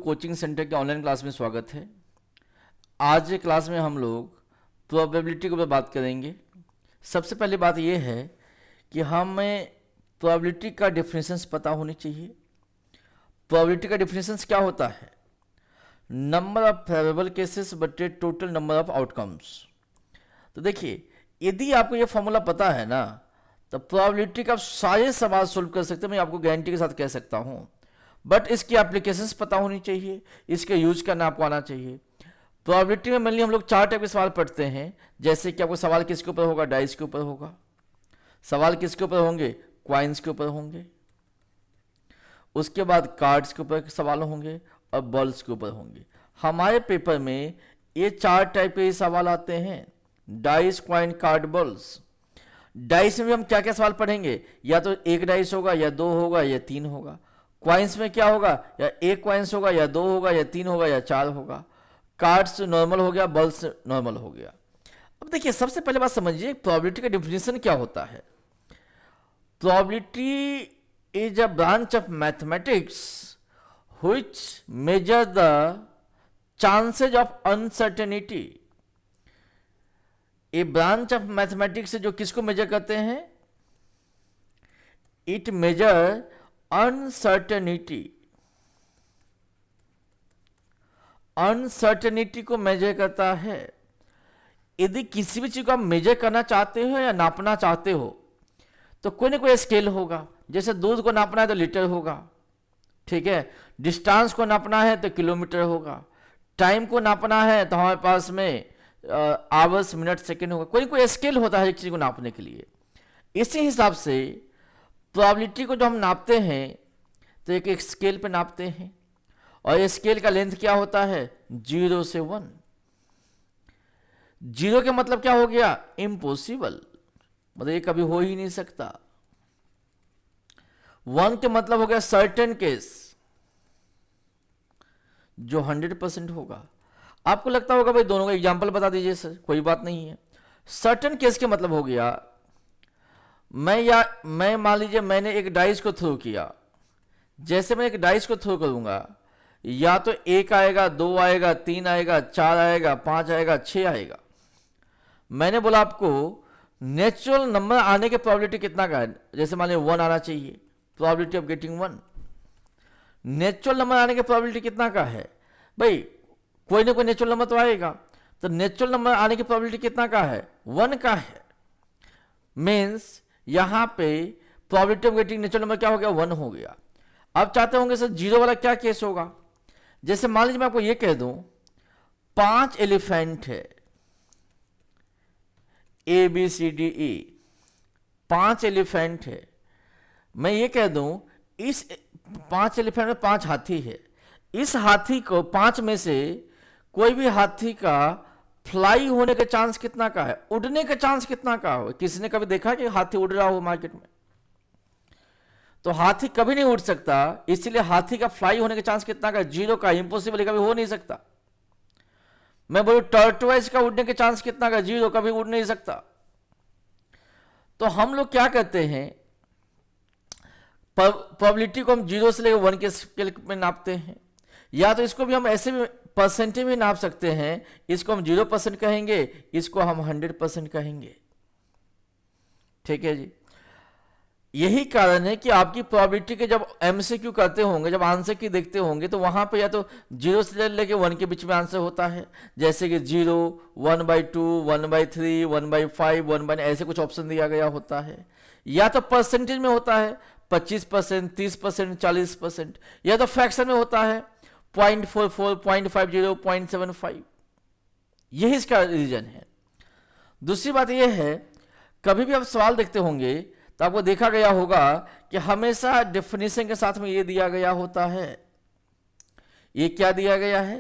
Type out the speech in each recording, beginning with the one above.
Coaching centre के online class में स्वागत है। आज के क्लास में हम लोग प्रोबेबिलिटी के ऊपर बात करेंगे। सबसे पहले बात यह है कि हमें प्रोबेबिलिटी का डेफिनेशंस पता होनी चाहिए। प्रोबेबिलिटी का डेफिनेशंस क्या होता है? नंबर ऑफ फेवरेबल केसेस बटे टोटल नंबर ऑफ आउटकम्स। तो देखिए, यदि आपको ये फॉर्मूला पता है ना, तो प्रोबेबिलिटी का सारे सवाल सोल्व कर सकते हैं। मैं आपको गारंटी के साथ कह सकता हूँ। बट इसकी एप्लीकेशंस पता होनी चाहिए, इसके यूज करना आपको आना चाहिए। प्रोबेबिलिटी में मेनली हम लोग 4 टाइप के सवाल पढ़ते हैं। जैसे कि आपको सवाल किसके ऊपर होगा? डाइस के ऊपर होगा। सवाल किसके ऊपर होंगे? क्वाइंस के ऊपर होंगे। उसके बाद कार्ड्स के ऊपर सवाल होंगे और बॉल्स के ऊपर होंगे। हमारे पेपर में ये 4 टाइप के सवाल आते हैं: dice, coin, card, balls. Dice में भी हम क्या क्या सवाल पढ़ेंगे? या तो 1 डाइस होगा, या 2 होगा, या 3 होगा। क्वाइंस में क्या होगा? या 1 क्वाइंस होगा, या 2 होगा, या 3 होगा, या 4 होगा। कार्ड्स नॉर्मल हो गया, बॉल्स नॉर्मल हो गया। अब देखिए, सबसे पहले बात समझिए, प्रोबेबिलिटी का डेफिनेशन क्या होता है। Probability is a branch of mathematics which measure the chances of uncertainty. A branch of mathematics जो किसको मेजर करते हैं? It measure uncertainty. अनसर्टेनिटी को मेजर करता है। यदि किसी भी चीज को आप मेजर करना चाहते हो या नापना चाहते हो, तो कोई ना कोई स्केल होगा। जैसे दूध को नापना है तो लीटर होगा, ठीक है। डिस्टेंस को नापना है तो किलोमीटर होगा। टाइम को नापना है तो हमारे पास में आवर्स, मिनट, सेकेंड होगा। कोई ना कोई स्केल होता है एक चीज को नापने के लिए। इसी हिसाब से प्रोबेबिलिटी को जो हम नापते हैं तो एक स्केल पे नापते हैं, और ये स्केल का लेंथ क्या होता है? 0 से 1। 0 के मतलब क्या हो गया? इम्पॉसिबल, मतलब ये कभी हो ही नहीं सकता। 1 के मतलब हो गया सर्टेन केस, जो 100% होगा। आपको लगता होगा भाई दोनों का एग्जांपल बता दीजिए सर। कोई बात नहीं है। सर्टेन केस के मतलब हो गया, मैं मान लीजिए मैंने एक डाइस को थ्रो किया। जैसे मैं एक डाइस को थ्रो करूंगा, या तो 1 आएगा, 2 आएगा, 3 आएगा, 4 आएगा, 5 आएगा, 6 आएगा। मैंने बोला आपको नेचुरल नंबर आने के प्रोबेबिलिटी कितना का है? जैसे मान लीजिए 1 आना चाहिए, probability of getting 1। Natural number आने के प्रोबेबिलिटी कितना का है भाई? कोई ना कोई नेचुरल नंबर तो आएगा। तो नेचुरल नंबर आने की प्रोबेबिलिटी कितना का है? 1 का है। मीन्स यहां पे probability of getting natural number क्या हो गया? 1 हो गया। अब चाहते होंगे सर 0 वाला क्या केस होगा? जैसे मान लीजिए मैं आपको ये कह दूं 5 एलिफेंट है, ABCDE, 5 एलिफेंट है। मैं ये कह दूं इस 5 एलिफेंट में 5 हाथी है। इस हाथी को 5 में से कोई भी हाथी का फ्लाई होने का चांस कितना का है? उड़ने का चांस कितना का हो? किसी ने कभी देखा कि हाथी उड़ रहा हो मार्केट में? तो हाथी कभी नहीं उड़ सकता, इसलिए हाथी का फ्लाई होने का चांस कितना का? 0 का। इंपॉसिबल, कभी हो नहीं सकता। मैं बोलूं टर्टवाइज का उड़ने के चांस कितना का? 0, कभी उड़ नहीं सकता। तो हम लोग क्या करते हैं, प्रोबेबिलिटी को हम 0 से लेकर 1 के स्केल में नापते हैं। या तो इसको भी हम ऐसे भी परसेंटेज में नाप सकते हैं। इसको हम 0% कहेंगे, इसको हम 100% कहेंगे, ठीक है जी। यही कारण है कि आपकी प्रोबेबिलिटी के जब MCQ करते होंगे, जब आंसर की देखते होंगे, तो वहां पे या तो 0 से लेके 1 के बीच में आंसर होता है। जैसे कि 0, 1/2, 1/3, 1/5, 1/9, ऐसे कुछ ऑप्शन दिया गया होता है। या तो परसेंटेज में होता है 25%, 30%, 40%, या तो फ्रैक्शन में होता है 0.44, 0.50, 0.75। यही इसका रीजन है। दूसरी बात यह है, कभी भी आप सवाल देखते होंगे तो आपको देखा गया होगा कि हमेशा डेफिनेशन के साथ में ये दिया गया होता है। ये क्या दिया गया है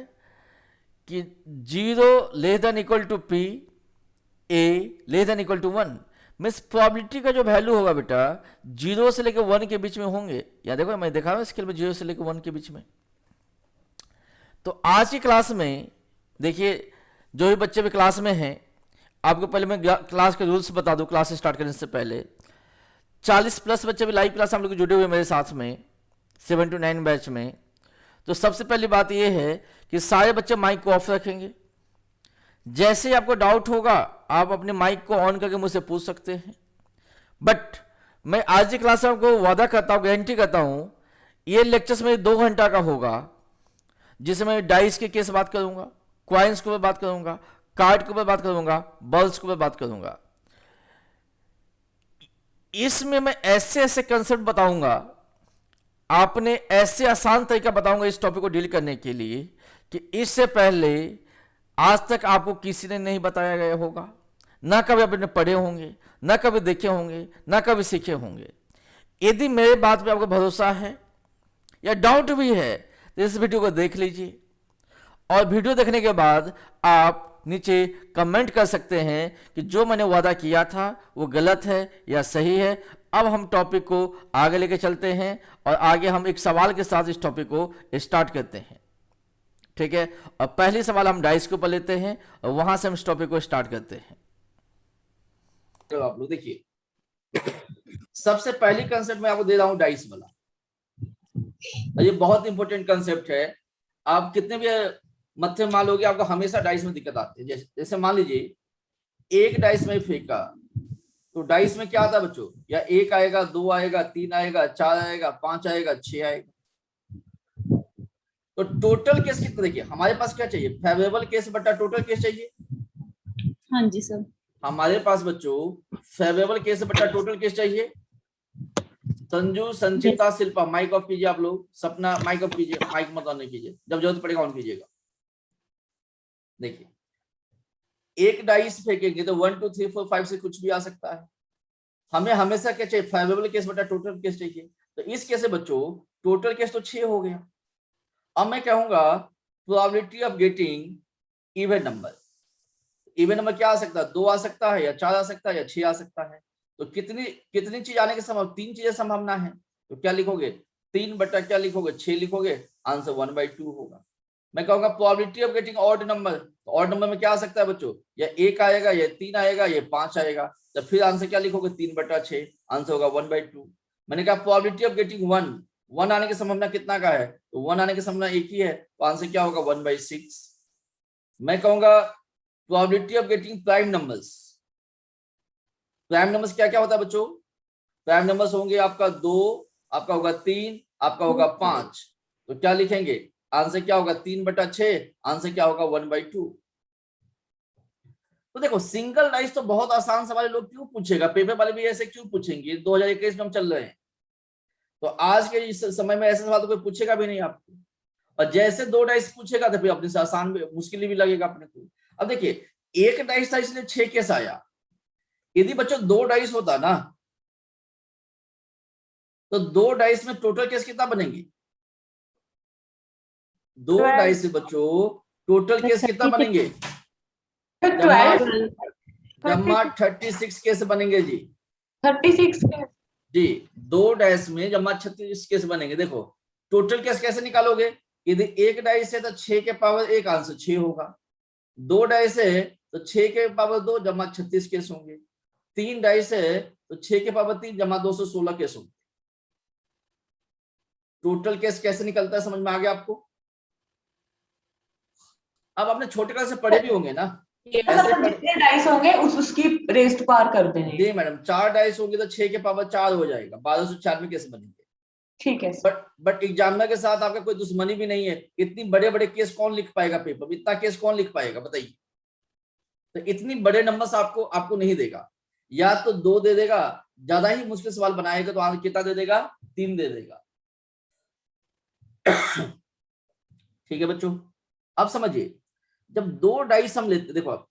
कि 0 less than equal to P, A less than equal to 1। Means probability का जो वैल्यू होगा बेटा 0 से लेकर 1 के बीच में होंगे। या देखो मैं दिखा रहा हूं स्केल में 0 से लेकर 1 के बीच में। तो आज की क्लास में देखिए, जो भी बच्चे भी क्लास में हैं, आपको पहले मैं क्लास के रूल्स बता दूं। क्लास स्टार्ट करने से पहले 40+ बच्चे भी लाइव क्लास हम लोग जुड़े हुए मेरे साथ में 7 to 9 बैच में। तो सबसे पहली बात यह है कि सारे बच्चे माइक को ऑफ रखेंगे। जैसे ही आपको डाउट होगा आप अपने माइक को ऑन करके मुझसे पूछ सकते हैं। बट मैं आज की क्लास में आपको वादा करता हूं, गारंटी करता हूं, ये लेक्चर्स में 2 घंटा का होगा, जिसमें मैं डाइस के केस बात करूंगा, क्वाइंस के ऊपर बात करूंगा, कार्ड के ऊपर बात करूंगा, बॉल्स के ऊपर बात करूंगा। इसमें मैं ऐसे ऐसे कंसेप्ट बताऊंगा, आपने ऐसे आसान तरीका बताऊंगा इस टॉपिक को डील करने के लिए कि इससे पहले आज तक आपको किसी ने नहीं बताया गया होगा, ना कभी आपने पढ़े होंगे, ना कभी देखे होंगे, ना कभी सीखे होंगे। यदि मेरे बात पे आपको भरोसा है या डाउट भी है तो इस वीडियो को देख लीजिए, और वीडियो देखने के बाद आप नीचे कमेंट कर सकते हैं कि जो मैंने वादा किया था वो गलत है या सही है। अब हम टॉपिक को आगे लेके चलते हैं और आगे हम एक सवाल के साथ इस टॉपिक को स्टार्ट करते हैं, ठीक है। और पहली सवाल हम डाइस के ऊपर लेते हैं और वहां से हम इस टॉपिक को स्टार्ट करते हैं। तो आप लोग देखिए, सबसे पहली कंसेप्ट मैं आपको दे रहा हूं डाइस वाला। ये बहुत इंपॉर्टेंट कंसेप्ट है। आप कितने भी मत्थे माल हो गए, आपको हमेशा डाइस में दिक्कत आती है। जैसे मान लीजिए एक डाइस में फेंका, तो डाइस में क्या आता है बच्चों? या 1 आएगा, 2 आएगा, 3 आएगा, 4 आएगा, 5 आएगा, 6 आएगा। तो टोटल केस कितने? देखिए हमारे पास क्या चाहिए, फेवरेबल केस बटा टोटल केस चाहिए। हाँ जी सर। हमारे पास बच्चों फेवरेबल केस बटा टोटल केस चाहिए। संजू, संचिता, शिल्पा माइक ऑफ कीजिए। आप लोग सपना माइक ऑफ कीजिए, माइक मत ऑन नहीं कीजिए, जब जरूरत पड़ेगा ऑन कीजिएगा। देखिए एक डाइस फेंकेंगे तो 1 2 3 4 5 से कुछ भी आ सकता है। हमें हमेशा क्या चाहिए? फेवरेबल केस बटा टोटल केस चाहिए। तो इस केस से बच्चों टोटल केस तो 6 हो गया। अब मैं कहूंगा probability of getting even number. Even number क्या आ सकता है? 2 आ सकता है, या 4 आ सकता है, या 6 आ सकता है। तो कितनी कितनी चीज आने की संभावना? 3 चीजें संभावना है। तो क्या लिखोगे? 3 बटा क्या लिखोगे? 6 लिखोगे। आंसर 1/2 होगा। मैं कहूंगा probability of getting odd number. तो ऑड नंबर में क्या आ सकता है बच्चों? या 1 आएगा, या 3 आएगा, या 5 आएगा। तो फिर आंसर क्या लिखोगे? 3/6। आंसर होगा 1/2। मैंने कहा प्रोबेबिलिटी ऑफ गेटिंग 1 आने की संभावना कितना का है? तो 1 आने की संभावना 1 ही है। तो आंसर क्या होगा? 1/6। मैं कहूंगा probability of getting prime numbers. Prime numbers क्या क्या होता है बच्चों? प्राइम नंबर्स होंगे आपका 2, आपका होगा 3, आपका होगा 5। तो क्या लिखेंगे? आंसर क्या होगा? 3/6। आंसर क्या होगा? 1/2। तो देखो सिंगल डाइस तो बहुत आसान सवाल लोग क्यों पूछेगा, पेपर वाले भी ऐसे क्यों पूछेंगे? 2021 में हम चल रहे हैं, तो आज के इस समय में ऐसे सवाल तो कोई पूछेगा भी नहीं आपको। और जैसे 2 डाइस पूछेगा तो फिर अपने से आसान भी, मुश्किल भी लगेगा अपने को। अब देखिए एक डाइस था इसलिए 6 केस आया। यदि बच्चों 2 डाइस होता ना, तो 2 डाइस में टोटल केस कितना बनेंगे? 2 डाइस से बच्चों टोटल केस कितना बनेंगे? जमा 36 केस बनेंगे जी। 36 जी 2 डाइस में जमा 36 केस बनेंगे। देखो टोटल केस कैसे निकालोगे? यदि एक डाइस है तो 6 के पावर 1 आंसर 6 होगा। 2 डाइस है तो 6 के पावर 2 जमा 36 केस होंगे। 3 डाइस है तो 6 के पावर 3 जमा 216 केस होंगे। टोटल केस कैसे निकलता है समझ में आ गया आपको? अब आपने छोटे क्लास से पढ़े भी होंगे ना, जितने डाइस होंगे उसकी रेस्ट पार कर देंगे। जी मैडम 4 डाइस होंगे तो 6 के पावर 4 हो जाएगा, 1296 केस बनेंगे। ठीक है। बट एग्जामिनर के साथ आपका कोई दुश्मनी भी नहीं है। इतनी बड़े बड़े केस कौन लिख पाएगा पेपर में? इतना केस कौन लिख पाएगा बताइए? तो इतनी बड़े नंबर्स आपको नहीं देगा। या तो 2 दे देगा, ज्यादा ही मुश्किल सवाल बनाएगा तो आगे कितना दे देगा? 3 दे देगा। ठीक है बच्चों, अब समझिए जब 2 डाइस हम लेते, देखो अब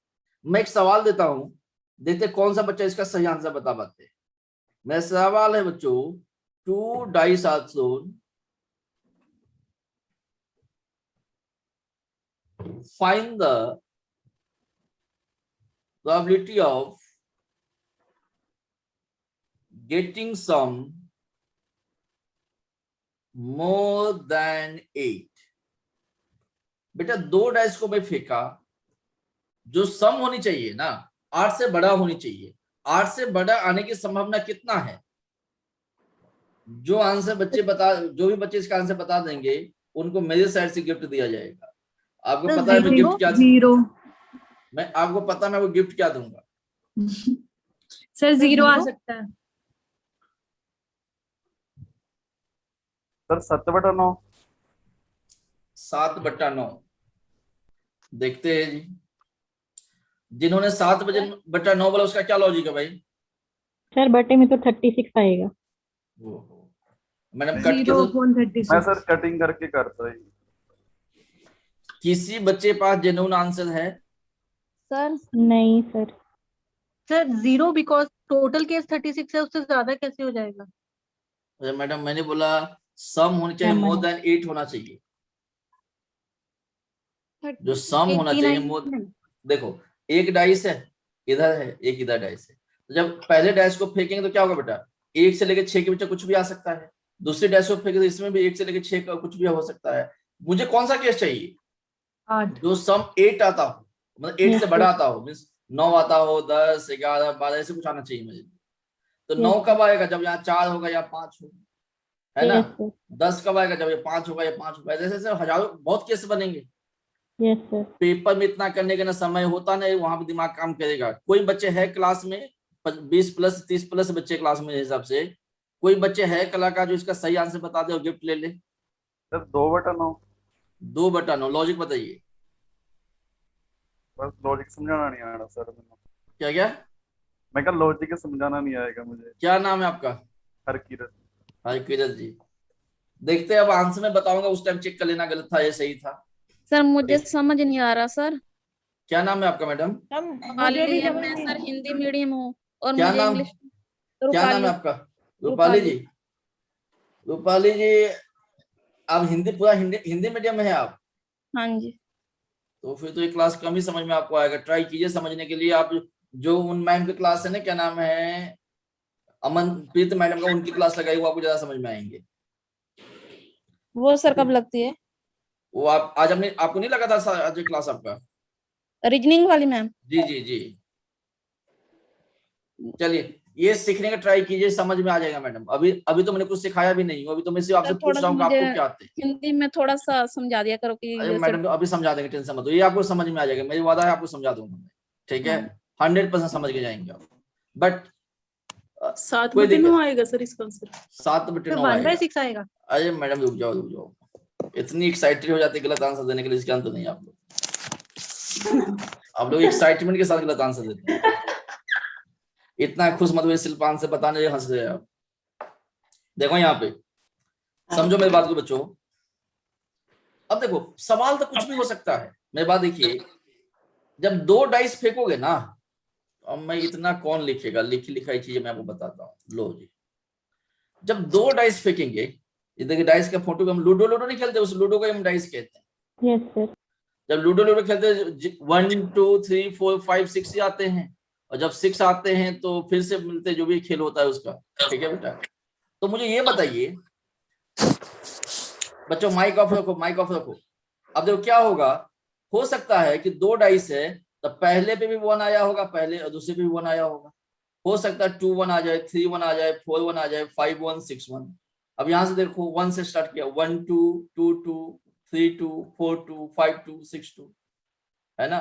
मैं एक सवाल देता हूं, देखते कौन सा बच्चा इसका सही आंसर बता पाते। मेरा सवाल है बच्चों, 2 dice are thrown, find the probability of getting some more than 8। बेटा 2 डाइस को मैं फेंका, जो सम होनी चाहिए ना 8 से बड़ा होनी चाहिए। 8 से बड़ा आने की संभावना कितना है? जो भी बच्चे इसका आंसर बता देंगे उनको मेरी साइड से गिफ्ट दिया जाएगा। आपको सर, पता है मैं गिफ्ट क्या, जीरो मैं आपको पता है मैं वो गिफ्ट क्या दूंगा? सर, जीरो आ जीरो? सकता है। सर 7/9। 7/9 देखते हैं जी। जिन्होंने 7/9 बोला उसका क्या लॉजिक है भाई? सर बटे में तो 36 आएगा। ओहो। मैडम कट जीरो के अपॉन मैं 36। सर कटिंग करके करता ही। किसी बच्चे पास जेन्युइन आंसर है? सर नहीं sir. Sir zero because total case 36 है, उससे ज्यादा कैसे हो जाएगा? अरे मैडम मैंने बोला सम होना चाहिए, मोर देन 8 होना चाहिए। जो सम होना चाहिए मोर, देखो एक डाइस है इधर है, एक इधर डाइस है, तो जब पहले डाइस को फेंकेंगे तो क्या होगा बेटा? 1 से लेकर 6 के बीच कुछ भी आ सकता है। दूसरे डाइस को फेंके तो इसमें भी 1 से लेकर 6 का कुछ भी हो सकता है। मुझे कौन सा केस चाहिए? 8। जो सम 8 आता हो, मतलब 8 से Yes, बड़ा sir. आता हो, मीन्स 9 आता हो, 10, 11, 12 ऐसे कुछ आना चाहिए मुझे। तो Yes, 9 sir. कब आएगा? जब यहाँ 4 होगा या 5 होगा, है ना? Yes sir. 10 कब आएगा? जब ये 5 होगा या 5 होगा। ऐसे ऐसे हजारों बहुत केस बनेंगे। Yes sir. पेपर में इतना करने का ना समय होता नहीं, वहां पे दिमाग काम करेगा। कोई बच्चे है क्लास में 20 प्लस 30 प्लस बच्चे क्लास में हिसाब से, कोई बच्चे है कला का जो इसका सही आंसर बता दे और गिफ्ट ले ले? सर 2/9। 2/9 लॉजिक बताइए। बस लॉजिक समझाना नहीं आना सर मैंने। क्या क्या? मैं कहा लॉजिक समझाना नहीं आएगा मुझे। क्या नाम है आपका? हरकीरत। हाय किरत जी। देखते हैं अब आंसर में बताऊंगा, उस टाइम चेक कर लेना गलत था या सही था। सर मुझे समझ नहीं आ रहा सर। क्या नाम है आपका मैडम? मुझे भी समझ मैं नहीं सर हिंदी मीडियम हूँ और क्या मुझे नाम? इंग्लिश। क्या नाम है आपका? रूपाली जी। रूपाली जी, आप हिंदी पूरा हिंदी मीडियम में है आप? हाँ जी। तो फिर तो ये क्लास कम ही समझ में आपको आएगा। ट्राई कीजिए समझने के लिए। आप जो उन मैम की क्लास है ना, क्या नाम है, अमनप्रीत मैडम का, उनकी क्लास लगाई, वो आपको ज्यादा समझ में आएंगे। वो सर कब लगती है? वो आप आज हमने आपको नहीं लगा था आज ये क्लास आपका? रीजनिंग वाली मैम? जी जी जी। चलिए ये सीखने का ट्राई कीजिए, समझ में आ जाएगा मैडम। अभी अभी तो मैंने कुछ सिखाया भी नहीं हूँ, अभी तो मैं सिर्फ आपसे सर पूछ थोड़ा रहा सा हूँ कि मुझे आपको क्या आते हैं। हिंदी में थोड़ा सा समझा दिया करो कि अरे ये मैडम अभी समझा देंगे, टेंशन मत लो, ये आपको समझ में आ जाएगा, मेरी वादा है आपको समझा दूंगा मैं। ठीक है, 100% समझ के जाएंगे आप। बट 7/9 आएगा सर इसका आंसर। 7/9 आएगा। 1/6 आएगा। अरे मैडम रुक जाओ रुक जाओ, इतनी एक्साइटेड हो जाती है गलत आंसर देने के लिए, इसका अंत नहीं। आप लोग एक्साइटमेंट के साथ गलत आंसर देते हैं। इतना खुश मत हुए सिर्फ आंसर बताने हंस रहे आप। देखो यहाँ पे समझो मेरी बात को बच्चों। अब देखो सवाल तो कुछ भी हो सकता है। मेरी बात देखिए, जब 2 डाइस फेंकोगे ना, अब मैं इतना कौन लिखेगा, लिखी लिखाई चीजें मैं आपको बताता हूँ। लो जी, जब 2 डाइस फेंकेंगे, ये देखिए डाइस का फोटो, हम लूडो नहीं खेलते, उस लूडो को हम डाइस कहते हैं। Yes sir. जब लूडो खेलते हैं 1 2 3 4 5 6 आते हैं, और जब 6 आते हैं तो फिर से मिलते, जो भी खेल होता है उसका। ठीक है बेटा, तो मुझे ये बताइए बच्चों, माइक ऑफ रखो, माइक ऑफ रखो। अब देखो क्या होगा, हो सकता है कि 2 डाइस है तो पहले पे भी 1 आया होगा, पहले और दूसरे पे भी 1 आया होगा। हो सकता है 2 1 आ जाए, 3 1 आ जाए, 4 1 आ जाए, 5 1 6 1। अब यहां से देखो 1 से स्टार्ट किया, 1 2 2 2 3 2 4 2 5 2 6 2, है ना?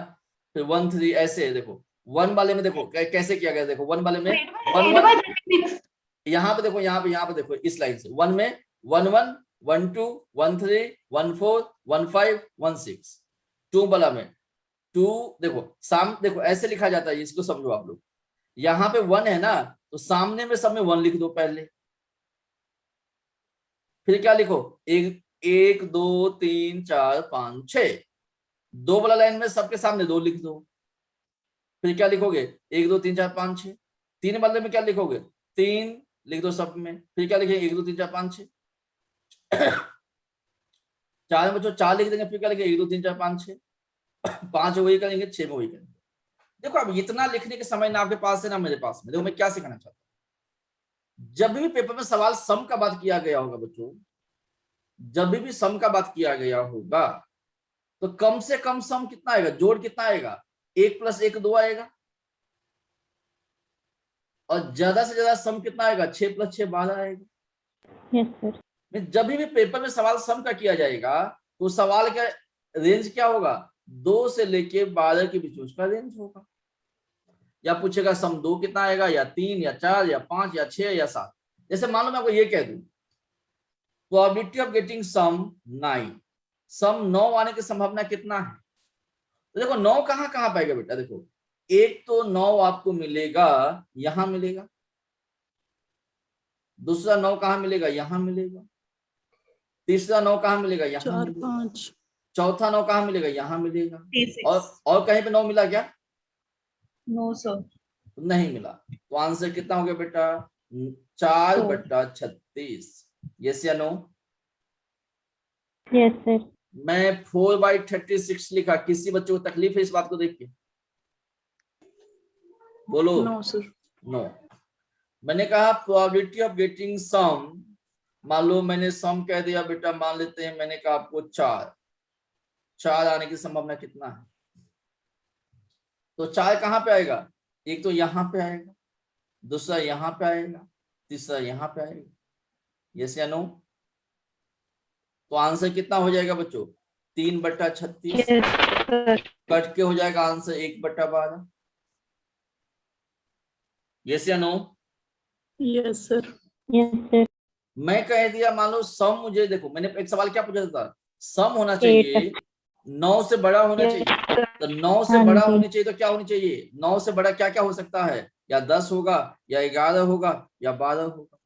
फिर 1 3 ऐसे है। देखो 1 वाले में देखो कैसे किया गया, देखो 1 वाले में 1 1, यहाँ पे देखो, यहाँ पे देखो इस लाइन से 1 में 1 1 1 2 1 3 1 4 1 5 1 6। 2 वाला में 2, देखो देखो ऐसे लिखा जाता है, इसको समझो आप लोग। यहाँ पे 1 है ना, तो सामने में सब में 1 लिख दो पहले। फिर क्या लिखो, 1 2 3 4 5 6। 2 वाला लाइन में सबके सामने 2 लिख दो। फिर क्या लिखोगे, 1 2 3 4 5 6। 3 वाले में क्या लिखोगे, 3 लिख दो सब में। फिर क्या लिखेंगे, 1 2 3 4 5 6। 4 में बच्चों 4 लिख देंगे। फिर क्या लिखेंगे, 1 2 3 4 5 6। 5 वही करेंगे, 6 में वही करेंगे। देखो अब इतना लिखने के समय ना आपके पास है ना मेरे पास में। देखो मैं क्या सिखाना चाहता हूँ, जब भी पेपर में सवाल सम का बात किया गया होगा बच्चों, जब भी सम का बात किया गया होगा, तो कम से कम सम कितना आएगा, जोड़ कितना आएगा, 1 + 1 2 आएगा। और ज्यादा से ज्यादा सम कितना आएगा, 6 + 6 12 आएगा। Yes sir. जब भी पेपर में सवाल सम का किया जाएगा तो सवाल का रेंज क्या होगा, 2 से लेके 12 के बीच उसका रेंज होगा। या पूछेगा सम 2 कितना आएगा, या 3 या 4 या 5 या 6 या 7। जैसे मान लो मैं आपको ये कह दूं प्रोबेबिलिटी ऑफ गेटिंग सम 9, सम 9 आने की संभावना कितना है। तो देखो 9 कहां कहां पाएगा बेटा, देखो एक तो 9 आपको मिलेगा यहां मिलेगा, दूसरा 9 कहां मिलेगा, यहां मिलेगा, तीसरा 9 कहां मिलेगा, यहां 4 मिलेगा, 5 चौथा 9 कहां मिलेगा, यहां मिलेगा, 6 और कहीं पे 9 मिला क्या, 9 सर नहीं मिला। तो आंसर कितना हो गया बेटा, 4 4। बट्टा 36। यस या नो। Yes sir. मैं 4/36 लिखा, किसी बच्चे को तकलीफ है इस बात को देख के, बोलो। 9 सर। नो। मैंने कहा प्रोबेबिलिटी ऑफ गेटिंग सम, मान लो मैंने सम कह दिया बेटा, मान लेते हैं मैंने कहा आपको 4 आने की संभावना कितना है। तो 4 कहां पे आएगा, एक तो यहां पे आएगा, दूसरा यहां पे आएगा, तीसरा यहां पे आएगा। यस या नो। तो आंसर कितना हो जाएगा बच्चों, 3/36। Yes sir. कट के हो जाएगा आंसर 1/12। यस या no. Yes sir. Yes sir. मैं कह दिया मान लो सम, मुझे देखो मैंने एक सवाल क्या पूछा था, सम होना चाहिए 9 से बड़ा होना चाहिए। तो 9 से हाँ बड़ा जी। होनी चाहिए तो क्या होनी चाहिए, 9 से बड़ा क्या क्या हो सकता है, या 10 होगा, या 11 होगा, या 12 होगा।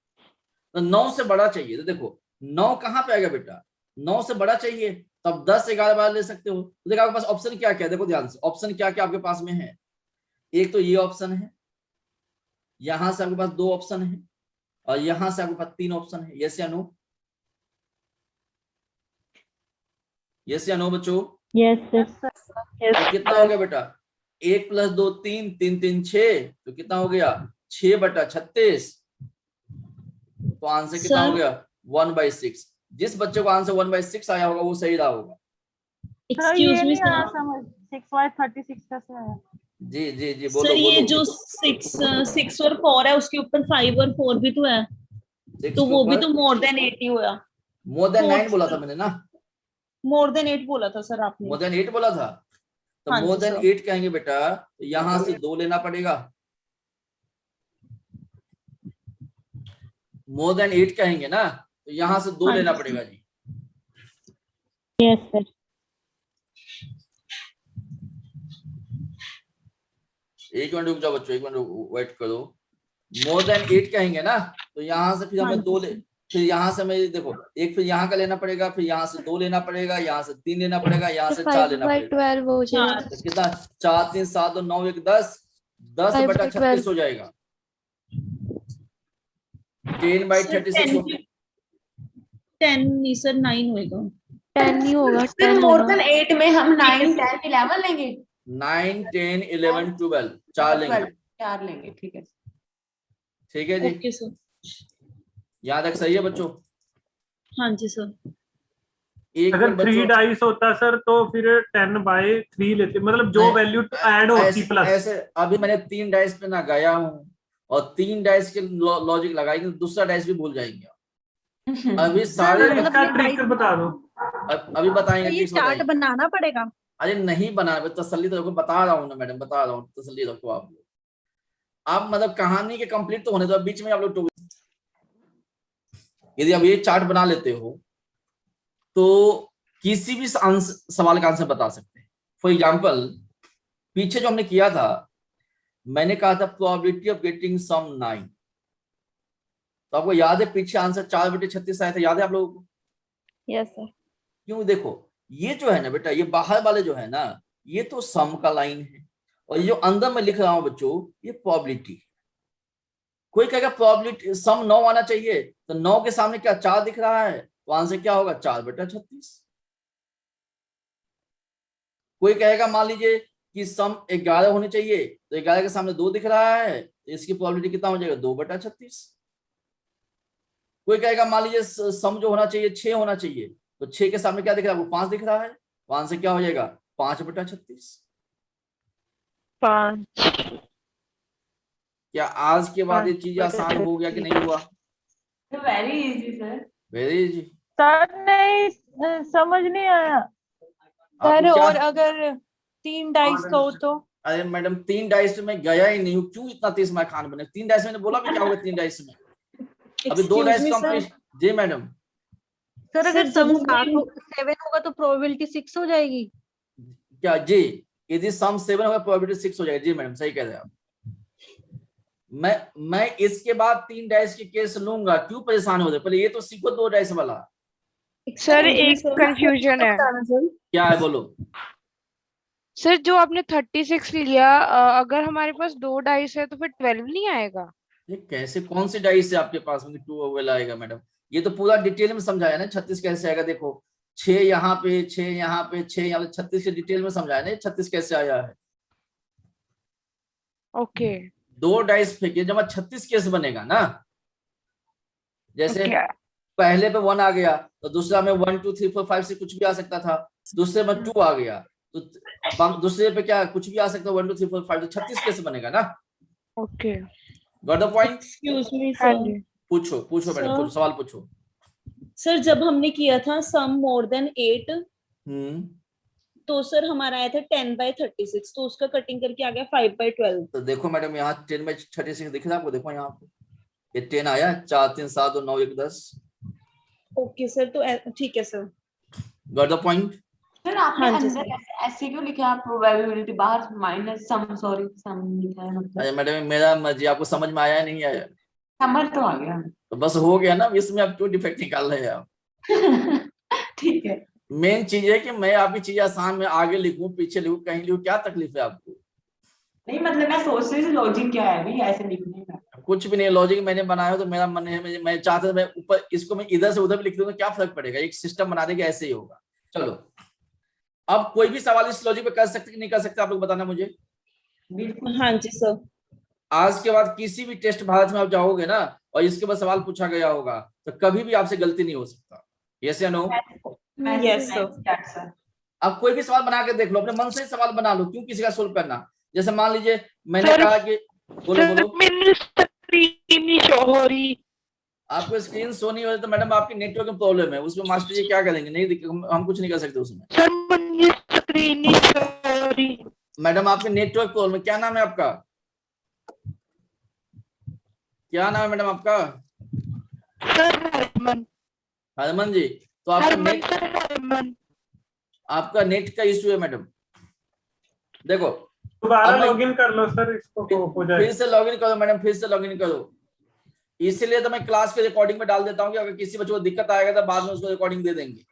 तो 9 से बड़ा चाहिए। तो देखो 9 कहां पे आएगा बेटा, 9 से बड़ा चाहिए, तब 10 11 12 ले सकते हो। तो देखो आपके पास ऑप्शन क्या क्या है, देखो ध्यान से ऑप्शन क्या क्या आपके पास में है। एक तो ये ऑप्शन है, यहां से आपके पास 2 ऑप्शन है, और यहां से आपके पास 3 ऑप्शन है। यस या नो। यस या नो बच्चों। Yes sir. तो कितना हो गया बेटा, 1 + 2 3, 3 3 6, तो कितना हो गया 6/36। तो आंसर कितना हो सर गया 1/6। जिस बच्चे को आंसर 1/6 आया होगा वो सही रहा होगा। Excuse me sir. 6/36 कैसे आया? जी जी जी बोलो सर ये बोलो। जो 6 और 4 है उसके ऊपर 5 और 4 भी तो है, 6 तो के वो भी ऊपर तो मोर देन 8 ही हुआ। मोर देन 9 बोला था मैंने ना, मोर देन 8 बोला था सर आपने। मोर देन 8 बोला था। तो हाँ मोर जी देन सर। 8 कहेंगे बेटा तो यहां से 2 लेना पड़ेगा। मोर देन 8 कहेंगे ना तो यहां से 2 हाँ लेना जी पड़ेगा जी। Yes sir. एक मिनट रुक जाओ बच्चों, एक मिनट वेट करो। मोर देन 8 कहेंगे ना तो यहां से फिर हाँ हमें जी 2 ले, सर। फिर यहां से हमें देखो एक फिर यहाँ का लेना पड़ेगा, फिर यहाँ से 2 लेना पड़ेगा, यहाँ से 3 लेना पड़ेगा, यहाँ से 4 लेना पड़ेगा। 5/12 हो जाएगा। 4 तो कितना 4 3 7 2 9 1 10, 10/36 हो जाएगा। 10/36 10 हो गया। 10 नहीं सर 9 होएगा। 10 नहीं होगा, फिर 10 मोर होगा। देन 8 में हम 9 10 11 लेंगे, 9 10 11 12 4 लेंगे। 4 लेंगे, ठीक है। ठीक है जी, ओके सर। याद रख सही है बच्चों। हाँ जी सर। एक अगर मिनट 3 बच्चों, डाइस होता सर तो फिर 10/3 लेते, मतलब जो नहीं, वैल्यू ऐड होती ऐसे प्लस। ऐसे अभी मैंने 3 डाइस पे ना गया हूँ और 3 डाइस के लॉजिक लगाएंगे तो दूसरा डाइस भी भूल जाएंगे। अभी सारे मतलब इसका ये ट्रिक डाइस बता दो। अभी बताएंगे, ये ट्रिक्स चार्ट बताएंगे। बनाना पड़ेगा। अरे नहीं बना, तसल्ली तो रखो, बता रहा हूँ ना मैडम, बता रहा हूँ, तसल्ली रखो आप लोग। आप मतलब कहानी के कंप्लीट तो होने दो, बीच में आप लोग यदि आप ये चार्ट बना लेते हो तो किसी भी सवाल का आंसर बता सकते हैं। फॉर एग्जाम्पल पीछे जो हमने किया था, मैंने कहा था प्रोबेबिलिटी ऑफ गेटिंग सम 9, तो आपको याद है पीछे आंसर 4/36 आया था, याद है आप लोगों को? Yes sir. क्यों, देखो ये जो है ना बेटा, ये बाहर वाले जो है ना ये तो सम का लाइन है, और ये जो अंदर में लिख रहा हूं बच्चों ये प्रोबेबिलिटी। कोई कहेगा प्रोबेबिलिटी सम 9 आना चाहिए, तो 9 के सामने क्या 4 दिख रहा है, तो आंसर क्या होगा 4/36। कोई कहेगा मान लीजिए कि सम 11 होनी चाहिए, तो 11 के सामने 2 दिख रहा है, तो इसकी प्रोबेबिलिटी कितना हो जाएगा 2/36। कोई कहेगा मान लीजिए सम जो होना चाहिए 6 होना चाहिए, तो 6 के सामने क्या दिख रहा है, वो 5 दिख रहा है, तो आंसर क्या हो जाएगा 5/36। 5। क्या आज के बाद ये चीज आसान हो गया कि नहीं हुआ? Very easy sir. वेरी जी। सर नहीं समझ नहीं आया। आपको क्या? और अगर 3 डाइस का हो तो? अरे मैडम 3 डाइस में गया ही नहीं हूँ, क्यों इतना तेज मैं खान बने? 3 डाइस मैंने बोला भी क्या होगा 3 डाइस में? अभी 2 Excuse dice me, sir. Complete. जी मैडम। सर अगर सर, सम जब हमने- 7 होगा तो प्रोबेबिलिटी 6 हो जाएगी। क्या जी? यदि सम 7 होगा प्रोबेबिलिटी 6 हो जाएगी। जी मैडम सही कह रहे हैं आप। मैं इसके बाद 3 डाइस के केस लूंगा, क्यों परेशान हो रहे? पहले ये तो सीखो 2 डाइस वाला। सर Excuse me, एक sir. कंफ्यूजन है क्या है बोलो? सर, जो आपने 36 लिया, अगर हमारे पास 2 डाइस है तो फिर 12 नहीं आएगा? ये कैसे, कौन सी डाइस है आपके पास में 2 ओवल आएगा मैडम? ये तो पूरा डिटेल में समझाया ना 36 कैसे आएगा। देखो 6 यहाँ पे, 6 यहाँ पे, 6 यहाँ पे, 36 के डिटेल में समझाया ना 36 कैसे आया है। ओके 2 डाइस फेंकिए जब 36 केस बनेगा ना। जैसे ओके पहले पे 1 आ गया तो दूसरा में 1 2 3 4 5 से कुछ भी आ सकता था। दूसरे में 2 आ गया तो दूसरे पे क्या कुछ भी आ सकता है, 1 2 3 4 5, तो 36 कैसे बनेगा ना। Okay got the point? Excuse me, हाँ sir. जी पूछो पूछो मैडम, Sir. पूछो सवाल पूछो। सर जब हमने किया था सम मोर देन 8, तो सर हमारा आया था 10/36, तो उसका कटिंग करके आ गया 5/12। तो देखो मैडम यहाँ 10/36 दिख रहा है आपको? देखो यहाँ पे ये 10 आया, 4 3 7 2 9 1 10। ओके सर, तो ठीक है sir. Got the point? Sir आपने हाँ जी, अंदर ऐसे क्यों लिखा है प्रोबेबिलिटी, बाहर माइनस सम, सॉरी सम लिखा है मतलब? अरे मैडम मेरा मर्जी, आपको समझ में आया नहीं आया? समझ तो आ गया। तो बस हो गया ना, इसमें आप क्यों डिफेक्ट निकाल रहे हैं आप? ठीक है। मेन चीज है कि मैं आपकी चीज आसान में आगे लिखूं पीछे लिखूं कहीं लिखूं, क्या तकलीफ है आपको? नहीं मतलब मैं सोच रही थी लॉजिक क्या है अभी ऐसे लिखने का। कुछ भी नहीं, लॉजिक मैंने बनाया तो मेरा मन है, मैं चाहता था मैं ऊपर इसको मैं इधर से उधर भी लिख दूंगा, क्या फर्क पड़ेगा? एक सिस्टम बना देंगे ऐसे ही होगा। चलो अब कोई भी सवाल इस लॉजिक पे कर सकते कि नहीं कर सकते आप लोग बताना मुझे। बिल्कुल। हाँ जी सर। आज के बाद किसी भी टेस्ट भारत में आप जाओगे ना और इसके बाद सवाल पूछा गया होगा तो कभी भी आपसे गलती नहीं हो सकता। यस या नो? Yes, sir. सर। अब कोई भी सवाल बना के देख लो, अपने मन से ही सवाल बना लो, क्यों किसी का सोल्व करना? जैसे मान लीजिए मैंने सर, कहा कि बोलो बोलो। मेरी स्क्रीन नहीं शो हो रही। आपको स्क्रीन शो नहीं हो रही तो मैडम आपकी नेटवर्क में प्रॉब्लम है, उसमें मास्टर जी क्या करेंगे? नहीं हम कुछ नहीं कर सकते उसमें। सर मेरी स्क्रीन नहीं शो हो रही। मैडम आपके नेटवर्क प्रॉब्लम, क्या नाम है आपका? क्या नाम है मैडम आपका? सर हरमन। हरमन जी, तो आपका हरमन नेट, सर हरमन। आपका नेट का इश्यू है मैडम। देखो दोबारा अब मैं- लॉगिन कर लो सर, इसको हो फिर जाएगा। से लॉगिन करो मैडम, फिर से लॉगिन करो। इसीलिए तो मैं क्लास के रिकॉर्डिंग में डाल देता हूँ कि अगर किसी बच्चे को दिक्कत आएगा तो बाद में उसको रिकॉर्डिंग दे देंगे।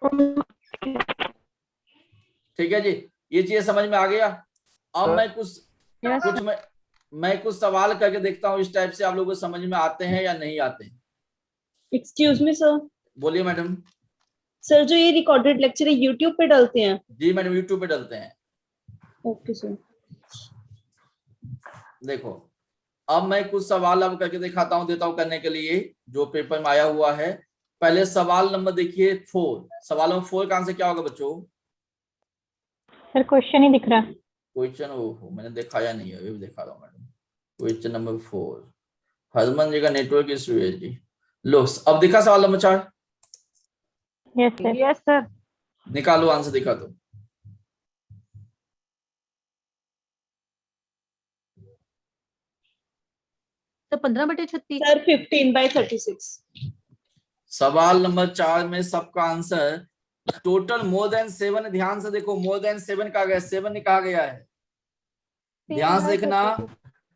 ठीक है जी, ये चीज समझ में आ गया। अब मैं कुछ सवाल करके देखता हूँ इस टाइप से, आप लोगों को समझ में आते हैं या नहीं आते हैं? Excuse me sir. बोलिए मैडम। सर जो ये रिकॉर्डेड लेक्चर है यूट्यूब पे डालते हैं? जी मैडम यूट्यूब पे डालते हैं। Okay sir. देखो अब मैं कुछ सवाल अब करके दिखाता हूँ, देता हूँ करने के लिए जो पेपर में आया हुआ है। पहले सवाल नंबर देखिए 4। सवाल नंबर 4 का आंसर क्या होगा बच्चों? सर क्वेश्चन ही दिख रहा। क्वेश्चन ओहो मैंने दिखाया नहीं है, अभी दिखा रहा हूँ मैडम। क्वेश्चन नंबर 4 हरमन जी का नेटवर्क इशू है जी। लो अब दिखा सवाल number 4? Yes sir. Yes sir. निकालो आंसर, दिखा दो। तो 15/36। सर 15/36। सवाल नंबर 4 में सबका आंसर टोटल मोर देन 7। ध्यान से देखो, मोर देन 7 कहा गया, 7 नहीं कहा गया है। ध्यान से देखना,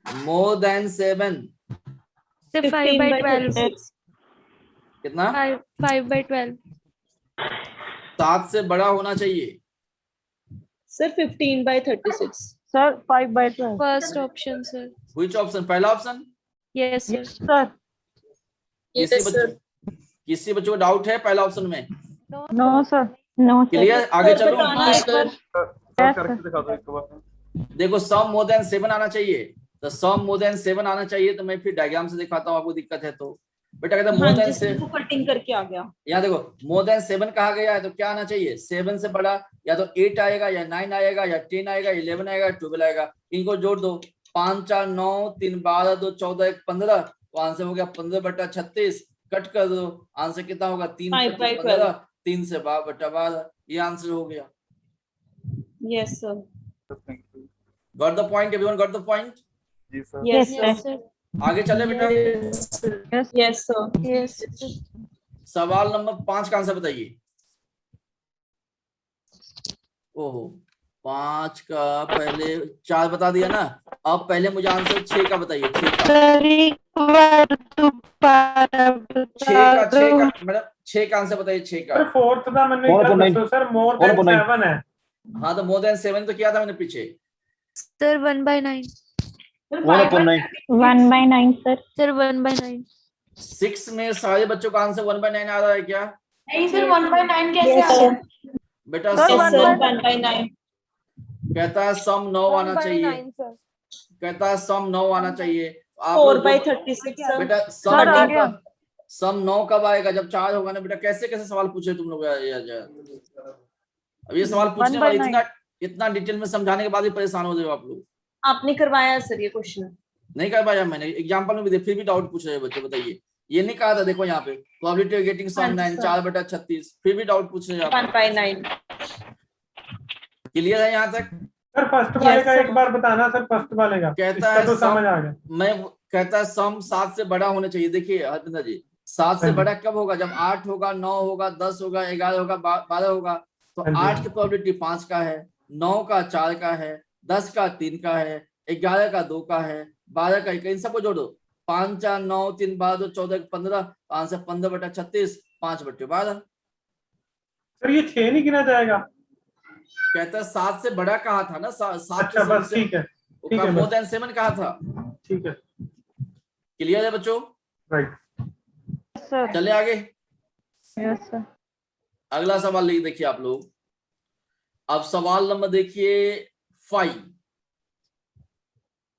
मोर देन 7 5/12। कितना? 5/12। 7 से बड़ा होना चाहिए। Sir 15/36। Sir 5/12। First option sir. Which option? पहला ऑप्शन? Yes sir. सर किसी बच्चों को डाउट है पहला ऑप्शन में? No sir. No sir. Clear? आगे सर चलो। बताना एक बार। सर करके दिखा दो एक बार। देखो सम मोर देन 7 आना चाहिए, तो सम मोर देन 7 आना चाहिए। तो मैं फिर डायग्राम से दिखाता हूँ, आपको दिक्कत है तो। बेटा कहता मोर हाँ देन जी से, सर, वो कटिंग करके आ गया। यहाँ देखो मोर देन 7 कहा गया है तो क्या आना चाहिए? 7 से बड़ा या तो 8 आएगा या 9 आएगा या 10 आएगा, 11 आएगा, 12 आएगा। इनको जोड़ दो, 5 4 9 3 12 2 14 1 15, तो आंसर हो गया 15/36। कट कर दो, आंसर कितना होगा? 3 5 by 15 3 से 12/12, ये आंसर हो गया। Yes sir. Thank you got the point? Everyone got the point? जी सर। Yes Yes, sir. आगे चले बेटा। Yes sir. यस सवाल नंबर 5 का आंसर बताइए। ओहो, 5 का पहले 4 बता दिया ना, अब पहले मुझे आंसर 6 का बताइए। 6 का मैडम 6 का आंसर बताइए। 6 का। सर फोर्थ का मैंने क्या दसो सर, मोर देन 7 है। हाँ तो मोर देन 7 तो किया था मैंने पीछे। Sir 1/9 1/9 sir. सर 1/9 6 में सारे बच्चों का आंसर 1/9 आ रहा है क्या? नहीं सर 1/9 कैसे Yes, आ sir. गया? बेटा Sir, सम 1/9 कहता है सम 9 आना चाहिए, 1/9 सर। कहता है सम 9 आना चाहिए। आप 4 लोग by जो 36 सर। बेटा सम सर, आ 9 गया। का सम 9 कब आएगा? जब 4 होगा ना बेटा। कैसे कैसे सवाल पूछे तुम लोग अब ये सवाल पूछने वाले 1/9 इतना इतना डिटेल में समझाने के बाद भी परेशान हो जाओ आप लोग। आपने करवाया सर ये क्वेश्चन? नहीं कर पाया मैंने, एग्जांपल में भी दे, फिर भी डाउट पूछ रहे हैं बच्चे। बताइए, ये नहीं कहा था देखो यहाँ पे प्रोबेबिलिटी ऑफ गेटिंग सम 9 4/36, फिर भी डाउट पूछ रहे हैं आप। 1/9 क्लियर है यहाँ तक? सर फर्स्ट वाले का एक बार बताना सर, फर्स्ट वाले का कहता इसका है तो सम, समझ आ गया। मैं कहता है सम 7 से बड़ा होना चाहिए। देखिए हरविंदर जी, 7 से हाँ जी। बड़ा कब होगा? जब 8 होगा, 9 होगा, 10 होगा, 11 होगा, 12 होगा। तो हाँ जी। 8 की प्रोबेबिलिटी 5 का है, 9 का 4 का है, 10 का 3 का है, 11 का 2 का है, 12 का 1, इन सबको जोड़ो। 5 4 9 3 12 14 15, आंसर 15/36, 5/12। सर ये 6 नहीं गिना जाएगा? कहता है 7 से बड़ा कहा था ना, 7 अच्छा बस ठीक है, ठीक है मोर बस, देन 7 कहा था। ठीक है क्लियर है बच्चों? राइट। सर। चले आगे। Yes sir. अगला सवाल देखिए आप लोग। अब सवाल नंबर देखिए 5।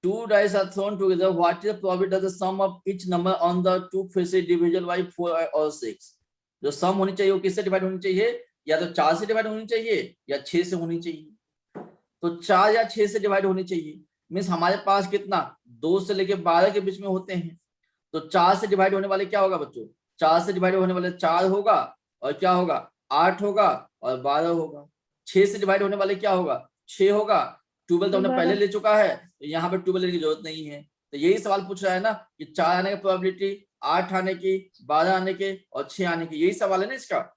2 dice are thrown together. What is the probability that the sum of each number on the two faces divisible by 4 or 6? जो सम होनी चाहिए वो किससे डिवाइड होनी चाहिए? या तो 4 से डिवाइड होनी चाहिए या 6 से होनी चाहिए। तो 4 या 6 से डिवाइड होनी चाहिए। मीन्स हमारे पास कितना 2 से लेके 12 के बीच में होते हैं। तो 4 से डिवाइड होने वाले क्या होगा बच्चों? 4 से डिवाइड होने वाले 4 होगा, और क्या होगा 8 होगा और 12 होगा। 6 से डिवाइड होने वाले क्या होगा? 6 होगा। 12 तो हमने पहले ले चुका है, तो यहाँ पे 12 लेने की जरूरत नहीं है। तो यही सवाल पूछ रहा है ना कि 4 आने की प्रोबेबिलिटी, 8 आने की, 12 आने के और 6 आने की, यही सवाल है ना इसका।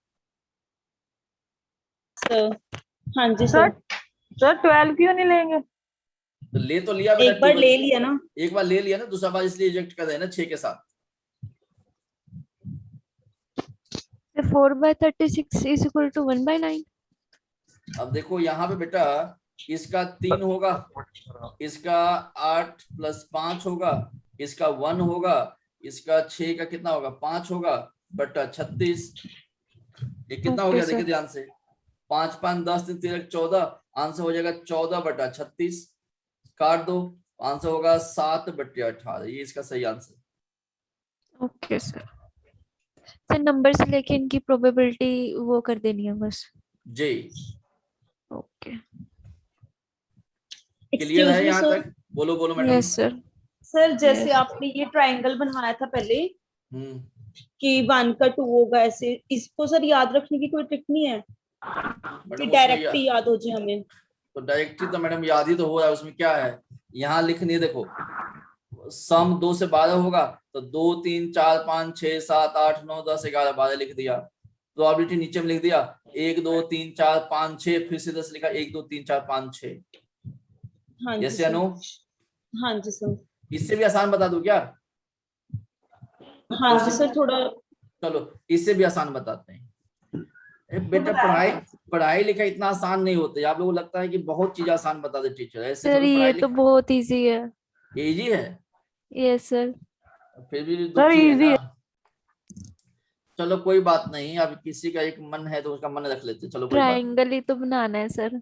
हाँ जी सर। सर 12 क्यों नहीं लेंगे? तो ले तो लिया, एक बार ले लिया ना, एक बार ले लिया ना, दूसरा बार इसलिए रिजेक्ट कर रहे हैं ना 6 के साथ। 4/36 is equal to 1/9। अब देखो यहाँ पे बेटा इसका 3 होगा, इसका 8 + 5 होगा, इसका 1 होगा, इसका 6 का कितना होगा 5 होगा बटा 36। ये कितना हो गया देखिए ध्यान से, 5 5 10 3 13 14, आंसर हो जाएगा 14/36। काट दो, आंसर होगा 7/18। ये इसका सही answer. Okay sir. Sir number से लेके इनकी प्रोबेबिलिटी वो कर देनी है बस। जी ओके क्लियर है यहाँ तक? बोलो बोलो मैडम। Yes sir. सर जैसे आपने ये ट्रायंगल बनवाया था पहले कि 1 का 2 होगा, ऐसे इसको सर याद रखने की कोई ट्रिक नहीं है कि डायरेक्ट ही याद हो जाए हमें? तो डायरेक्टली तो मैडम याद ही तो हो रहा है, उसमें क्या है यहाँ लिखनी है। देखो सम 2 से 12 होगा तो 2 3 4 5 6 7 8 9 10 11 12 लिख दिया। प्रोबेबिलिटी नीचे में लिख दिया 1 2 3 4 5 6, फिर से 10 लिखा 1 2 3 4 5 6। हाँ यस जी या सर। नो? हाँ जी सर। इससे भी आसान बता दूं क्या? हाँ जी सर थोड़ा। चलो इससे भी आसान बताते हैं। बेटा पढ़ाई लिखाई इतना आसान नहीं होता है। आप लोगों को लगता है कि बहुत चीज आसान बता दे टीचर, ऐसे सर ये तो बहुत इजी है। इजी है? Yes sir. फिर भी सर दुखी है इजी ना। चलो कोई बात नहीं, अब किसी का एक मन है तो उसका मन रख लेते। चलो कोई बात नहीं। ट्रायंगल ही तो बनाना है सर।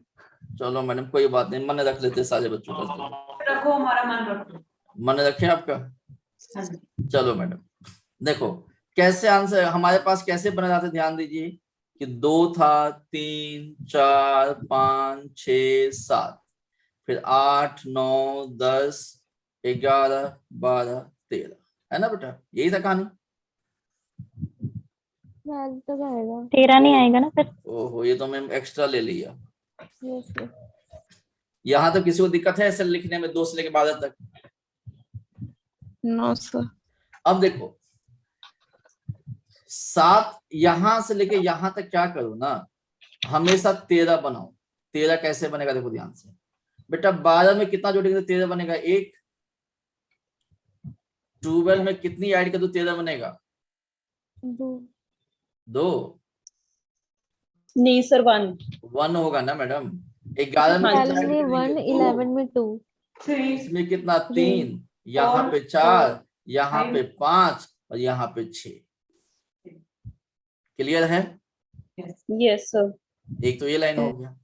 चलो मैडम कोई बात नहीं, मन रख लेते सारे बच्चों का। रखो, हमारा मन रखो। मन रखे आपका? चलो मैडम देखो कैसे आंसर हमारे पास कैसे बना जाते, ध्यान दीजिए कि 2 था, 3 4 5 6 7, फिर 8 9 10 11 12 13, है ना बेटा? यही था कहानी। 13 नहीं आएगा ना सर? ओहो, ये तो मैंने एक्स्ट्रा ले लिया। Yes sir. यहाँ तो किसी को दिक्कत है ऐसे लिखने में 2 से लेके 12 तक? No sir. अब देखो 7 यहां से लेके यहां तक क्या करो ना, हमेशा 13 बनाओ। 13 कैसे बनेगा देखो ध्यान से बेटा, 12 में कितना जोड़ेंगे तो 13 बनेगा 1, 12 में कितनी ऐड कर दो 13 बनेगा 2, नहीं सर 1 1 होगा ना मैडम। 11 में कितना ऐड करेंगे 11 में 2 इसमें कितना 3, यहाँ पे 4, यहाँ पे 5 और यहाँ पे 6। क्लियर है? Yes sir. एक तो ये लाइन हो गया,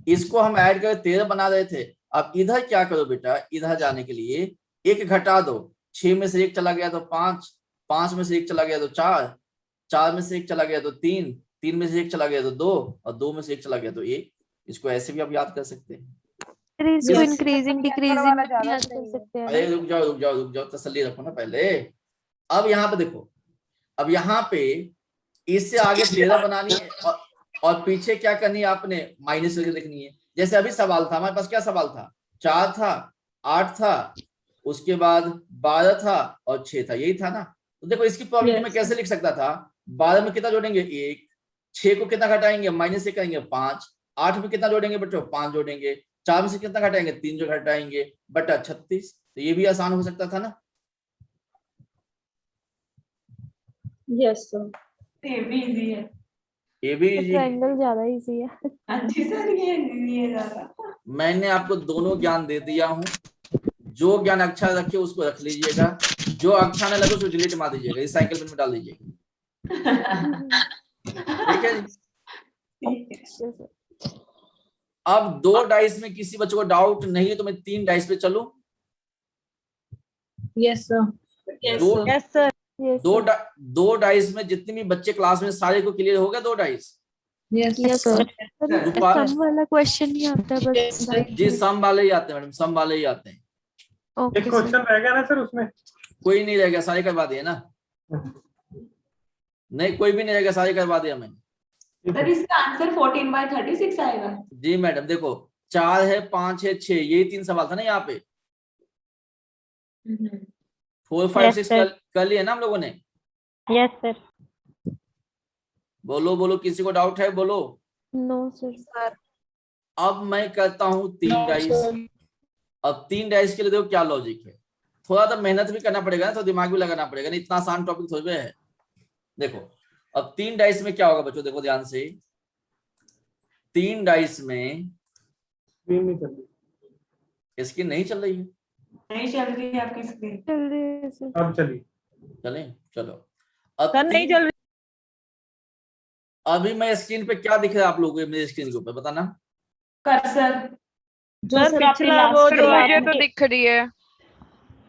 इसको हम ऐड करके 13 बना रहे थे। अब इधर क्या करो बेटा, इधर जाने के लिए 1 घटा दो, 6 में से 1 चला गया तो 5, 5 में से 1 चला गया तो 4, 4 में से 1 चला गया तो 3, 3 में से 1 चला गया तो 2 और 2 में से 1 चला गया तो 1। इसको ऐसे भी आप याद कर सकते हैं। इसको इंक्रीजिंग डिक्रीजिंग याद कर सकते हैं। अरे रुक जाओ तसल्ली रखो ना पहले। अब यहाँ पे देखो, अब यहाँ पे इससे आगे 13 बनानी है और पीछे क्या करनी है आपने, माइनस करके लिखनी है। जैसे अभी सवाल था हमारे पास, क्या सवाल था, 4 था, 8 था, उसके बाद 12 था और 6 था, यही था ना। तो देखो इसकी प्रॉब्लम में कैसे लिख सकता था, 12 में कितना जोड़ेंगे 1, 6 को कितना घटाएंगे माइनस से करेंगे 5, 8 में कितना जोड़ेंगे बच्चों 5 जोड़ेंगे, 4 में से कितना घटाएंगे 3 जो घटाएंगे बटा 36। तो ये भी आसान हो सकता था ना। Yes sir. ये भी इजी है। ये भी easy है। ट्रायंगल ज्यादा इजी है। अच्छी सर, ये इजी है ज्यादा। मैंने आपको दोनों ज्ञान दे दिया हूं, जो ज्ञान अच्छा रखे उसको रख लीजिएगा, जो अच्छा न लगे उसको डिलीट मार दीजिएगा, इस साइकिल में डाल दीजिएगा। ठीक है जी। अब 2 डाइस में किसी बच्चे को डाउट नहीं है तो मैं 3 डाइस पे चलूं। Yes sir. दो- यस सर। दो डाइस में जितने भी बच्चे क्लास में सारे को क्लियर हो गया 2 dice. Yes sir. Rupa sum वाला क्वेश्चन नहीं आता बस। जी सम वाले ही आते हैं मैडम, सम वाले ही आते हैं। ओके एक क्वेश्चन रह गया ना सर उसमें? कोई नहीं रह गया, सारे करवा दिए ना। नहीं कोई भी नहीं रह गया, सारे करवा दिया मैंने। सर इसका आंसर 14/36 आएगा। जी मैडम देखो 4 है 5 है 6, यही 3 सवाल था ना यहाँ पे। 4 5 6 कर लिए ना हम लोगों ने। Yes sir. बोलो बोलो, किसी को डाउट है बोलो। No sir. अब मैं करता हूँ 3 डाइस। अब 3 डाइस के लिए देखो क्या लॉजिक है, थोड़ा तो मेहनत भी करना पड़ेगा ना, तो दिमाग भी लगाना पड़ेगा, नहीं इतना आसान टॉपिक थोड़ी है। देखो अब 3 डाइस में क्या होगा बच्चों, देखो ध्यान से। 3 डाइस में नहीं चल रही, इसकी नहीं चल रही है, नहीं चल रही है आपकी स्क्रीन। चल रही है सर। अब चली। चले चलो। अब सर नहीं चल रही। अभी मैं स्क्रीन पे क्या दिख रहा है आप लोगों को, मेरी स्क्रीन के ऊपर बताना। कर्सर। सर पिछला वो सर जो मुझे तो दिख रही है।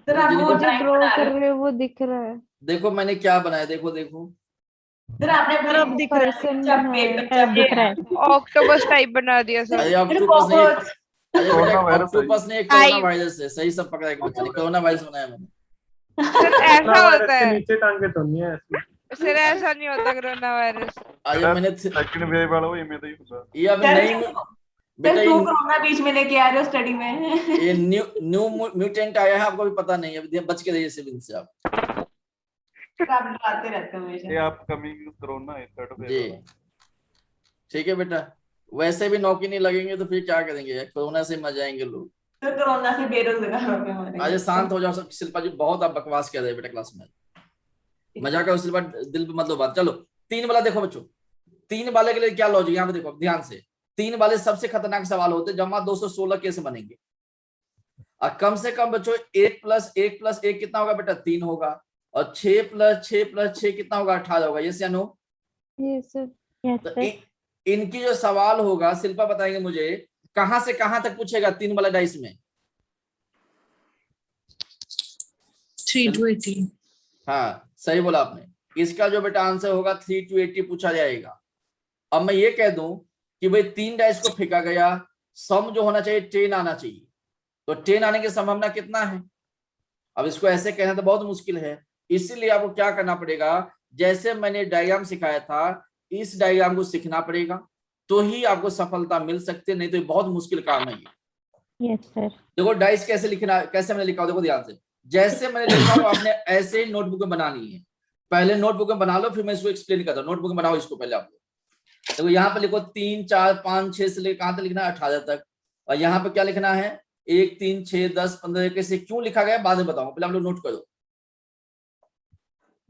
सर आप वो जो ड्राइंग ड्रॉ बना कर रहे हो। रहे हो वो दिख रहा है। देखो मैंने क्या बनाया, देखो देखो। सर आपने सर अब दिख रहा है। पर्सन अच्छा, बनाया। दिख रहा है। ऑक्टोपस टाइप बना दिया सर। अरे ऑक्टोपस नहीं, कॉकरोच। अरे बेटा कोरोना वायरस है। ऑक्टोपस नहीं, कोरोना वायरस है। सही सब पकड़ा है बच्चे ने, कोरोना वायरस बनाया मैंने। सर ऐसा होता के है नीचे टांगे तो नहीं है ऐसे। सर, ऐसा नहीं होता कोरोना वायरस। अरे मैंने सेकंड वेव वाला वो ये मेरा ही होगा। ये अब सर, नई बेटा सर तू कोरोना बीच में लेके आ रहे हो स्टडी में। ये न्यू म्यूटेंट आया है, आपको भी पता नहीं है, बच के रहिए सिविल से आप। सर आप डराते रहते हो ये हमेशा। आप कमिंग कोरोना है थर्ड वेव जी वाला। ठीक है बेटा, वैसे भी नौकरी नहीं लगेंगे तो फिर क्या करेंगे यार, कोरोना से मर जाएंगे लोग। सर कोरोना से बेरोजगार हो गए हमारे। आज शांत हो जाओ सब। शिल्पा जी बहुत आप बकवास कर रहे हैं बेटा क्लास में, मजाक करो शिल्पा, दिल पे मत लो बात। चलो 3 वाला देखो बच्चों, 3 वाले के लिए क्या लॉजिक, यहाँ पे देखो ध्यान से। 3 वाले सबसे खतरनाक सवाल होते हैं, जमा 216 कैसे बनेंगे। और कम से कम बच्चों 1 + 1 + 1 कितना होगा बेटा 3 होगा, और 6 + 6 + 6 कितना होगा 18 होगा। यस या नो? Yes sir. यस तो सर। इनकी जो सवाल होगा शिल्पा बताएंगे मुझे, कहां से कहां तक पूछेगा 3 वाला डाइस में। 3 to 18। हाँ सही बोला आपने, इसका जो बेटा आंसर होगा 3 to 80 पूछा जाएगा। अब मैं ये कह दूं कि भाई 3 डाइस को फेंका गया, सम जो होना चाहिए 10 आना चाहिए, तो 10 आने की संभावना कितना है। अब इसको ऐसे कहना तो बहुत मुश्किल है, इसीलिए आपको क्या करना पड़ेगा, जैसे मैंने डायग्राम सिखाया था इस डायग्राम को सीखना पड़ेगा, तो ही आपको सफलता मिल सकती है, नहीं तो ये बहुत मुश्किल काम है ये। Yes sir. देखो डाइस कैसे लिखना, कैसे मैंने लिखा, देखो ध्यान से, जैसे मैंने लिखा हो आपने ऐसे ही नोटबुक में बनानी है। पहले नोटबुक में बना लो, फिर मैं इसको एक्सप्लेन करता हूँ। नोटबुक में बनाओ इसको पहले आप लोग। देखो यहाँ पे लिखो 3 4 5 6 से लेकर कहां तक लिखना है, 18 तक। और यहाँ पे क्या लिखना है, 1 3 6 10 15 कैसे क्यों लिखा गया बाद में बताऊंगा, पहले आप लोग नोट करो।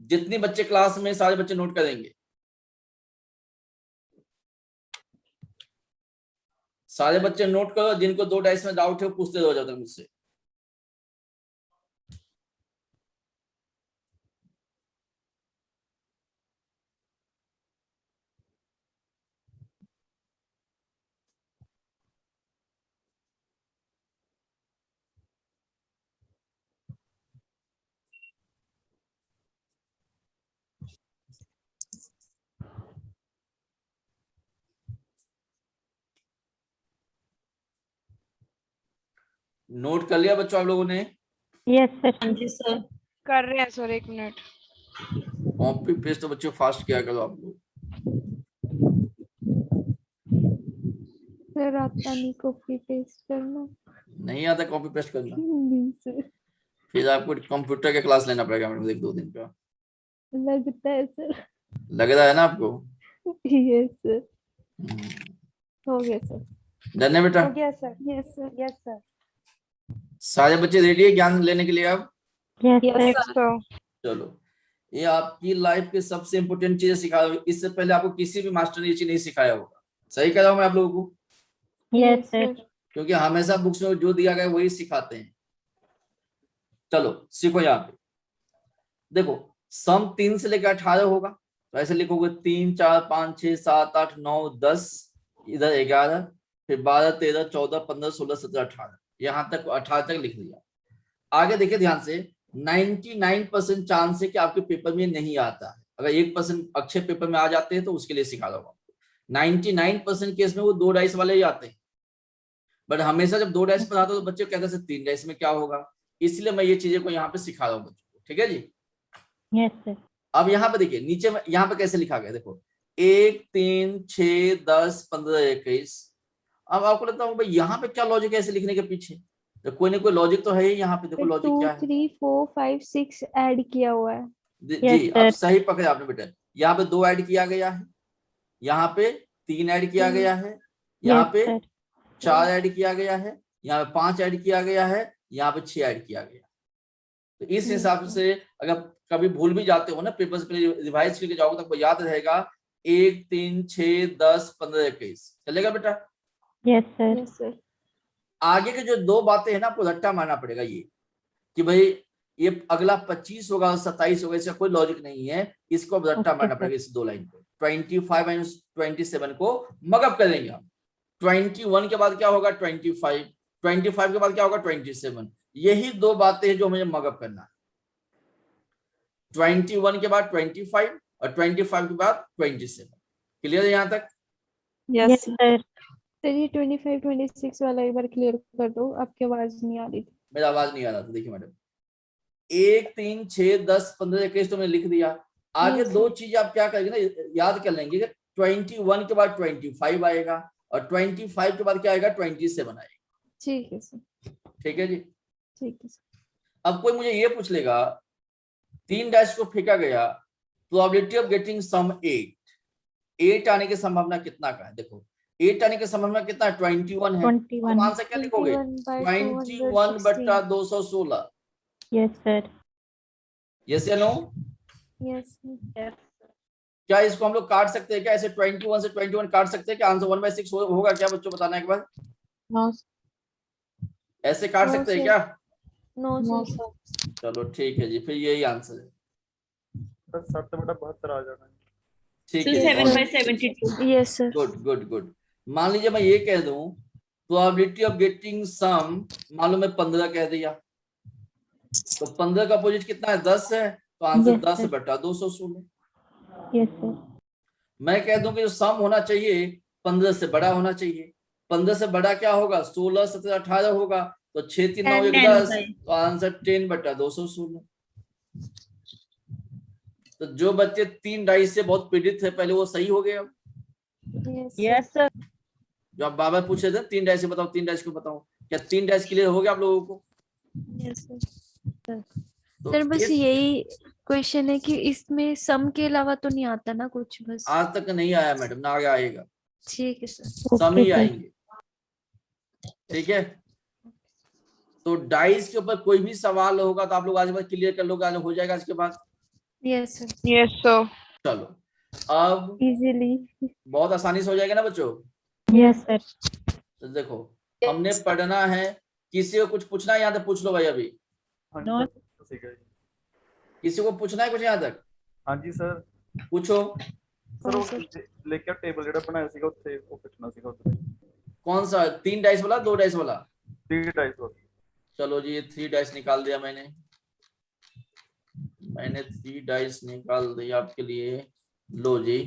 जितने बच्चे क्लास में सारे बच्चे नोट करेंगे, सारे बच्चे नोट करो। जिनको 2 डाइस में डाउट है पूछते रहो जब तक मुझसे। नोट कर लिया बच्चों आप लोगों ने? Yes sir. हाँ जी सर। कर रहे हैं सर, 1 मिनट। कॉपी पेस्ट तो बच्चों फास्ट किया करो आप लोग। सर आता नहीं कॉपी पेस्ट करना। नहीं आता कॉपी पेस्ट करना? नहीं सर। फिर आपको कंप्यूटर के क्लास लेना पड़ेगा मैडम, 1 2 दिन का। लगता है सर। लग रहा है ना आपको? Yes sir. हम्म, हो गया सर। डन है बेटा? हो गया sir. Yes sir. Yes sir. सारे बच्चे रेडी है ज्ञान लेने के लिए अब? Yes sir. तो चलो, ये आपकी लाइफ के सबसे इंपोर्टेंट चीजें सिखा रहा हूं। इससे पहले आपको किसी भी मास्टर ने ये चीज नहीं सिखाया होगा। सही कह रहा हूं मैं आप लोगों को? Yes sir. क्योंकि हमेशा बुक्स में जो दिया गया वही सिखाते हैं। चलो सीखो। यहाँ पे देखो, सम 3 से लेकर 18 होगा, तो ऐसे लिखोगे 3 4 5 6 7 8 9 10, इधर 11, फिर 12 13 14 15 16 17 18, यहाँ तक 18 तक लिख दिया। आगे देखिए ध्यान से, 99% चांस है कि आपके पेपर में नहीं आता है। अगर 1% अच्छे पेपर में आ जाते हैं तो उसके लिए सिखा रहा हूँ। 99% केस में वो 2 डाइस वाले ही आते हैं, बट हमेशा जब 2 डाइस पर आता है तो बच्चे कहते हैं 3 डाइस में क्या होगा, इसलिए मैं ये चीजें को यहाँ पे सिखा रहा हूँ बच्चों को। ठीक है जी? Yes sir. अब यहाँ पे देखिए नीचे में यहाँ पे कैसे लिखा गया, देखो 1 3 6 10 15 21। अब आपको लगता है भाई यहाँ पे क्या लॉजिक है ऐसे लिखने के पीछे? तो कोई ना कोई लॉजिक तो है ही यहाँ पे। देखो लॉजिक क्या है। 2 3 4 5 6 ऐड किया हुआ है। जी अब सही पकड़े आपने बेटा। यहाँ पे 2 ऐड किया गया है, यहाँ पे 3 ऐड किया गया है, यहाँ पे 4 ऐड किया गया है, यहाँ पे 5 ऐड किया गया है, यहाँ पे 6 ऐड किया गया। तो इस हिसाब से अगर कभी भूल भी जाते हो ना, पेपर से रिवाइज करके जाओगे तो आपको याद रहेगा 1 3 6 10 15 21। चलेगा बेटा? Yes sir. Yes sir. आगे के जो 2 बातें हैं ना आपको रट्टा मारना पड़ेगा, ये कि भाई ये अगला 25 होगा 27 होगा, इसका कोई लॉजिक नहीं है। इसको अब रट्टा मारना पड़ेगा इस 2 लाइन को। 25 और 27 को मगअप करेंगे हम। 21 के बाद क्या होगा 25, 25 के बाद क्या होगा 27। यही 2 बातें हैं जो मुझे मगअप करना है। 21 के बाद 25 और 25 के बाद 27। क्लियर है यहाँ तक? Yes sir. सर ये 25 26 वाला एक बार क्लियर कर दो, आपकी आवाज नहीं आ रही थी। मेरा आवाज नहीं आ रहा था। देखिए मैडम, 1 3 6 10 15 21 तो मैंने लिख दिया। आगे 2 चीजें आप क्या करेंगे ना, याद कर लेंगे कि 21 के बाद 25 आएगा और 25 के बाद क्या आएगा 27 आएगा। ठीक है सर। ठीक है जी? ठीक है सर। अब कोई मुझे ये पूछ लेगा 3 डैश को फेंका गया, प्रोबेबिलिटी ऑफ गेटिंग सम 8 आने की संभावना कितना का है? देखो 8 आने की संभावना कितना है 21 है। तो आंसर क्या लिखोगे 21 बट्टा 216। Yes sir. यस या नो? Yes sir. क्या इसको हम लोग काट सकते हैं क्या? ऐसे 21 से 21 काट सकते हैं क्या? आंसर 1/6 होगा क्या बच्चों? बताना एक बार। नो। ऐसे काट सकते हैं क्या? No sir. चलो ठीक है जी, फिर यही आंसर है। 7 बटा 72 आ जाना है। ठीक So है 7/72. Yes sir. Good good good. मान लीजिए मैं ये कह दूं प्रोबेबिलिटी ऑफ गेटिंग सम, मान लो मैं 15 कह दिया, तो 15 का अपोजिट कितना है 10 है, तो आंसर 10 बटा 216। Yes sir. मैं कह दूं कि जो सम होना चाहिए 15 से बड़ा होना चाहिए। 15 से बड़ा क्या होगा 16 17 18 होगा, तो 6 3 9 1 10, तो आंसर 10 बटा 216। तो जो बच्चे 3 डाइस से बहुत पीड़ित थे पहले, वो सही हो गए अब। Yes sir. जो आप बाबा पूछे थे 3 डाइस से बताओ, 3 डाइस को बताओ, क्या 3 डाइस क्लियर हो गया आप लोगों को? तो सर बस इस- यही क्वेश्चन है कि इसमें सम के अलावा तो नहीं आता ना कुछ, बस। आज तक नहीं आया मैडम, ना आगे आएगा, ठीक है सर। सम ही आएंगे। ठीक है, तो डाइस के ऊपर कोई भी सवाल होगा तो आप लोग आज बाद क्लियर कर लोगे, आज हो जाएगा इसके बाद। Yes sir. Yes sir. चलो अब इजीली। बहुत आसानी से हो जाएगा ना बच्चों। Yes sir. तो देखो हमने पढ़ना है, किसी को कुछ पूछना है यहाँ तक पूछ लो भाई अभी। हाँ जी सर, ठीक है जी। किसी को पूछना है कुछ यहाँ तक? हाँ जी सर। पूछो। सर वो लेके टेबल ਜਿਹੜਾ ਬਣਾਇਆ ਸੀਗਾ ਉੱਥੇ ਉਹ ਪੁੱਛਣਾ ਸੀਗਾ ਉੱਥੇ। कौन सा 3 डाइस वाला 2 डाइस वाला? 3 डाइस वाला। चलो जी 3 डाइस निकाल दिया मैंने 3 डाइस निकाल दिया आपके लिए। लो जी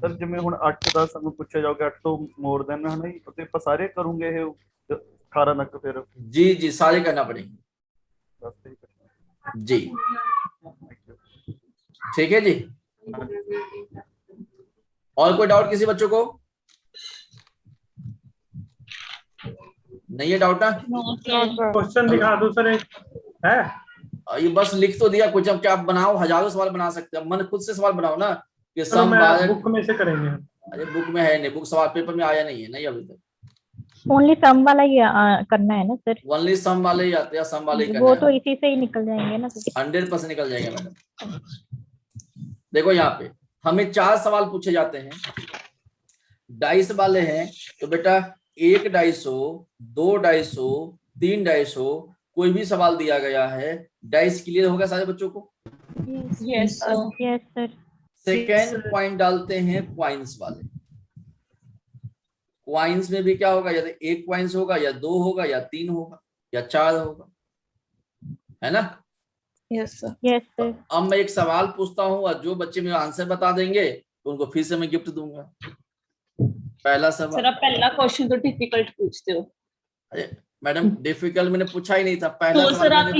ਸਰ ਜਿਵੇਂ ਹੁਣ 8 ਦਾ ਸਾਨੂੰ ਪੁੱਛਿਆ ਜਾਊਗਾ 8 ਤੋਂ ਮੋਰ ਦੈਨ ਹਨਾ ਜੀ, ਤੇ ਆਪਾਂ ਸਾਰੇ ਕਰੂੰਗੇ ਇਹ 18 ਤੱਕ ਫਿਰ जी जी सारे करना पड़ेंगे ਬਸ ਤੇ ਹੀ ਪੁੱਛਣਾ। जी। Thank you। ठीक है जी, और कोई डाउट किसी बच्चों को? नहीं है डाउट ना? क्वेश्चन दिखा दो सर एक है। ये बस लिख तो दिया कुछ, अब क्या आप बनाओ, हजारों सवाल बना सकते हो, मन खुद से सवाल बनाओ ना कि चलो सम मैं बार। बुक में से करेंगे। अरे बुक में है नहीं, बुक सवाल पेपर में आया नहीं है, नहीं अभी तक। ओनली सम वाला ही करना है ना सर? ओनली सम वाले ही आते हैं, सम वाले ही वो करना तो है। इसी से ही निकल जाएंगे ना सर? 100% निकल जाएंगे मैडम। देखो यहाँ पे हमें 4 सवाल पूछे जाते हैं, डाइस वाले हैं, तो बेटा 1 डाइस हो, 2 डाइस हो, 3 डाइस हो, कोई भी सवाल दिया गया है, डाइस क्लियर होगा सारे बच्चों को? Yes sir. Yes sir. Second point डालते हैं क्वाइंस वाले। क्वाइंस में भी क्या होगा, या तो 1 क्वाइंस होगा, या 2 होगा, या 3 होगा, या 4 होगा, है ना? Yes sir. यस तो सर। अब मैं एक सवाल पूछता हूँ और जो बच्चे मेरा आंसर बता देंगे तो उनको फिर से मैं गिफ्ट दूंगा। पहला सर सवाल। आप पहला क्वेश्चन तो डिफिकल्ट पूछते हो। अरे मैडम डिफिकल्ट मैंने पूछा ही नहीं था, पहला तो सवाल सर आप मैंने।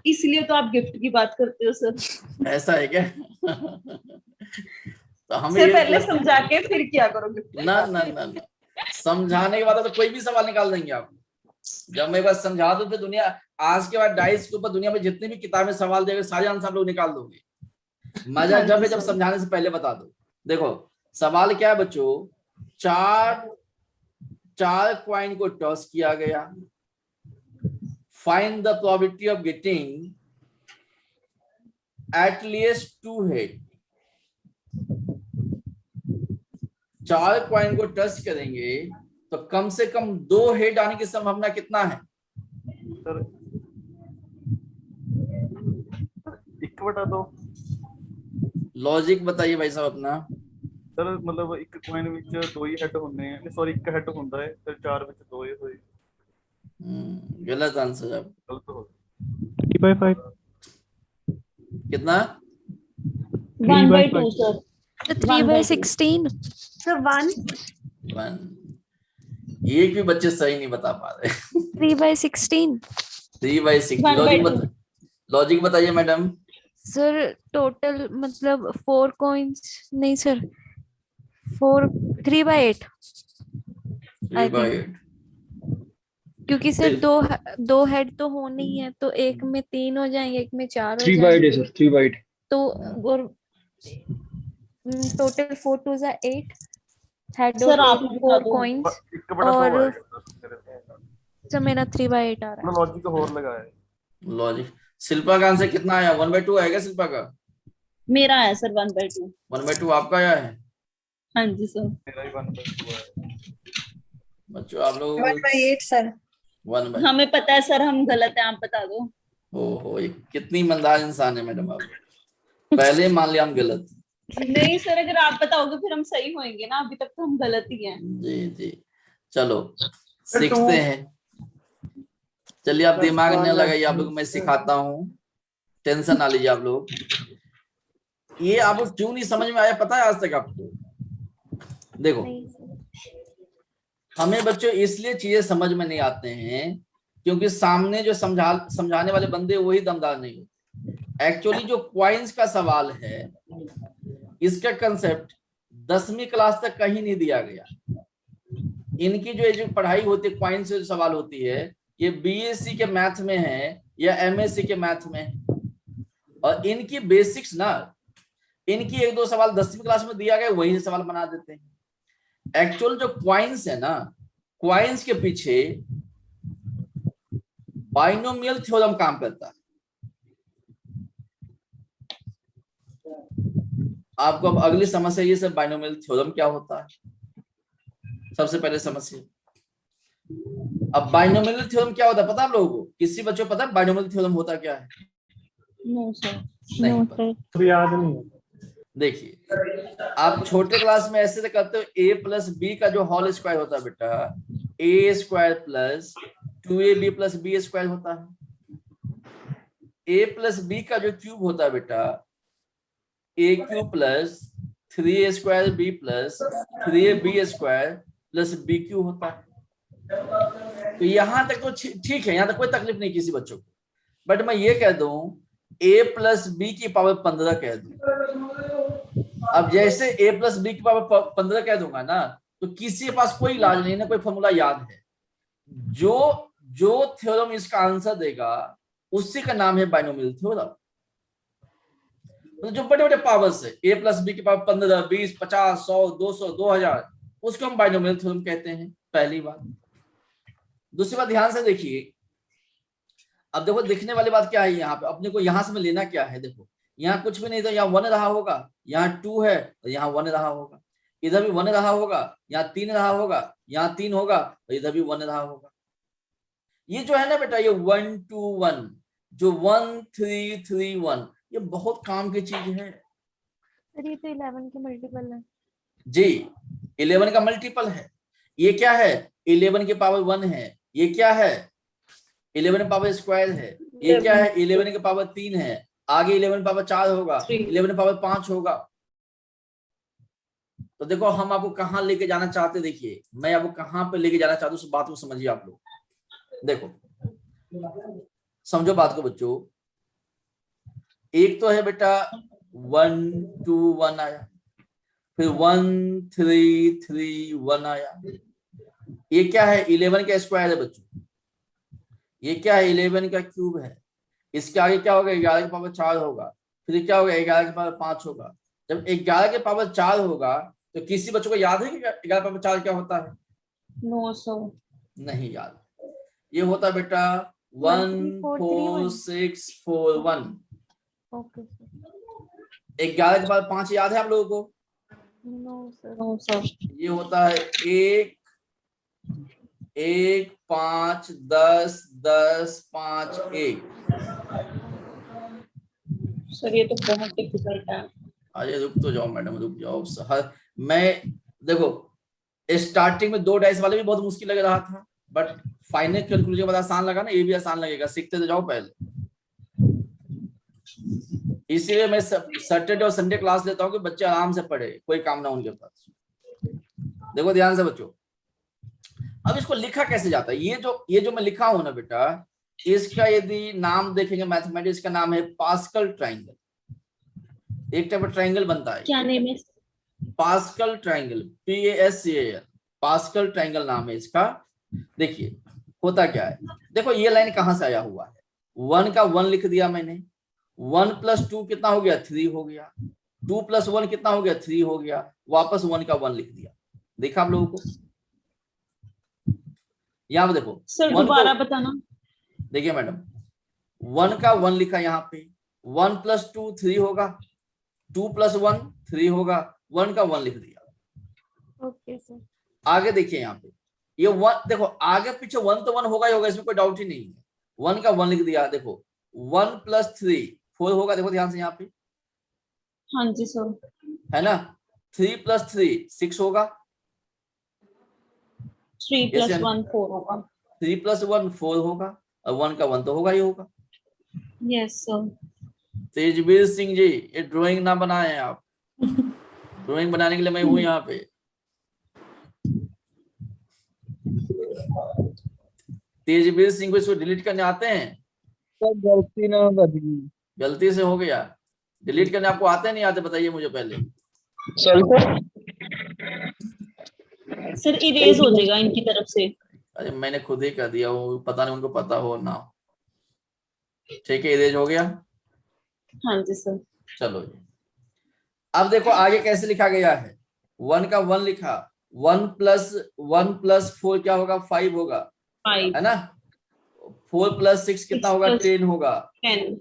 इसीलिए तो आप गिफ्ट की बात करते हो सर। ऐसा है क्या? तो हमें सर ये पहले समझा के फिर क्या करो गिफ्ट। ना ना ना ना, समझाने के बाद तो कोई भी सवाल निकाल देंगे आप। जब मैं बस समझा दूं फिर दुनिया, आज के बाद डाइस के ऊपर दुनिया में जितनी भी किताबें सवाल देंगे सारे आंसर आप लोग निकाल दोगे। मजा जब है जब समझाने से पहले बता दो। देखो सवाल क्या है बच्चों, 4 क्वाइन को टॉस किया गया, find the probability of getting eight least 2 head. 4 coin को टच करेंगे तो कम से कम 2 हेड आने की संभावना कितना है? सर 1/2। लॉजिक बताइए भाई साहब अपना। ਸਰ ਮਤਲਬ ਇੱਕ ਕੋਇਨ ਵਿੱਚ 2 ਹੀ ਹੈਡ ਹੁੰਦੇ ਆ, ਸੌਰੀ 1 ਹੈਡ ਹੁੰਦਾ ਹੈ, ਫਿਰ 4 ਵਿੱਚ 2 ਹੀ ਹੋਏ। गलत आंसर है। ਗਲਤ ਹੋ ਗਿਆ। 3/5 कितना? 1/2 सर। 3/16 सर 1 1। एक भी बच्चे सही नहीं बता पा रहे। 3/16 3/6। लॉजिक बताइए मैडम। सर टोटल मतलब 4 कॉइंस नहीं सर, 3/8 I think। 3/8। क्योंकि सर फिर- दो हेड तो होने ही है, तो एक में 3 हो जाएंगे, एक में 4 हो 3/8 है जाएंगे, सर, 3/8। तो और टोटल 4 2 8 हेड सर, आप और ही 4 बता दो। कॉइंस। 1/2 और- ਆਏਗਾ ਸਰ ਮੇਰੇ ਤੋਂ। तो मेरा 3/8 आ रहा है। लॉजिक और लगाया है। लॉजिक। शिल्पा का आंसर कितना आया? 1/2 आएगा शिल्पा का? मेरा है सर 1/2। 1/2 आपका आया है? हाँ जी सर। मेरा ही 1/2 है। बच्चों आप लोग 1/8 सर। 1/2। हमें पता है सर, हम गलत है, आप बता दो। ओहो ये कितनी ईमानदार इंसान है मैडम आप। पहले मान लिया हम गलत। नहीं सर, अगर आप बताओगे फिर हम सही होंगे ना, अभी तक तो हम गलत ही हैं। जी जी चलो सीखते हैं। चलिए आप दिमाग न लगाइए, आप लोग मैं सिखाता हूँ, टेंशन ना लीजिए आप लोग। ये आप लोग क्यों नहीं समझ में आया पता है आज तक आपको? देखो हमें बच्चों इसलिए चीजें समझ में नहीं आते हैं क्योंकि सामने जो समझाने वाले बंदे वही दमदार नहीं होते। एक्चुअली जो क्वाइंस का सवाल है इसका कंसेप्ट 10वीं क्लास तक कहीं नहीं दिया गया। इनकी जो पढ़ाई होती है क्वाइंस से जो सवाल होती है ये बीएससी के मैथ में है या एमएससी के मैथ में है। और इनकी बेसिक्स ना, इनकी 1-2 सवाल 10वीं क्लास में दिया गया वही सवाल बना देते हैं। एक्चुअल जो क्वाइंस है ना, क्वाइंस के पीछे बाइनोमियल थ्योरम काम करता है। आपको अब अगली समस्या ये सब बाइनोमियल थ्योरम क्या होता है सबसे पहले समस्या। अब बाइनोमियल थ्योरम क्या होता है पता है आप लोगों को? किसी बच्चों को पता है बाइनोमियल थ्योरम होता क्या है? No sir. नहीं नो पता। सर। याद नहीं है। देखिए आप छोटे क्लास में ऐसे करते हो, a प्लस बी का जो होल स्क्वायर होता है बेटा a square plus 2ab plus b square होता है। a प्लस b का जो क्यूब होता है बेटा a cube plus 3a square b plus 3ab square plus b cube होता है। तो यहां तक तो ठीक है, यहां तक कोई तकलीफ नहीं किसी बच्चों को। बट मैं ये कह दूं a प्लस बी की पावर 15 कह दूं। अब जैसे a प्लस बी की पावर 15 कह दूंगा ना तो किसी के पास कोई इलाज नहीं ना, कोई फॉर्मूला याद है। जो थ्योरम इसका आंसर देगा उसी का नाम है बाइनोमियल थ्योरम। तो जो बड़े बड़े पावर्स है a प्लस बी की पावर 15, 20, 50, 100, 200, 2000 उसको हम बाइनोमियल थ्योरम कहते हैं। पहली बात। दूसरी बात ध्यान से देखिए, अब देखो देखने वाली बात क्या है यहाँ पे अपने को यहां से में लेना क्या है। देखो यहाँ कुछ भी नहीं था, यहाँ 1 रहा होगा, यहाँ 2 है तो यहाँ 1 रहा होगा, इधर भी 1 रहा होगा, यहाँ 3 रहा होगा, यहाँ 3 होगा तो इधर भी 1 रहा होगा। ये जो है ना बेटा ये 1 2 1 जो 1 3 3 1 ये बहुत काम की चीज है। सर ये तो 11 के मल्टीपल है। जी 11 का मल्टीपल है। ये क्या है 11 की पावर 1 है। ये क्या है 11 पावर स्क्वायर है। ये क्या है 11 की पावर 3 है। आगे 11 पावर 4 होगा, 11 पावर 5 होगा। तो देखो हम आपको कहां लेके जाना चाहते, देखिए मैं आपको कहां पे लेके जाना चाहता हूँ, उस बात को समझिए आप लोग। देखो समझो बात को बच्चों। एक तो है बेटा 1 2 1 आया, फिर 1 3 3 1 आया। ये क्या है 11 का स्क्वायर है बच्चों। ये क्या है 11 का क्यूब है। इसके आगे क्या होगा 11 की पावर 4 होगा, फिर क्या होगा 11 की पावर 5 होगा। जब 11 की पावर 4 होगा तो किसी बच्चों को याद है कि 11 पावर 4 क्या होता है? No sir. नहीं याद। ये होता है बेटा 1 4 6 4 1। Okay sir. 11 के बाद 5 याद है आप लोगों को? No sir. No sir. ये होता है 1 1 5 10 10 5 1। सर ये तो बहुत डिफिकल्ट है। अरे रुक तो जाओ मैडम, रुक जाओ। मैं देखो स्टार्टिंग में 2 डाइस वाले भी बहुत मुश्किल लग रहा था, बट फाइनल कैलकुलेशन के बाद आसान लगा ना, ये भी आसान लगेगा। सीखते तो जाओ पहले। इसीलिए मैं सैटरडे और संडे क्लास लेता हूँ कि बच्चे आराम से पढ़े, कोई काम ना उनके पास। देखो ध्यान से बच्चों, अब इसको लिखा कैसे जाता है। ये जो मैं लिखा हूं ना बेटा, इसका यदि नाम देखेंगे मैथमेटिक्स का नाम है पास्कल ट्राइंगल। एक टाइप का ट्राइंगल बनता है। क्या नेम है? Pascal triangle, PASCAL, pascal triangle नाम है इसका। देखिए होता क्या है, देखो ये लाइन कहां से आया हुआ है। 1 का 1 लिख दिया मैंने, 1 + 2 कितना हो गया 3 हो गया, 2 + 1 कितना हो गया 3 हो गया, वापस 1 का 1 लिख दिया। देखा आप लोगों को? यहाँ पे देखो सर दोबारा बताना। देखिए मैडम 1 का 1 लिखा यहाँ पे, 1 + 2 3 होगा, 2 + 1 3 होगा, 1 का 1 लिख दिया। Okay sir. आगे देखिए यहाँ पे ये 1 देखो आगे पीछे 1 तो 1 होगा ही होगा, इसमें कोई डाउट ही नहीं है। 1 का 1 लिख दिया। देखो 1 + 3 4 होगा। देखो ध्यान से यहाँ पे, हाँ जी सर। है ना। 3 + 3 6 होगा, 3 + 1 4 होगा, 3 + 1 4 होगा, और 1 का 1 तो होगा ही होगा। Yes sir. तेजवीर सिंह जी ये ड्राइंग ना बनाए आप, ड्राइंग बनाने के लिए मैं हूं यहाँ पे। तेजवीर सिंह को इसको डिलीट करने आते हैं? सर गलती ना बच गई। गलती से हो गया। डिलीट करने आपको आते नहीं आते बताइए मुझे पहले। सर इरेज हो जाएगा इनकी तरफ से। अरे मैंने खुद ही कर दिया, वो पता नहीं उनको पता हो ना। ठीक है, इरेज हो गया। हाँ जी सर। चलो जी, अब देखो आगे कैसे लिखा गया है। 1 का 1 लिखा, 1 + 4 क्या होगा? 5 होगा, 5 है ना। 4 + 6 कितना होगा? 10 होगा। 10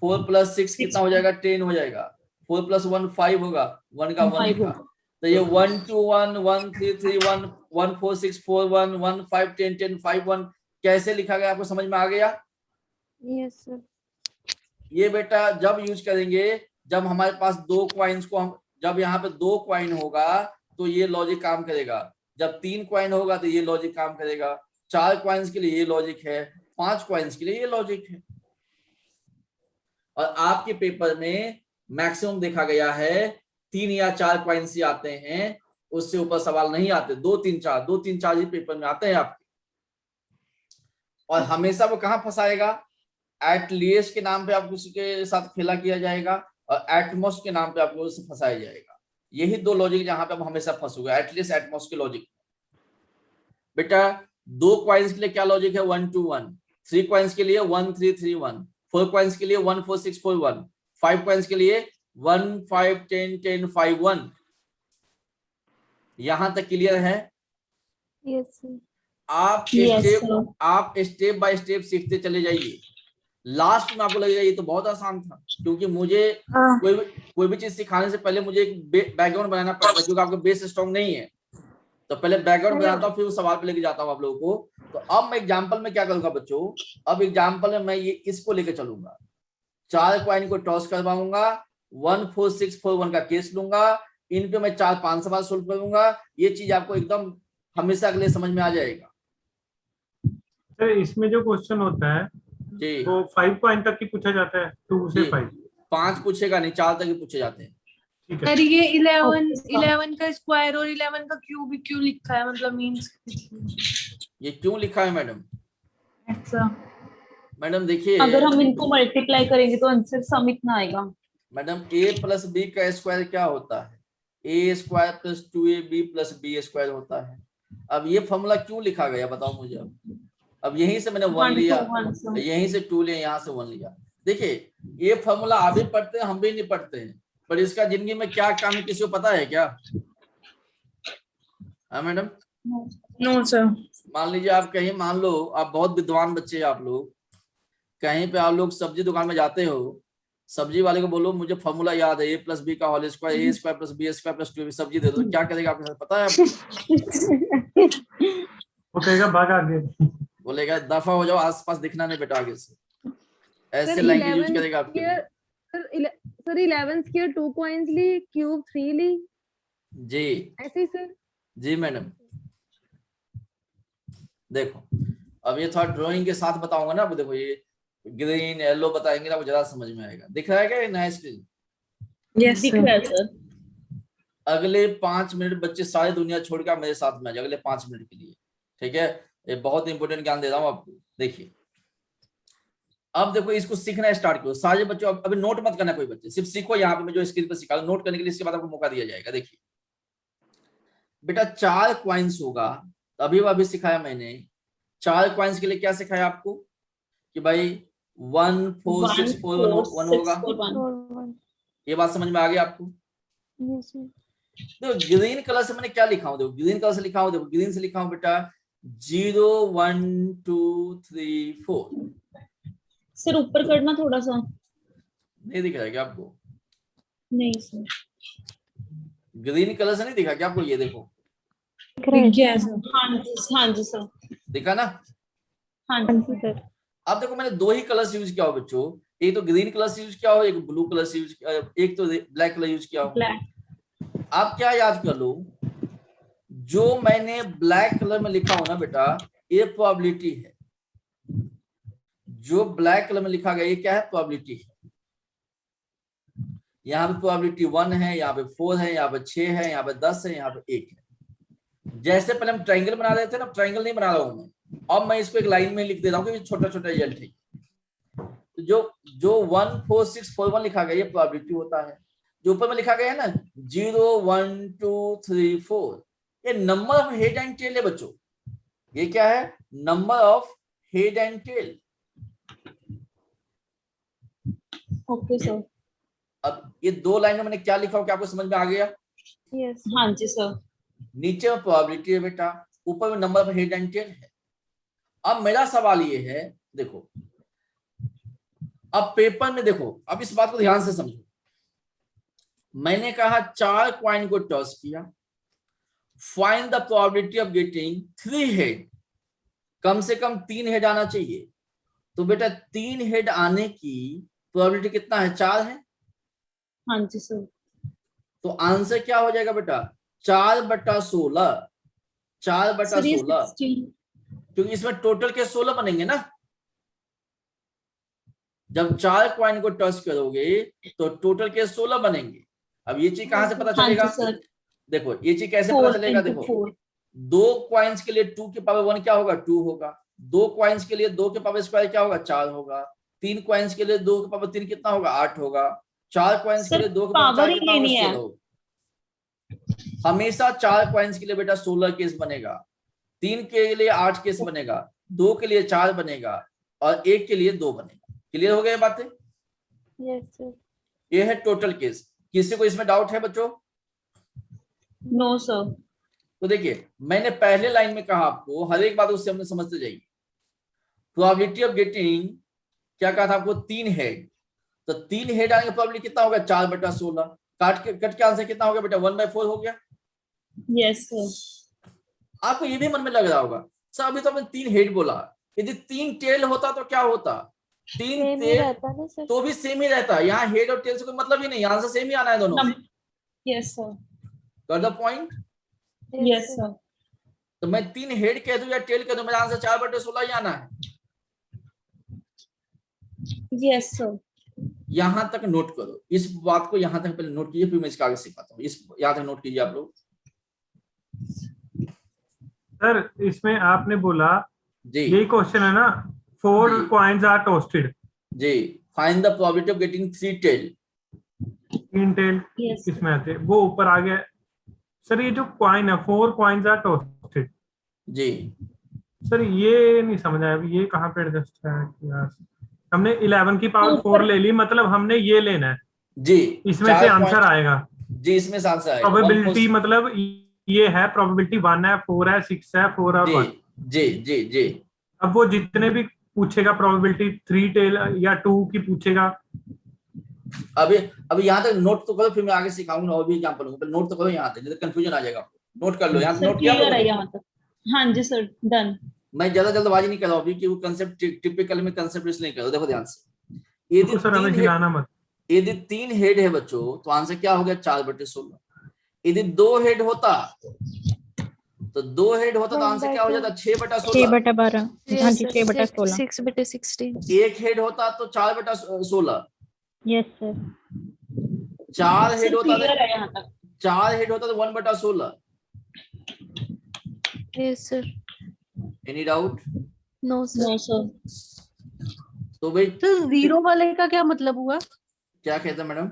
4 + 6 कितना हो जाएगा? 10 हो जाएगा। 4 + 1 5 होगा, 1 का 1 लिखा। तो ये 1 2 1 1 3 3 1 1 4 6 4 1 1 5 10 10 5 1 कैसे लिखा गया? आपको समझ में आ गया? Yes sir. ये बेटा जब यूज करेंगे, जब हमारे पास 2 कॉइन्स को हम, जब यहाँ पे 2 कॉइन होगा तो ये लॉजिक काम करेगा। जब 3 कॉइन होगा तो ये लॉजिक काम करेगा। 4 कॉइन्स के लिए ये लॉजिक है, 5 कॉइन्स के लिए ये लॉजिक है। और आपके पेपर में मैक्सिमम देखा गया है 3 या 4 कॉइन्स ही आते हैं, उससे ऊपर सवाल नहीं आते। 2 3 4 ही पेपर में आते हैं आपके। और हमेशा वो कहाँ फंसाएगा? एटलीस्ट के नाम पे आपको उसके साथ खेला किया जाएगा और एटमोस्ट के नाम पे आपको उससे फंसाया जाएगा। यही 2 लॉजिक जहां पे आप हमेशा फंसोगे, एटलीस्ट एटमोस्ट के लॉजिक। बेटा 2 कॉइन्स के लिए क्या लॉजिक है? 1 2 1। 3 कॉइन्स के लिए 1 3 3 1। 4 कॉइन्स के लिए 1 4 6 4 1। 5 कॉइन्स के लिए 1 5 10 10 5 1। यहां तक क्लियर है? Yes sir. आप स्टेप बाय स्टेप सीखते चले जाइए। लास्ट में आपको लगेगा ये तो बहुत आसान था, क्योंकि मुझे कोई भी चीज सिखाने से पहले मुझे एक बैकग्राउंड बनाना पड़ता है, क्योंकि आपका बेस स्ट्रॉन्ग नहीं है। तो पहले बैकग्राउंड बनाता हूँ, फिर उस सवाल पे लेके जाता हूँ आप लोगों को। तो अब मैं एग्जांपल में क्या करूंगा बच्चों? अब एग्जांपल में मैं ये इसको लेके चलूंगा। 4 कॉइन को टॉस करवाऊंगा, 1 4 6 4 1 का केस लूंगा, इन पे मैं 4 5 सवाल सोल्व करूंगा। ये चीज आपको एकदम हमेशा के लिए समझ में आ जाएगा। सर इसमें जो क्वेश्चन होता है जी, वो 5 पॉइंट तक ही पूछा जाता है, 2 से 5? 5 पूछेगा नहीं, 4 तक ही पूछे जाते हैं। ठीक है। सर ये 11 का स्क्वायर और 11 का क्यूब क्यों लिखा है, मतलब मींस ये क्यों लिखा है मैडम? अच्छा मैडम देखिए, अगर हम इनको मल्टीप्लाई करेंगे तो आंसर सम इतना आएगा। मैडम a + b का स्क्वायर क्या होता है? a² + 2ab + b² होता है। अब ये फॉर्मूला क्यों लिखा गया बताओ मुझे। अब यहीं से मैंने 1 लिया, यहीं से 2 लिया, यहाँ से 1 लिया। देखिए ये फॉर्मूला आप भी पढ़ते हैं, हम भी नहीं पढ़ते हैं, पर इसका जिंदगी में क्या काम है किसी को पता है क्या? हाँ मैडम? No sir. मान लीजिए आप कहीं, मान लो आप बहुत विद्वान बच्चे हैं, आप लोग कहीं पे आप लोग सब्जी दुकान में जाते हो, सब्जी वाले को बोलो मुझे फॉर्मूला याद है, a + b का whole square, a² + b² + 2ab, सब्जी दे दो, क्या करेगा आपके साथ पता है आपको? वो कहेगा भाग आगे। बोलेगा दफा हो जाओ, आसपास दिखना नहीं बेटा आगे से। ऐसे लैंग्वेज यूज करेगा आपके लिए। सर 11 स्क्वायर 2 कॉइंस ली, क्यूब 3 ली जी ऐसे ही सर। जी मैडम। देखो अब ये थोड़ा ड्राइंग के साथ बताऊंगा ना, अब देखो ये ग्रीन येलो बताएंगे ना, आपको ज्यादा समझ में आएगा। दिख रहा है क्या ये नया स्क्रीन? यस दिख रहा है सर। अगले 5 मिनट बच्चे सारी दुनिया छोड़ के मेरे साथ में आ जाए, अगले 5 मिनट के लिए, ठीक है? ये बहुत इंपॉर्टेंट ज्ञान दे रहा हूँ आपको। देखिए अब देखो इसको सीखना स्टार्ट करो सारे बच्चों। अभी नोट मत करना कोई बच्चे, सिर्फ सीखो। यहाँ पे मैं जो स्क्रीन पर सिखा नोट करने के लिए, इसके बाद आपको मौका दिया जाएगा। देखिए बेटा 4 कॉइन्स होगा, अभी सिखाया मैंने। 4 कॉइन्स के लिए क्या सिखाया आपको कि भाई 1 4 6 4 1 होगा। ये बात समझ में आ गई आपको? देखो ग्रीन कलर से मैंने क्या लिखा हूं, देखो ग्रीन कलर से लिखा हूं, देखो ग्रीन से लिखा हूं बेटा 0 1 2 3 4। सर ऊपर करना थोड़ा सा। नहीं दिख रहा है क्या आपको? नहीं सर, ग्रीन कलर से नहीं दिखा क्या आपको? ये देखो हाँ जी सर, दिखा ना? हाँ जी सर। अब देखो मैंने 2 ही कलर्स यूज किया हो बच्चों, एक तो ग्रीन कलर यूज किया हो, एक ब्लू कलर यूज किया, एक तो ब्लैक कलर यूज किया हो। आप क्या याद कर लो, जो मैंने ब्लैक कलर में लिखा हो ना बेटा, ये प्रोबेबिलिटी है। जो ब्लैक कलर में लिखा गया ये क्या है? प्रोबेबिलिटी है। यहाँ पे प्रोबेबिलिटी 1 है, यहाँ पे 4 है, यहाँ पे 6 है, यहाँ पे 10 है, यहाँ पे 1 है। जैसे पहले हम ट्रायंगल बना रहे थे ना, ट्रायंगल नहीं बना रहा हूं मैं, अब मैं इसको एक लाइन में लिख दे रहा हूँ, क्योंकि छोटा छोटा रिजल्ट है। तो जो 1 4 6 4 1 लिखा गया ये प्रोबेबिलिटी होता है। जो ऊपर में लिखा गया है ना 0 1 2 3 4 ये number of head and tail है बच्चों। ये क्या है? Number of head and tail. Okay sir. अब ये 2 लाइन में मैंने क्या लिखा हो क्या आपको समझ में आ गया? यस हाँ जी सर। नीचे में प्रोबेबिलिटी है बेटा, ऊपर में number of head and tail है। अब मेरा सवाल ये है, देखो अब पेपर में देखो, अब इस बात को ध्यान से समझो। मैंने कहा 4 कॉइन को टॉस किया, find the probability of getting 3 head. कम से कम 3 हेड आना चाहिए। तो बेटा 3 हेड आने की प्रोबेबिलिटी कितना है? 4 है। हाँ जी सर। तो आंसर क्या हो जाएगा बेटा? 4/16। 4/16 क्योंकि इसमें टोटल के 16 बनेंगे ना। जब 4 कॉइन को टच करोगे तो टोटल के 16 बनेंगे। अब ये चीज कहां से पता चलेगा? देखो ये चीज कैसे पता चलेगा? देखो 2 कॉइन्स के लिए 2 की पावर 1 क्या होगा? 2 होगा। 2 कॉइन्स के लिए 2 की पावर स्क्वायर क्या होगा? 4 होगा। 3 कॉइन्स के लिए 2 की पावर 3 कितना होगा? 8 होगा। 4 कॉइन्स के लिए 2 की पावर 4 कितना होगा? 16 होगा। हमेशा 4 कॉइन्स के लिए बेटा 16 केस बनेगा, 3 के लिए 8 केस बनेगा, 2 के लिए 4 बनेगा और 1 के लिए 2 बनेगा। क्लियर हो गया बातें? Yes sir. ये है टोटल केस। किसी को इसमें डाउट है बच्चों? No sir. तो देखिए मैंने पहले लाइन में कहा आपको हर एक बात उससे हमने समझते जाइए। प्रोबेबिलिटी ऑफ गेटिंग क्या कहा था आपको? 3 हेड। तो 3 हेड आने की प्रोबेबिलिटी कितना होगा? 4/16। कट के आंसर कितना हो गया बेटा? 1/4 हो गया। Yes sir. आपको ये भी मन में लग रहा होगा सर अभी तो आपने 3 हेड बोला, यदि 3 टेल होता तो क्या होता? 3 सेम ही टेल रहता ना सर। तो भी सेम ही रहता। यहाँ हेड और टेल से कोई मतलब ही नहीं, आंसर सेम ही आना है दोनों में। Yes sir. Got the point? Yes sir. तो मैं 3 हेड कह दूं या टेल कह दूं, मेरा आंसर 4/16 ही आना है। Yes sir. यहां तक नोट करो, इस बात को यहां तक पहले नोट कीजिए, फिर मैं इसका आगे सिखाता हूँ। इस यहां तक नोट कीजिए आप लोग। सर इसमें आपने बोला जी यही क्वेश्चन है ना, 4 जी। Coins are tossed. जी, find the probability of getting 3 tail. 3 tail किसमें आते हैं? वो ऊपर आ गया सर। ये जो कॉइन है 4 कॉइन्स आर टोस्टेड जी सर, ये नहीं समझ आया ये कहाँ पे एडजस्ट है? हमने 11 की पावर 4 ले ली, मतलब हमने ये लेना है जी, इसमें से आंसर आएगा। जी इसमें से आंसर आएगा। प्रोबेबिलिटी मतलब ये है, प्रोबेबिलिटी 1 है, 4 है, 6 है, 4 और 1। जी जी जी। अब वो जितने भी पूछेगा प्रोबेबिलिटी 3 टेल या 2 की पूछेगा। अभी यहाँ तक नोट तो करो, फिर मैं आगे सिखाऊंगा और भी एग्जांपल दूंगा। नोट तो करो यहाँ तक, नहीं तो कंफ्यूजन आ जाएगा आपको। नोट कर लो, यहाँ नोट किया यहाँ तक। हाँ जी सर, डन। मैं ज्यादा जल्दबाजी नहीं कर रहा हूँ अभी, कि वो कंसेप्ट टिपिकल में कंसेप्ट इसलिए नहीं कर रहा। देखो ध्यान से, यदि सर हमें हिलाना मत। यदि 3 हेड है बच्चों तो आंसर क्या हो गया? 4/16। यदि 2 हेड होता तो 2 हेड होता तो आंसर क्या हो जाता? 6/16। 6/12। हाँ जी 6/16। 6/16। 1 हेड होता तो 4/16। Yes sir. 4 हेड होता क्लियर है यहाँ तक। 4 हेड होता तो 1/16। Yes sir. Any doubt? No sir. No sir. तो भाई तो 0 वाले का क्या मतलब हुआ? क्या कहते हैं मैडम?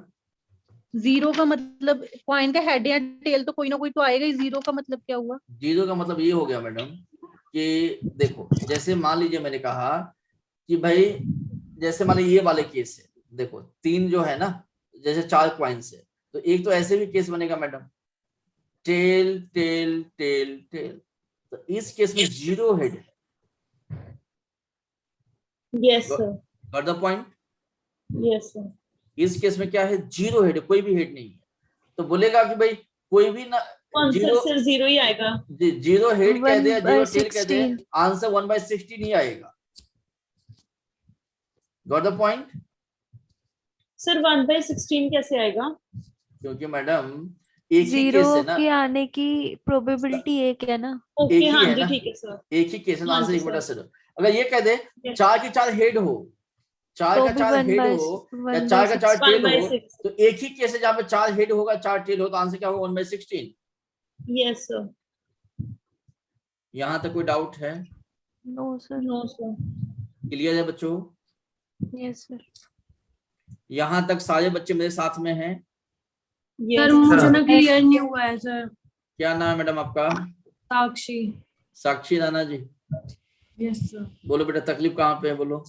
0 का मतलब कॉइन का हेड या टेल तो कोई ना कोई तो आएगा ही। 0 का मतलब क्या हुआ? 0 का मतलब ये हो गया मैडम कि देखो जैसे मान लीजिए मैंने कहा कि भाई जैसे मान लीजिए ये वाले केस है, देखो 3 जो है ना, जैसे 4 कॉइन्स है, तो एक तो ऐसे भी केस बनेगा madam, tail tail tail tail. तो इस केस में 0 हेड है। Yes sir. Got the point? Yes sir. इस केस में क्या है? 0 हेड, कोई भी हेड नहीं है। तो बोलेगा कि भाई कोई भी ना, आंसर सर 0 ही आएगा। 0 हेड कह दे, 0 टेल कह दे, 1/16 आंसर 1/16 ही आएगा। Got the point? सर 1/16 कैसे आएगा? क्योंकि मैडम एक ही केस 0 है ना, के आने की प्रोबेबिलिटी 1 है ना। एक ओके ही हाँ है जी ना, ठीक है सर। एक ही केस है, हाँ आंसर जी 1/16। अगर ये कह दे 4 की 4 हेड हो, 4 तो का भी 4 हेड हो या 4 का 4 टेल हो, 1/6। तो एक ही केस है जहाँ पे 4 हेड होगा 4 टेल हो, तो आंसर क्या होगा? 1/16। Yes sir. यहाँ तक कोई डाउट है? No sir. No sir. Clear है बच्चों? Yes sir. यहाँ तक सारे बच्चे मेरे साथ में हैं? Yes, मुझे ना क्लियर नहीं हुआ है सर। क्या नाम है मैडम आपका? साक्षी। साक्षी राणा जी, यस सर। बोलो बेटा तकलीफ कहाँ पे है, बोलो।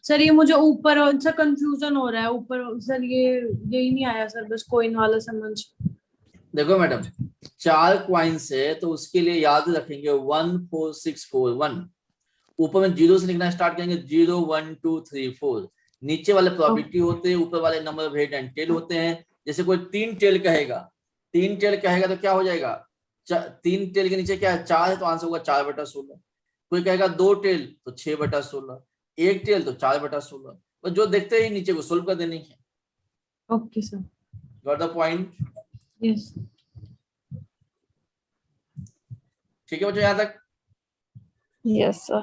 सर ये मुझे ऊपर से कंफ्यूजन हो रहा है ऊपर सर, ये यही नहीं आया सर, बस कॉइन वाला समझ। देखो मैडम, 4 क्वाइंस है तो उसके लिए याद रखेंगे 1 4 6 4 1। ऊपर में 0 से लिखना स्टार्ट करेंगे, 0 1 2 3 4। नीचे वाले प्रोबेबिलिटी होते हैं, ऊपर वाले number of head and tail होते हैं। जैसे कोई 3 टेल कहेगा, 3 टेल कहेगा तो क्या हो जाएगा? 3 टेल के नीचे क्या है? 4 है तो आंसर होगा 4/16। कोई कहेगा 2 टेल तो 6/16, 1 टेल तो 4/16। तो जो देखते ही नीचे को सोल्व कर देनी है। Okay sir. Got the point? Yes. ठीक है बच्चों यहाँ तक? Yes sir.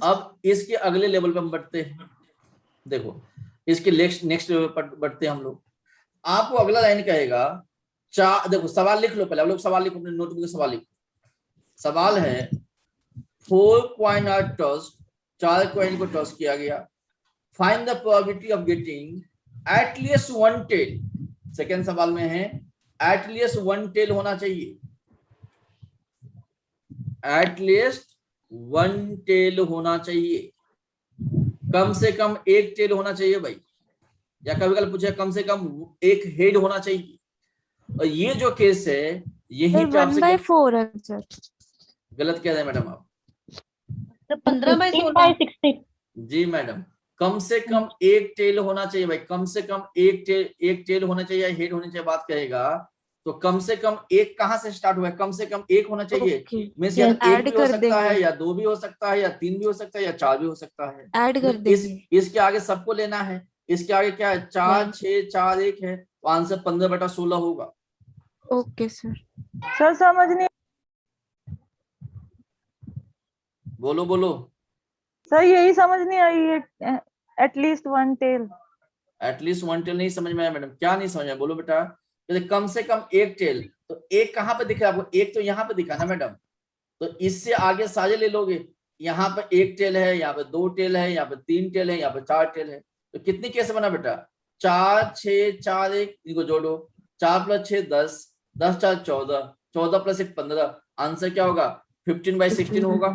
अब इसके अगले लेवल पे हम बढ़ते हैं। देखो इसके नेक्स्ट लेवल पर बढ़ते हैं हम लोग। आपको अगला लाइन कहेगा देखो सवाल लिख लो पहले, आप लोग सवाल लिखो अपने नोटबुक में। सवाल लिखो। सवाल है 4 कॉइन आर टॉस्ड, 4 कॉइन को टॉस किया गया। Find the probability of getting at least 1 tail. Second सवाल में है एटलीस्ट 1 टेल होना चाहिए, एटलीस्ट 1 टेल होना चाहिए, कम से कम 1 टेल होना चाहिए भाई। या कभी कभी पूछे कम से कम 1 हेड होना चाहिए। और ये जो केस है यही पे आपसे 1/4 है सर। गलत कह रहे हैं मैडम आप। 15/16। जी मैडम, कम से कम 1 टेल होना चाहिए भाई, कम से कम 1 टेल होना चाहिए, हेड होनी चाहिए। बात कहेगा तो कम से कम 1 कहां से स्टार्ट हुआ है? कम से कम 1 होना चाहिए। मींस या 1 भी हो सकता है, या 2 भी हो सकता है, या 3 भी हो सकता है, या 4 भी हो सकता है। ऐड कर देंगे। इसके आगे सबको लेना है। इसके आगे क्या है? 4 6 4 1 है तो आंसर 15/16 होगा। Okay sir. सर समझ नहीं। बोलो बोलो। सर यही समझ नहीं आई है, एटलीस्ट 1 टेल। एटलीस्ट 1 टेल नहीं समझ में आया मैडम? क्या नहीं समझ में? बोलो बेटा। जैसे कम से कम 1 टेल, तो 1 कहाँ पे दिख रहा है आपको? 1 तो यहाँ पे दिखा ना मैडम। तो इससे आगे सारे ले लोगे। यहाँ पे 1 टेल है, यहाँ पे 2 टेल है, यहाँ पे 3 टेल है, यहाँ पे 4 टेल है। तो कितनी कैसे बना बेटा? 4 6 4 1, इनको जोड़ो। 4 + 6 10, 10 4 14, 14 + 1 15। आंसर क्या होगा? 15/16 होगा।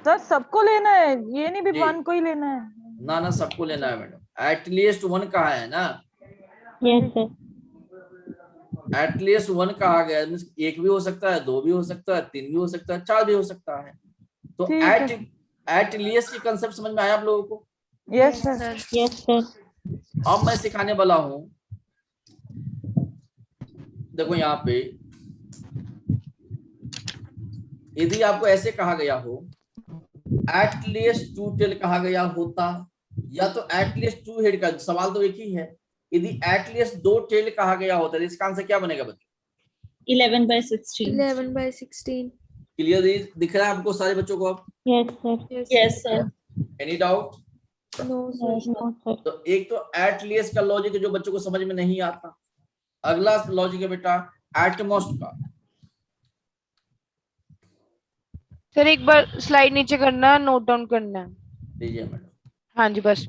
सर सबको लेना है, ये नहीं भी जी। 1 को ही लेना है। ना ना, सबको लेना है मैडम। एटलीस्ट 1 कहा है ना? Yes sir. एटलीस्ट 1 कहा गया, 1 भी हो सकता है, 2 भी हो सकता है, 3 भी हो सकता है, 4 भी हो सकता है। तो एटलीस्ट की कंसेप्ट समझ में आया आप लोगों को? Yes sir. Yes sir. अब मैं सिखाने वाला हूं। देखो यहाँ पे यदि आपको ऐसे कहा गया हो एटलीस्ट 2 टेल कहा गया होता, या तो एटलीस्ट 2 हेड का सवाल तो एक ही है। यदि एटलीस्ट 2 टेल कहा गया होता है, इसका आंसर क्या बनेगा बच्चों? 11/16। 11/16। क्लियर दिख रहा है आपको सारे बच्चों को अब? Yes sir. Yes sir. Any doubt? No sir. तो एक तो एटलीस्ट का लॉजिक जो बच्चों को समझ में नहीं आता। अगला लॉजिक है बेटा एटमोस्ट का। सर एक बार स्लाइड नीचे करना, नोट डाउन करना है। लीजिए मैडम। हाँ जी बस।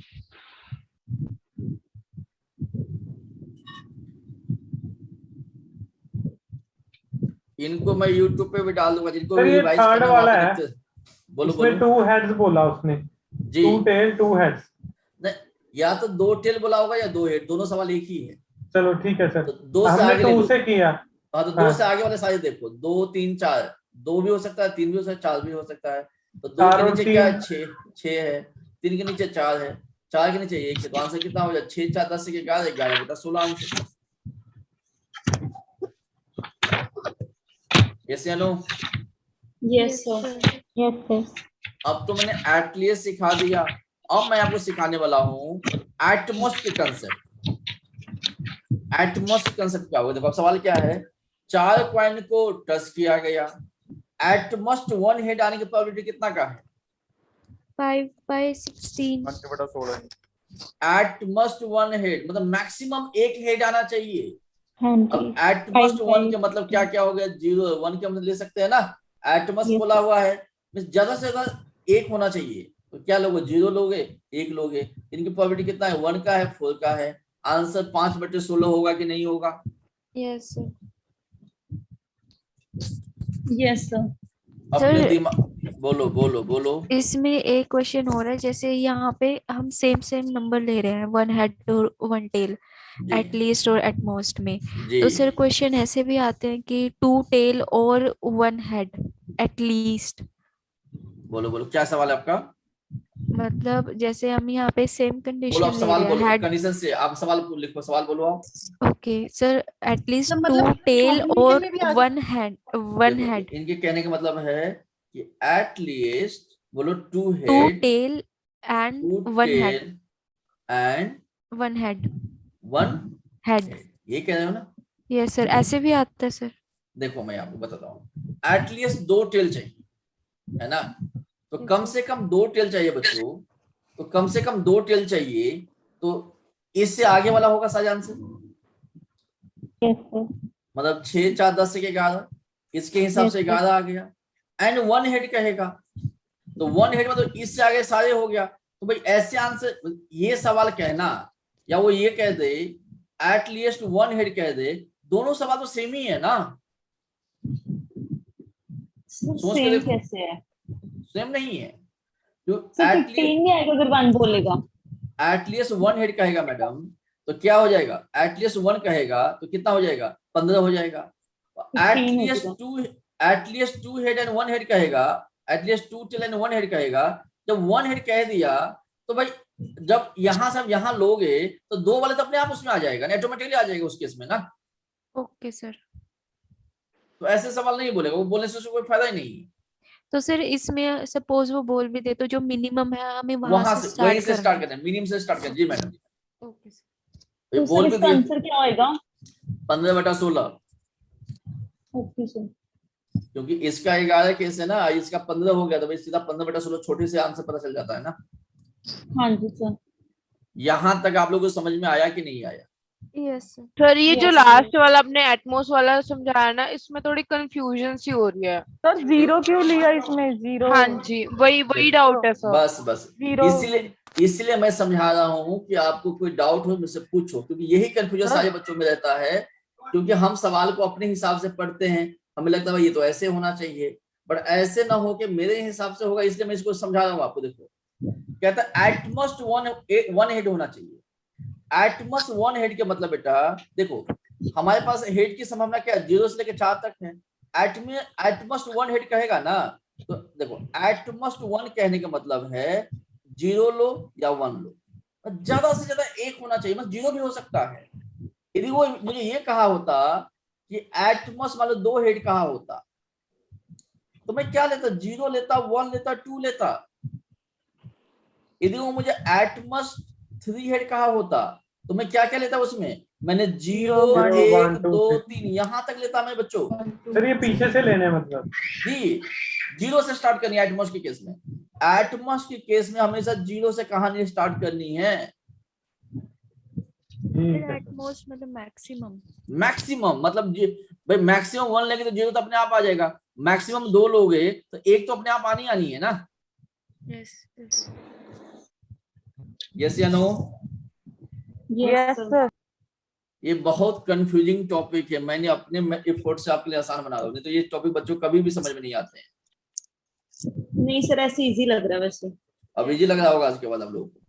इनको मैं YouTube पे भी डाल दूंगा, जिनको सर भी ये रिवाइज थर्ड करना वाला वहाँ है। पे बोलो इसमें बोलो 2 हेड्स बोला उसने। जी। 2 टेल 2 हेड्स। नहीं, या तो 2 टेल बोला होगा या 2 हेड, दोनों सवाल एक ही है। चलो ठीक है सर। तो 2 से हमने आगे ले 2 लो। से किया। हाँ तो 2 से आगे वाले सारे देखो, 2 3 4, 2 भी हो सकता है, 3 भी हो सकता है, 4 भी हो सकता है। तो 2 4 के और नीचे क्या है? 3। 6 है। 3 के नीचे 4 है, 4 के नीचे 1 है। तो आंसर कितना हो जाए? 6 4 10 के 11, 11 बेटा 16 आंसर। यस या no? Yes sir. Yes sir. अब तो मैंने एटलीस्ट सिखा दिया। अब मैं आपको सिखाने वाला हूं एटमोस्ट के कंसेप्ट। एटमोस्ट कंसेप्ट क्या होगा? देखो अब सवाल क्या है? 4 कॉइन को टच किया गया, एटमोस्ट 1 हेड आने की प्रोबेबिलिटी कितना का है? 5/16। 5/16। एटमोस्ट 1 हेड मतलब मैक्सिमम 1 हेड आना चाहिए। हाँ अब जी। एटमोस्ट 1 के मतलब क्या क्या हो गया? 0 1 के हम ले सकते हैं ना। एटमोस्ट बोला हुआ है ज्यादा से ज्यादा एक होना चाहिए। तो क्या लोगे, 0 लोगे, 1 लोगे। इनकी प्रोबेबिलिटी कितना है, 1 का है, 4 का है। आंसर 5/16 होगा कि नहीं होगा? Yes sir. Yes sir. अपने सर दिमाग, बोलो बोलो बोलो। इसमें एक क्वेश्चन हो रहा है, जैसे यहाँ पे हम सेम सेम नंबर ले रहे हैं, 1 हेड और 1 टेल, जी एट लीस्ट और एट मोस्ट में। जी तो सर जी। क्वेश्चन ऐसे भी आते हैं कि 2 टेल और 1 हेड एट लीस्ट। बोलो बोलो, क्या सवाल है आपका? मतलब जैसे हम यहाँ पे सेम बोलो, कंडीशन आप ले सवाल रहे हैं, बोलो, हेड। कंडीशन से आप सवाल लिखो, सवाल बोलो आप। ओके सर, एटलीस्ट तो 2 मतलब टेल कॉम्बिनेशन और में भी आ 1 हेड, 1 देखो, हेड, इनके कहने का मतलब है कि एट लीस्ट, बोलो 2 2 head, tail and 2 1 head, tail and 1 head, 1 head. Head, ये कह रहे हो ना? यस सर, ऐसे भी आता है सर। देखो मैं आपको बताता हूँ, एटलीस्ट 2 टेल चाहिए, है ना? तो कम से कम 2 टेल चाहिए बच्चों। तो कम से कम 2 टेल चाहिए, तो इससे आगे वाला होगा सारे आंसर। मतलब 6 4 10 से 11, इसके हिसाब से 11 आ गया। एंड 1 हेड कहेगा, तो 1 हेड मतलब इससे आगे सारे हो गया। तो भाई ऐसे आंसर, ये सवाल कहना या वो ये कह दे एट लीस्ट 1 हेड कह दे, दोनों सवाल तो सेम ही है ना? सोच के सेम देखो, कैसे है? सेम नहीं है। जो सर एट 15 नहीं आएगा अगर 1 बोलेगा? लीस्ट 1 हेड कहेगा मैडम, तो क्या हो जाएगा? एट लीस्ट 1 कहेगा तो कितना हो जाएगा? 15 हो जाएगा। 15 हो जाएगा। At least 2 head and 1 head कहेगा, at least 2 tail and 1 head कहेगा। जब 1 हेड कह दिया तो भाई जब यहां से आप यहां लोगे तो 2 वाले तो अपने आप उसमें आ जाएगा ना, ऑटोमेटिकली आ जाएगा उस केस में ना। Okay sir. तो ऐसे सवाल नहीं बोलेगा, वो बोलने से उसको कोई फायदा ही नहीं है। तो सर इसमें सपोज वो बोल भी दे तो जो मिनिमम है हमें वहां वहां से से वहीं स्टार्ट से करना स्टार्ट है। करना है, मिनिमम से स्टार्ट करना। जी मैडम, ओके सर। ये तो सर बोल भी इसका दिए आंसर क्या होएगा? 15/16, ओके सर। क्योंकि इसका 11 केस है ना, इसका 15 हो गया तो भाई सीधा 15/16 छोटे से आंसर पता चल जाता है ना। हाँ जी सर। यहां तक आप लोगों को समझ में आया कि नहीं आया? Yes sir. सर ये जो Yes, लास्ट वाला अपने एटमोस वाला समझाया ना, इसमें थोड़ी कंफ्यूजन सी हो रही है। सर जीरो क्यों लिया इसमें, जीरो? हाँ जी, वही वही डाउट है सर। बस बस, जीरो। इसलिए मैं समझा रहा हूँ कि आपको कोई डाउट हो मुझसे पूछो, क्योंकि यही कंफ्यूजन सारे बच्चों में रहता है। क्योंकि हम सवाल को अपने हिसाब से पढ़ते हैं, हमें लगता है भाई ये तो ऐसे होना चाहिए, बट ऐसे ना हो कि मेरे हिसाब से होगा, इसलिए मैं इसको समझा रहा हूँ आपको। देखो, कहता है एट मस्ट 1 हेड होना चाहिए। एट मस्ट 1 हेड के मतलब बेटा देखो, हमारे पास हेड की संभावना क्या है, 0 से लेकर 4 तक है। एट मस्ट 1 हेड कहेगा ना, तो देखो एट मस्ट 1 कहने का मतलब है 0 लो या 1 लो, ज्यादा से ज्यादा 1 होना चाहिए, मतलब 0 भी हो सकता है। यदि वो मुझे ये कहा होता कि एट मस्ट मान लो 2 हेड कहा होता, तो मैं क्या लेता, 0 लेता, 1 लेता, 2 लेता। यदि वो मुझे एट मस्ट 3 हेड कहा होता तो मैं क्या क्या लेता उसमें, मैंने 0 0 1 1 2 2 3 3 यहां तक लेता मैं बच्चों। सर ये पीछे से लेने मतलब। जी, 0 से स्टार्ट करनी है एटमॉस के केस में। एटमॉस के केस में हमेशा 0 से कहानी स्टार्ट करनी है। ठीक है एट मोस्ट मतलब मैक्सिमम। मैक्सिमम मतलब भाई मैक्सिमम 1 लेंगे तो 0 तो अपने आप आ जाएगा। मैक्सिमम 2 लोगे तो 1 तो अपने आप आनी आनी है ना। Yes yes. यस या नो? Yes sir. ये बहुत कंफ्यूजिंग टॉपिक है, मैंने अपने एफर्ट से आपके लिए आसान बना रहा हूं, नहीं तो ये टॉपिक बच्चों कभी भी समझ में नहीं आते हैं। नहीं सर, ऐसे इजी लग रहा है वैसे। अब इजी लग रहा होगा आज के बाद हम लोग को।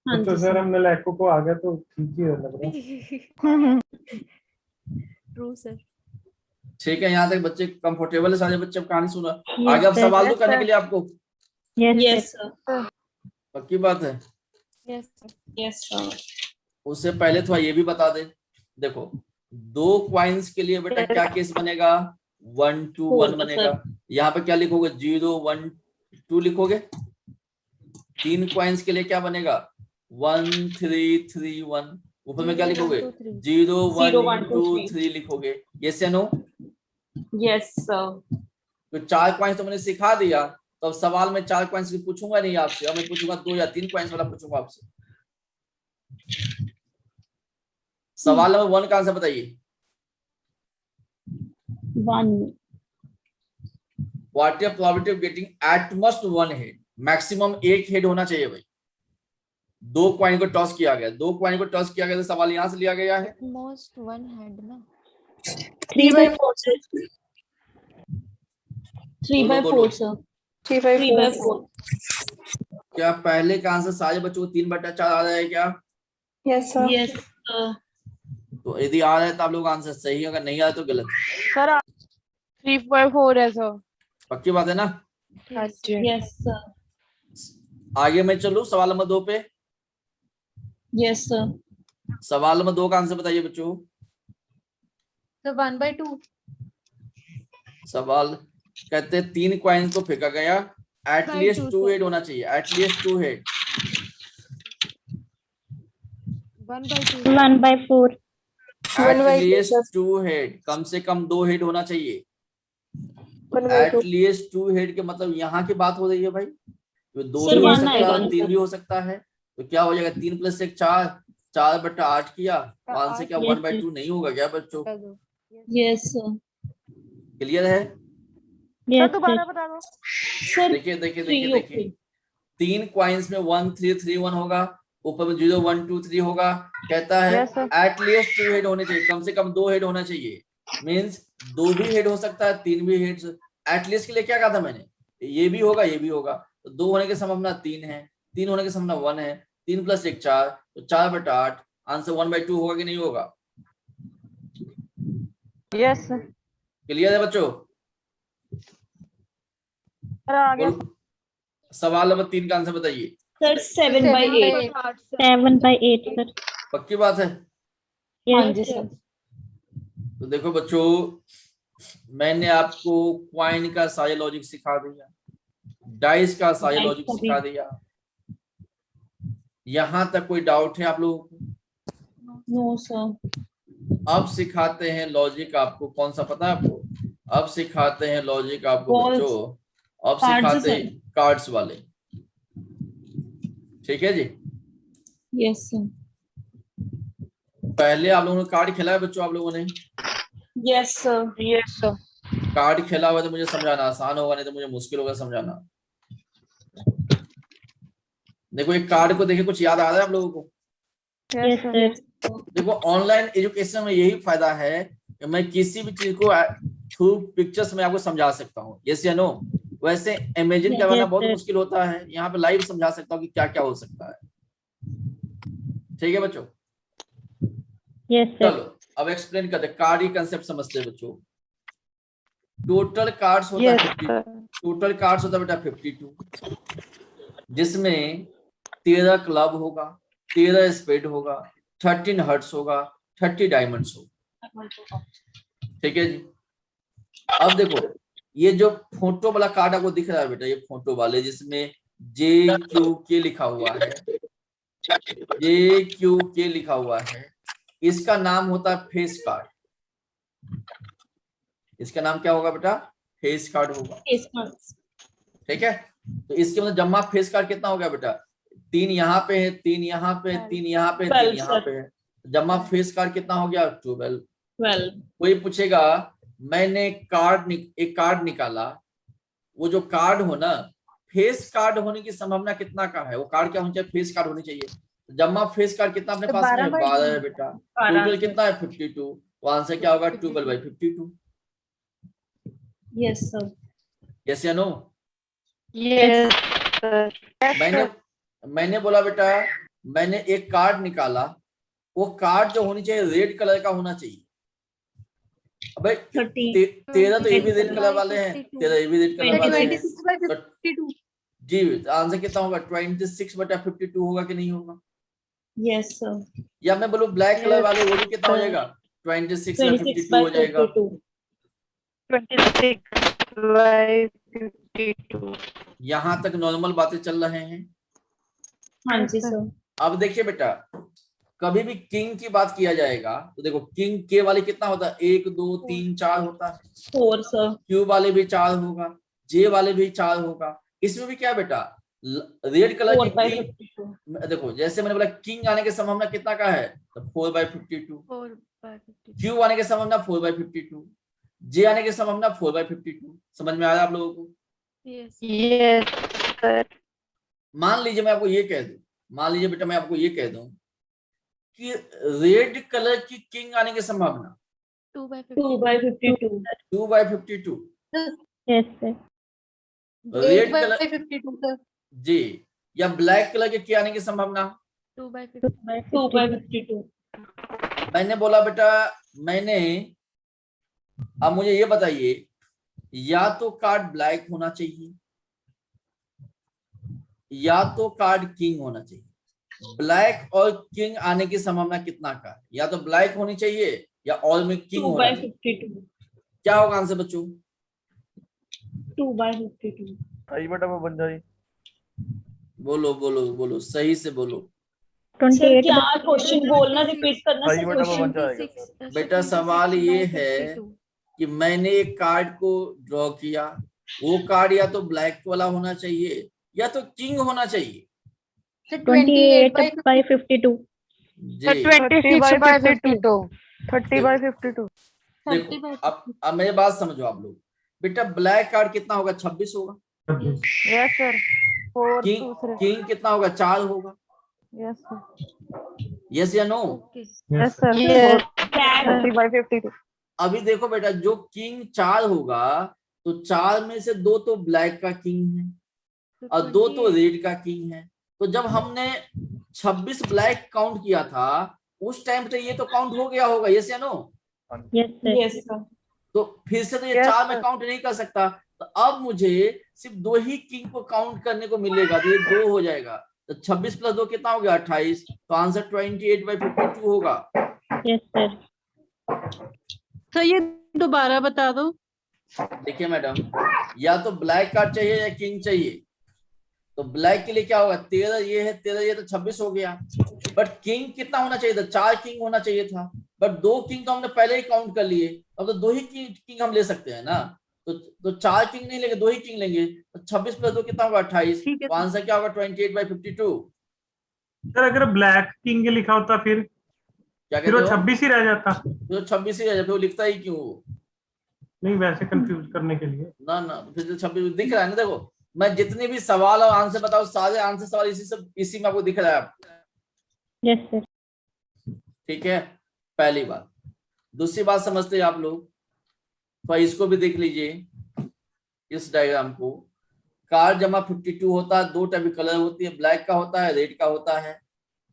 हाँ तो जी सर सर। हमने लैको को आ गया तो ठीक ही लग रहा है। True sir. ठीक है, यहाँ तक बच्चे कंफर्टेबल है, सारे बच्चे कहानी सुना। आगे अब Yes, सवाल दो yes, करने sir. के लिए आपको, यस सर। पक्की बात है? Yes sir. Yes sir. उससे पहले थोड़ा ये भी बता दे, देखो 2 क्वाइंस के लिए बेटा क्या केस बनेगा, 1 2 1 बनेगा। यहाँ पे क्या लिखोगे, 0 1 2 लिखोगे। 3 क्वाइंस के लिए क्या बनेगा, 1 3 3 1। ऊपर में क्या 0 1 लिखोगे, 2 3। 0 0 1 1 2 2 3। 3 लिखोगे। यस या नो? Yes sir. तो 4 क्वाइंस तो मैंने सिखा दिया, तो अब सवाल में 4 क्वाइंस पूछूंगा नहीं आपसे, अब मैं पूछूंगा 2 या 3 क्वाइंस वाला पूछूंगा आपसे। सवाल नंबर 1 का आंसर बताइए। 1 what is probability of getting at most one head, maximum एक हेड होना चाहिए भाई। दो क्वाइन को टॉस किया गया, दो क्वाइन को टॉस किया गया तो सवाल यहां से लिया गया है मोस्ट वन हैड ना 3/4 सर, 3/4 सर, 3/4 क्या पहले का आंसर सारे बच्चों को 3/4 आ रहा है क्या? Yes sir. यस तो यदि आ रहा है तो आप लोग आंसर सही है, अगर नहीं आ रहा तो गलत है। सर 3/4 है सर। पक्की बात है ना? हाँ जी। यस सर, आगे मैं चलूं सवाल नंबर 2 पे। यस सर, सवाल नंबर 2 का आंसर बताइए बच्चों। तो 1/2 सवाल कहते हैं 3 क्वाइन को फेंका गया, एटलीस्ट 2 हेड होना चाहिए, एटलीस्ट 2 हेड। 1/2 1/4 एटलीस्ट 2 हेड, कम से कम 2 हेड होना चाहिए। एटलीस्ट 2 हेड के मतलब यहाँ की बात हो रही है भाई, तो 2 सर, भी हो one सकता आएगा है, 3 भी हो सकता है। तो क्या हो जाएगा, 3 + 1 4, 4/8 किया, तो आंसर क्या 1/2 नहीं होगा क्या बच्चों? यस सर, क्लियर है? सर दोबारा बता दो। सर देखिए देखिए देखिए देखिए, 3 क्वाइंस में 1 3 3 1 होगा, ऊपर में 0 1 2 3 होगा। कहता है Yes, sir. एटलीस्ट 2 हेड होने चाहिए, कम से कम 2 हेड होना चाहिए। मींस 2 भी हेड हो सकता है, 3 भी हेड। एटलीस्ट के लिए क्या कहा था मैंने, ये भी होगा ये भी होगा, तो 2 होने की संभावना 3 है, 3 होने की संभावना 1 है, 3 + 1 4, तो 4/8 आंसर 1/2 होगा कि नहीं होगा? Yes sir. क्लियर है बच्चों? सर आ गया। बोलो, सवाल नंबर 3 का आंसर बताइए। Sir 7/8 7/8 sir. पक्की बात है? हाँ जी सर, तो देखो बच्चों, मैंने आपको क्वाइन का सारे लॉजिक सिखा दिया, डाइस का सारे Dice लॉजिक का भी। सिखा दिया। यहां तक कोई डाउट है आप लोगों को? नो सर, अब सिखाते हैं लॉजिक आपको, कौन सा पता है आपको? अब सिखाते हैं लॉजिक आपको Balls. बच्चों, अब Cards सिखाते से। हैं कार्ड्स वाले। ठीक है जी? यस सर, पहले आप लोगों ने कार्ड खेला है बच्चों, आप लोगों ने yes sir, yes sir. Card खेला हुआ तो मुझे समझाना आसान होगा, नहीं तो मुझे मुश्किल होगा समझाना। देखो एक कार्ड को देखिए, कुछ याद आ रहा है आप लोगों को? Yes sir. देखो ऑनलाइन एजुकेशन में यही फायदा है कि मैं किसी भी चीज को थ्रू पिक्चर्स में आपको समझा सकता हूँ, यस या नो? वैसे इमेजिन करवाना बहुत मुश्किल होता है, यहाँ पे लाइव समझा सकता हूँ कि क्या क्या हो सकता है। ठीक है बच्चों? Yes sir. चलो अब एक्सप्लेन करते हैं, कार्ड की कंसेप्ट समझते हैं बच्चों। टोटल कार्ड्स होता है 50, टोटल कार्ड्स होता है बेटा 52, जिसमें 13 क्लब होगा, 13 स्पेड होगा, 13 हर्ट्स होगा, 30 डायमंड्स होगा। ठीक है जी? अब देखो ये जो फोटो वाला कार्ड आपको दिख रहा है बेटा, ये फोटो वाले जिसमें JQK लिखा हुआ है, JQK लिखा हुआ है, इसका नाम होता है फेस कार्ड। इसका नाम क्या होगा बेटा? फेस कार्ड होगा। ठीक है? तो इसके मतलब जमा फेस कार्ड कितना हो गया बेटा? 3 यहाँ पे है, 3 यहाँ पे, 3 यहाँ पे, 3 यहाँ पे है, जमा फेस कार्ड कितना हो गया? 12। कोई पूछेगा मैंने एक कार्ड निकाला, वो जो कार्ड हो ना, फेस कार्ड होने की संभावना कितना का है? वो कार्ड क्या होनी चाहिए? फेस कार्ड होनी चाहिए। जमा फेस कार्ड कितना अपने पास में है? 12 है बेटा। टोटल कितना है? 52। तो आंसर क्या होगा? 12/52। यस सर, यस या नो? Yes sir. मैंने बोला बेटा, मैंने एक कार्ड निकाला, वो कार्ड जो होनी चाहिए रेड कलर का होना चाहिए। अबे 13 तो ये भी रेड कलर वाले हैं, 13 ये भी रेड कलर वाले हैं। 26/52 जी आंसर कितना होगा? 26/52 होगा कि नहीं होगा? यस सर, या मैं बोलूं ब्लैक कलर वाले, वो भी कितना हो जाएगा? 26/52 हो जाएगा। 26/52। यहाँ तक नॉर्मल बातें चल रहे हैं। हाँ जी सर, अब देखिए बेटा, कभी भी किंग की बात किया जाएगा तो देखो किंग के वाले कितना होता है? 1 2 3 4 होता है। 4 सर, क्यू वाले भी 4 होगा, जे वाले भी 4 होगा। इसमें भी क्या बेटा, रेड कलर की किंग, देखो जैसे मैंने बोला किंग आने की संभावना कितना का है? तो 4/52। क्यू आने की संभावना 4/52। जे आने की संभावना 4/52। समझ में आया आप लोगों को? Yes sir. मान लीजिए मैं आपको ये कह दूं, मान लीजिए बेटा मैं आपको ये कह दूं कि रेड कलर की किंग आने की संभावना 2/52 2/52। Yes sir. Red colour 8/52 sir. जी, या ब्लैक कलर के क्या आने की संभावना? 2/52 मैंने बोला बेटा, मैंने, अब मुझे ये बताइए, या तो कार्ड ब्लैक होना चाहिए या तो कार्ड किंग होना चाहिए। ब्लैक और किंग आने की संभावना कितना का है? या तो ब्लैक होनी चाहिए या और में किंग होना चाहिए। 2/52 क्या होगा आंसर बच्चों? 2/52 आई बटा वो बन जाए। बोलो बोलो बोलो, सही से बोलो। सर क्या क्वेश्चन बोलना, रिपीट करना आई सर बटा वो क्वेश्चन। बन जाएगा सर। बेटा सवाल ये है कि मैंने एक कार्ड को ड्रॉ किया, वो कार्ड या तो ब्लैक वाला होना चाहिए या तो किंग होना चाहिए। 28/52। सर जी 26/52। 30/52। देखो, अब मेरी बात समझो आप लोग। बेटा ब्लैक कार्ड कितना होगा? 26 होगा। Yes sir. 4 किंग दूसरे। किंग कितना होगा? 4 होगा। Yes sir. यस या नो? Yes sir. Yes. 30/52। अभी देखो बेटा, जो किंग 4 होगा तो 4 में से 2 तो ब्लैक का किंग है और 2 तो रेड का किंग है। तो जब हमने 26 ब्लैक काउंट किया था उस टाइम पे ये तो काउंट हो गया होगा। यस या no? Yes sir. Yes sir. तो फिर से तो ये Yes, 4 में sir. काउंट नहीं कर सकता। तो अब मुझे सिर्फ 2 ही किंग को काउंट करने को मिलेगा, तो ये 2 हो जाएगा। तो 26 + 2 कितना हो गया? 28। तो आंसर 28/52 होगा। Yes sir. सर ये दोबारा बता दो। देखिए मैडम, या तो ब्लैक कार्ड चाहिए या किंग चाहिए। तो ब्लैक के लिए क्या होगा? 13 ये है, 13 ये, तो 26 हो गया। बट किंग कितना होना चाहिए था? 4 किंग होना चाहिए था। बट 2 किंग तो हमने पहले ही काउंट कर लिए। अब तो 2 ही किंग हम ले सकते हैं ना। तो 4 किंग नहीं लेंगे, 2 ही किंग लेंगे। तो 26 + 2 कितना होगा? 28। ठीक है तो आंसर क्या होगा? 28/52। सर अगर ब्लैक किंग लिखा होता फिर क्या फिर वो कहते हो? 26 ही रह जाता। तो 26 ही रह जाए, फिर वो लिखता ही क्यों वो? नहीं, वैसे कंफ्यूज करने के लिए। ना फिर तो 26 दिख रहा है ना। देखो, मैं जितने भी सवाल और आंसर बताऊं, सारे आंसर सवाल इसी में आपको दिख रहा है। Yes sir. ठीक है, पहली बात। दूसरी बात समझते हैं आप लोग, तो इसको भी देख लीजिए इस डायग्राम को। कार्ड जमा 52 होता है। 2 टाइप की कलर होती है, ब्लैक का होता है, रेड का होता है।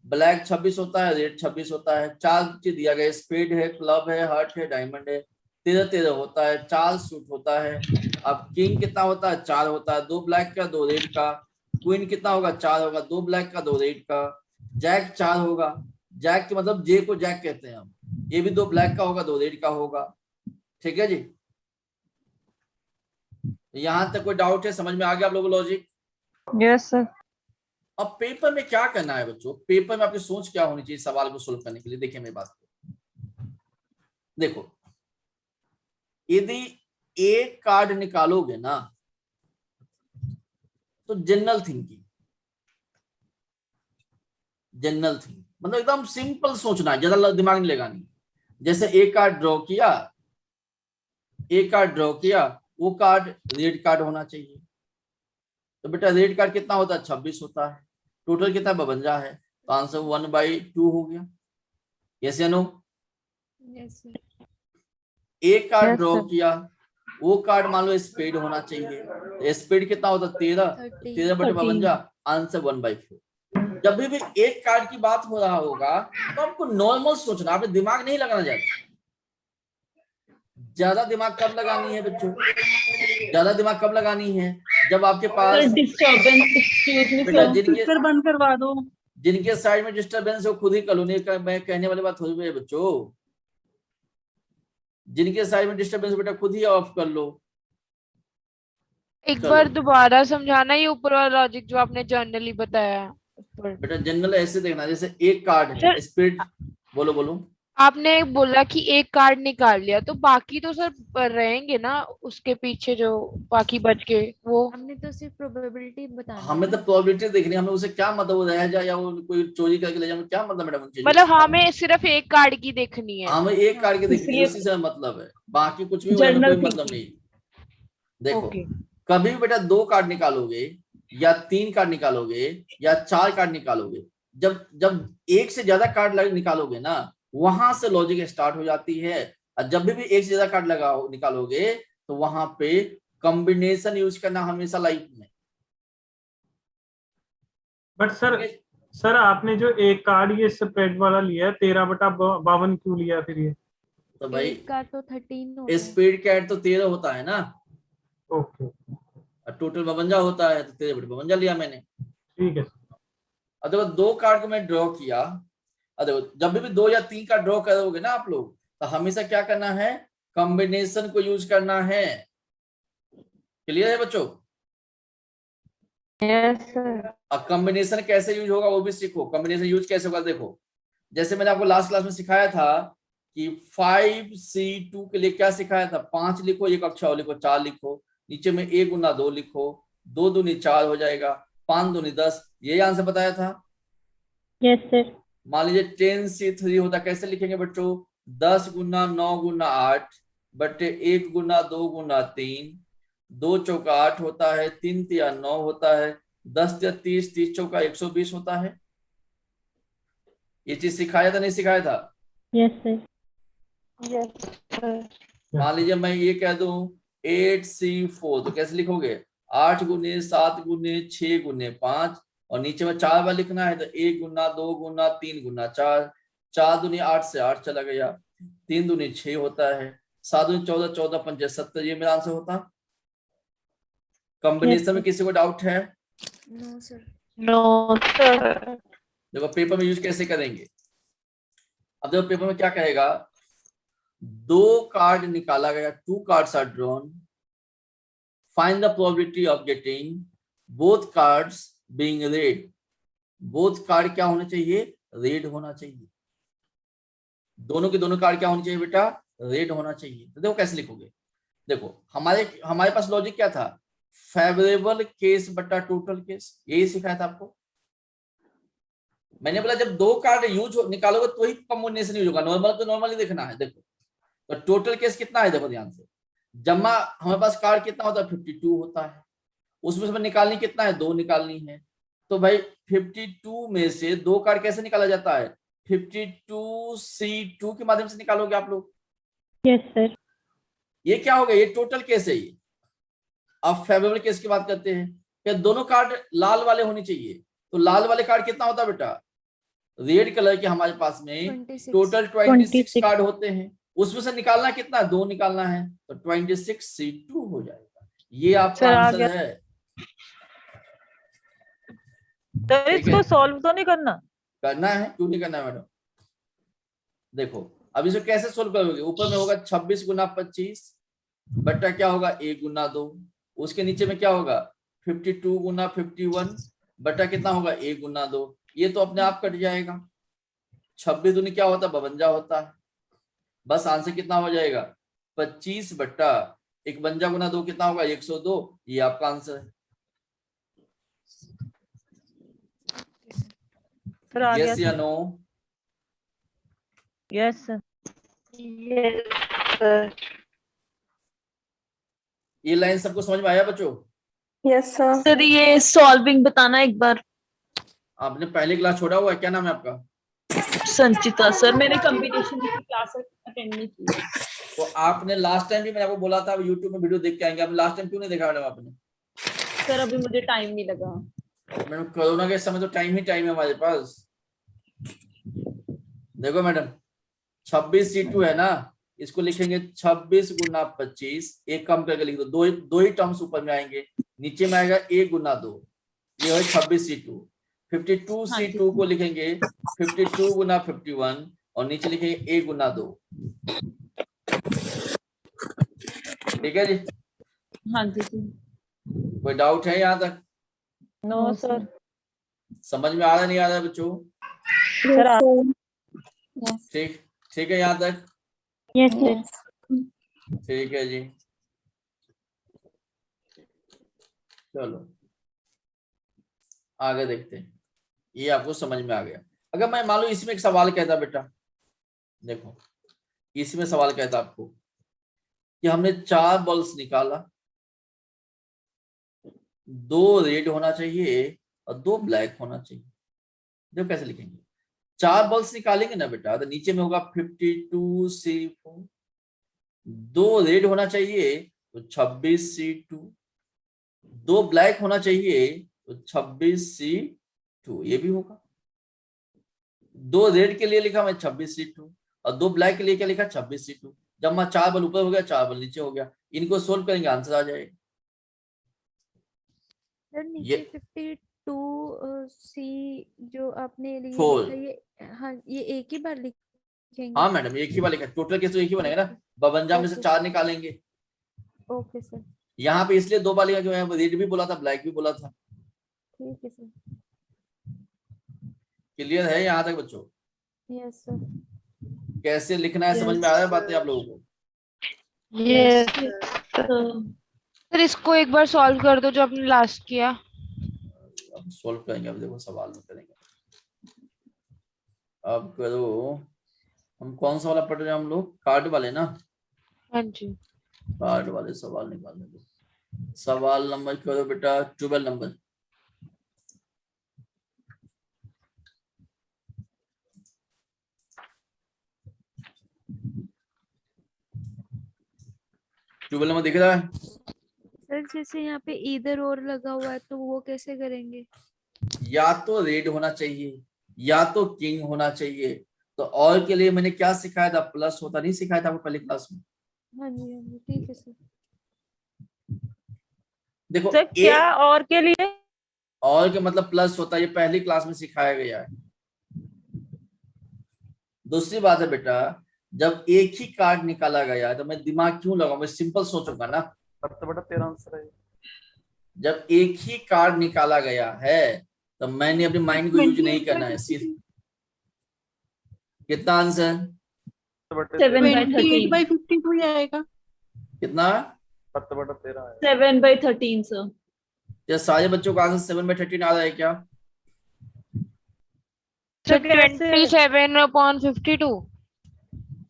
ब्लैक 26 होता है, रेड 26 होता है। 4 चीज दिया गया, स्पेड है, क्लब है, हार्ट है, डायमंड है। 13 होता है। 4 सूट होता है। अब किंग कितना होता है? 4 होता है। 2 ब्लैक का, 2 रेड का। क्वीन कितना होगा? 4 होगा। 2 ब्लैक का, 2 रेड का। जैक 4 होगा। जैक के मतलब जे को जैक कहते हैं हम। ये भी 2 ब्लैक का होगा, 2 रेड का होगा। ठीक है जी, यहां तक कोई डाउट है? समझ में आ गया आप लोगों को लॉजिक? Yes sir. अब पेपर में क्या करना है बच्चों? पेपर में आपकी सोच क्या होनी चाहिए सवाल को सोल्व करने के लिए? देखिए मेरी बात को, देखो, यदि एक कार्ड निकालोगे ना तो जनरल थिंकिंग मतलब एकदम सिंपल सोचना है, ज्यादा दिमाग नहीं लगानी। जैसे एक कार्ड ड्रॉ किया, वो कार्ड रेड कार्ड होना चाहिए। तो बेटा रेड कार्ड कितना होता है? 26 होता है। टोटल कितना? 52 है। तो आंसर 1/2 हो गया। यस या नो? Yes sir. एक कार्ड Yes, ड्रॉ sir. किया, वो कार्ड मान लो स्पेड होना चाहिए। स्पेड कितना होता? 13। 13/52, आंसर 1/4। जब भी एक कार्ड की बात हो रहा होगा तो आपको नॉर्मल सोचना, आपने दिमाग नहीं लगाना। ज्यादा दिमाग कब लगानी है बच्चों? ज्यादा दिमाग कब लगानी है? जब आपके पास डिस्टर्बेंस, एक्सक्यूज मी बेटा सर। स्पीकर बंद करवा दो। जिनके साइड में डिस्टरबेंस हो खुद ही कर लो। नहीं, मैं कहने वाली बात थोड़ी है बच्चों। जिनके साइड में डिस्टरबेंस बेटा खुद ही ऑफ कर लो। एक चलो। बार दोबारा समझाना ये ऊपर वाला लॉजिक जो आपने जनरली बताया है। बेटा जनरल ऐसे देखना, जैसे एक कार्ड है, स्पीड, बोलो। आपने बोला कि एक कार्ड निकाल लिया तो बाकी तो सर रहेंगे ना उसके पीछे जो बाकी बच गए वो। हमने तो सिर्फ प्रोबेबिलिटी बतानी है हमें तो ना। प्रोबेबिलिटी देखनी है, हमें उसे क्या मतलब वो रह जाए या वो कोई चोरी करके ले जाए, क्या मतलब मैडम उन चीजों मतलब का? हमें सिर्फ एक कार्ड की देखनी है। हमें एक कार्ड की देखनी है, इसलिए उसी से मतलब है, बाकी कुछ भी हमें जनरल कोई मतलब थिंकिंग। नहीं। देखो ओके। कभी भी बेटा 2 कार्ड निकालोगे या 3 कार्ड निकालोगे या 4 कार्ड निकालोगे, जब जब एक से ज्यादा कार्ड निकालोगे ना, वहां से लॉजिक स्टार्ट हो जाती है। और जब भी एक से ज्यादा कार्ड निकालोगे तो वहां पे कॉम्बिनेशन यूज करना हमेशा लाइफ में। बट सर आपने जो एक कार्ड ये स्प्रेड वाला लिया है 13/52 क्यों लिया फिर ये? तो भाई एक कार्ड तो 13 होता है। स्पीड कैट तो 13 होता है ना, ओके और टोटल 52 होता है, तो 13/52 लिया मैंने। ठीक है। और देखो 2 कार्ड को मैं ड्रॉ किया, और देखो जब भी 2 या 3 कार्ड ड्रॉ करोगे ना आप लोग, तो हमेशा क्या करना है, कॉम्बिनेशन को यूज करना है। क्लियर है बच्चों? Yes sir. अब कॉम्बिनेशन कैसे यूज होगा वो भी सीखो। कॉम्बिनेशन यूज कैसे होगा देखो, जैसे मैंने आपको लास्ट क्लास में सिखाया था कि 5C2 के लिए क्या सिखाया था, 5 लिखो, एक अक्षर और लिखो, 4 लिखो, नीचे में 1 गुना 2 लिखो, 2 दूनी 4 हो जाएगा, 5 दूनी 10, ये आंसर बताया था। Yes sir. मान लीजिए 10C3 होता, कैसे लिखेंगे बच्चों, 10 गुना 9 गुना 8 बटे 1 गुना 2 गुना 3, 2 चौका 8 होता है, 3 तिया 9 होता है, 10 तिया 30, 30 चौका 120 होता है। ये चीज सिखाया था नहीं सिखाया था? Yes sir. Yes sir. मान लीजिए मैं ये कह दूं 8C4, तो कैसे लिखोगे, 8 गुने 7 गुने 6 गुने 5, और नीचे में 4 बार लिखना है, तो 1 गुना 2 गुना 3 गुना 4, 4 दूनी 8 से 8 चला गया, 3 दूनी 6 होता है, 7 दूनी 14, 14 पंजे 70, ये मेरा आंसर होता। कॉम्बिनेशन में किसी को डाउट है? No sir. No sir. देखो पेपर में यूज कैसे करेंगे। अब देखो पेपर में क्या कहेगा, 2 कार्ड निकाला गया, 2 cards are drawn, find the probability of getting both cards being red. Both card क्या होना चाहिए, रेड होना चाहिए। दोनों के दोनों कार्ड क्या होनी चाहिए बेटा, रेड होना चाहिए। तो देखो कैसे लिखोगे, देखो हमारे पास लॉजिक क्या था, फेवरेबल केस बटा टोटल केस, यही सिखाया था आपको। मैंने बोला जब 2 कार्ड निकालोगे तो ही कॉम्बिनेशन यूज होगा, नॉर्मल तो नॉर्मली देखना है। देखो तो टोटल केस कितना है, देखो ध्यान से, जमा हमारे पास कार्ड कितना होता है, 52 होता है, उसमें से निकालनी कितना है, 2 निकालनी है। तो भाई 52 में से 2 कार्ड कैसे निकाला जाता है, 52C2 के माध्यम से निकालोगे आप लोग। Yes sir. ये क्या हो गया, ये टोटल केस है ये। अब फेवरेबल केस की बात करते हैं, क्या दोनों कार्ड लाल वाले होने चाहिए, तो लाल वाले कार्ड कितना होता है बेटा, रेड कलर के हमारे पास में 26। टोटल 26 कार्ड होते हैं, उसमें से निकालना कितना है, 2 निकालना है, तो 26C2 हो जाएगा। ये आपका आंसर है। सर इसको सॉल्व तो नहीं करना? करना है, क्यों नहीं करना है मैडम। देखो अब इसको कैसे सोल्व करोगे, ऊपर में होगा 26 गुना 25 बट्टा क्या होगा 1 गुना 2, उसके नीचे में क्या होगा 52 गुना 51 बट्टा कितना होगा 1 गुना 2, ये तो अपने आप कट जाएगा। 26 दूनी क्या होता है 52 होता है, बस आंसर कितना हो जाएगा 25 बट्टा 51 गुना 2 कितना होगा 102, ये आपका आंसर है। यस या no? Yes sir. Yes sir. ये लाइन सबको समझ में आया बच्चों? Yes sir. सर ये सॉल्विंग बताना एक बार। आपने पहले क्लास छोड़ा हुआ है, क्या नाम है आपका? संचिता सर, मैंने कॉम्बिनेशन की क्लास अटेंड नहीं की। तो आपने लास्ट टाइम भी मैंने आपको बोला था यूट्यूब में वीडियो देख के आएंगे, आपने लास्ट टाइम क्यों नहीं देखा मैडम आपने? सर अभी मुझे टाइम नहीं लगा मैडम, कोरोना के समय तो टाइम ही टाइम है हमारे पास। देखो मैडम 26C2 है ना, इसको लिखेंगे 26 गुना 25, एक कम करके लिख दो, दो ही टर्म्स ऊपर में आएंगे, नीचे में आएगा 1 गुना 2, ये है 26C2। 52C2 को लिखेंगे 52 गुना 51 और नीचे लिखेंगे 1 गुना 2। ठीक है जी? हाँ जी। कोई डाउट है यहाँ तक? No sir. समझ में आ रहा नहीं आ रहा बच्चों? ठीक, ठीक है यहाँ तक? Yes sir. ठीक है जी, चलो आगे देखते हैं। ये आपको समझ में आ गया। अगर मैं मान लो इसमें एक सवाल कहता बेटा, देखो इसमें सवाल कहता आपको कि हमने 4 बॉल्स निकाला, 2 रेड होना चाहिए और 2 ब्लैक होना चाहिए। देखो कैसे लिखेंगे, 4 बॉल्स निकालेंगे ना बेटा, तो नीचे में होगा 52C4, 2 रेड होना चाहिए तो 26C2, 2 ब्लैक होना चाहिए तो 26C2, ये भी होगा। 2 रेड के लिए लिखा मैं 26C2 और 2 ब्लैक के लिए क्या लिखा 26C2। जब मैं 4 बल ऊपर हो गया 4 बल नीचे हो गया, इनको सोल्व करेंगे आंसर आ जाएगा। सर नीचे 52 सी जो आपने लिए 4। लिखा, ये हाँ ये एक ही बार लिखेंगे? हाँ मैडम एक ही बार लिखा, टोटल केस तो एक ही बनेगा ना, 52 में से 4 निकालेंगे। Okay sir. यहाँ पे इसलिए 2 बार लिखा जो है रेड भी बोला था ब्लैक भी बोला था। ठीक है सर। क्लियर है यहाँ तक बच्चों? Yes sir. कैसे लिखना है समझ में आ रहा है बातें आप लोगों को? सर इसको एक बार सॉल्व कर दो जो आपने लास्ट किया। अब सॉल्व करेंगे, अब देखो सवाल में करेंगे। अब करो, हम कौन सा वाला पढ़ रहे हैं हम लोग? कार्ड वाले ना? हाँ जी। कार्ड वाले सवाल निकालने दो। सवाल नंबर करो बेटा 12 नंबर। ट्यूबवेल नंबर दिख रहा है? सर जैसे यहाँ पे इधर और लगा हुआ है तो वो कैसे करेंगे? या तो रेड होना चाहिए या तो किंग होना चाहिए। तो और के लिए मैंने क्या सिखाया था? प्लस होता नहीं सिखाया था आपको पहले क्लास में? हाँ जी ठीक है सर। देखो सर क्या और के लिए? और के मतलब प्लस होता है, ये पहली क्लास में सिखाया गया है। दूसरी बात है बेटा, जब एक ही कार्ड निकाला गया तो मैं दिमाग क्यों लगाऊं? मैं सिंपल सोचूंगा ना। 7/13 आंसर है। जब एक ही कार्ड निकाला गया है तो मैंने अपने माइंड को यूज नहीं करना है। सिर्फ कितना आंसर? 7/13 ही आएगा। कितना? 7/13 है। 7/13 सर। क्या सारे बच्चों का आंसर 7/13 आ रहा है क्या? सर 27/52।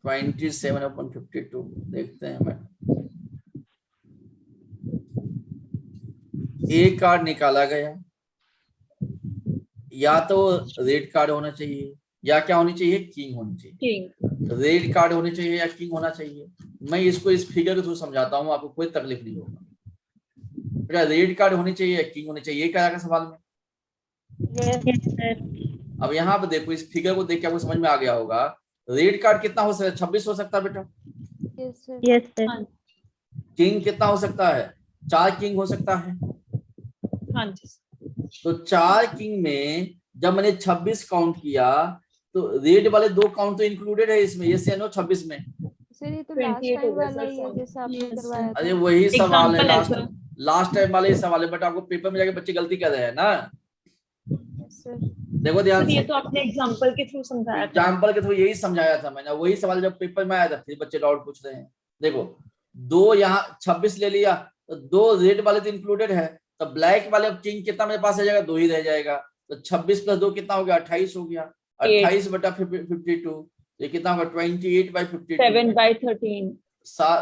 27/52 देखते हैं मैं। एक कार्ड निकाला गया, या तो रेड कार्ड होना चाहिए या क्या होनी चाहिए? किंग होनी चाहिए। किंग। रेड कार्ड होनी चाहिए या किंग होना चाहिए? मैं इसको इस फिगर के थ्रू समझाता हूँ, आपको कोई तकलीफ नहीं होगा। रेड कार्ड होनी चाहिए या किंग होनी चाहिए, ये क्या सवाल में? अब यहाँ पे देखो, इस फिगर को देख के आपको समझ में आ गया होगा। रेड कार्ड कितना हो सकता है? 26 हो सकता है बेटा। Yes sir. किंग कितना हो सकता है? 4 किंग हो सकता है। हाँ जी। तो 4 किंग में जब मैंने 26 काउंट किया तो रेड वाले 2 काउंट तो इंक्लूडेड है इसमें, ये 26 में। सर ये तो लास्ट 28 टाइम हो गया वाला ही है जैसा आपने करवाया था। अरे वही सवाल है, Example है लास्ट टाइम वाले सवाल है, बट आपको पेपर में जाके बच्चे गलती कर रहे हैं ना। सर देखो ध्यान सर से, ये तो आपने एग्जांपल के थ्रू समझाया था। एग्जाम्पल के थ्रू यही समझाया था मैंने। वही सवाल जब पेपर में आया था फिर बच्चे डाउट पूछ रहे हैं। देखो 2 यहाँ 26 ले लिया तो 2 रेड वाले तो इंक्लूडेड है, तो ब्लैक वाले किंग कितना मेरे पास आ जाएगा? 2 ही रह जाएगा। तो 26 + 2 कितना हो गया? 28 हो गया। 28/52 ये कितना होगा? 28/52। 7/13।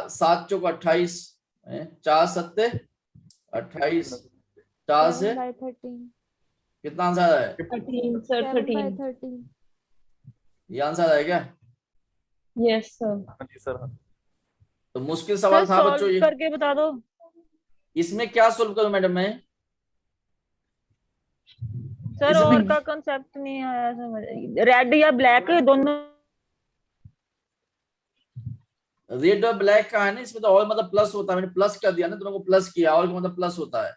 7 चौक 28, 4 7 28, 4 से 7/13। कितना आंसर है? 13 सर। 13। 7/13। ये आंसर है क्या? Yes sir. हाँ जी सर। तो मुश्किल सवाल था बच्चों ये। करके बता दो। इसमें क्या सोल्व करूं मैडम मैं? सर और का कंसेप्ट नहीं आया समझ। रेड या ब्लैक दोनों? रेड और ब्लैक का है ना, इसमें तो और मतलब प्लस होता है। मैंने प्लस कर दिया ना, दोनों को प्लस किया, और का मतलब प्लस होता है।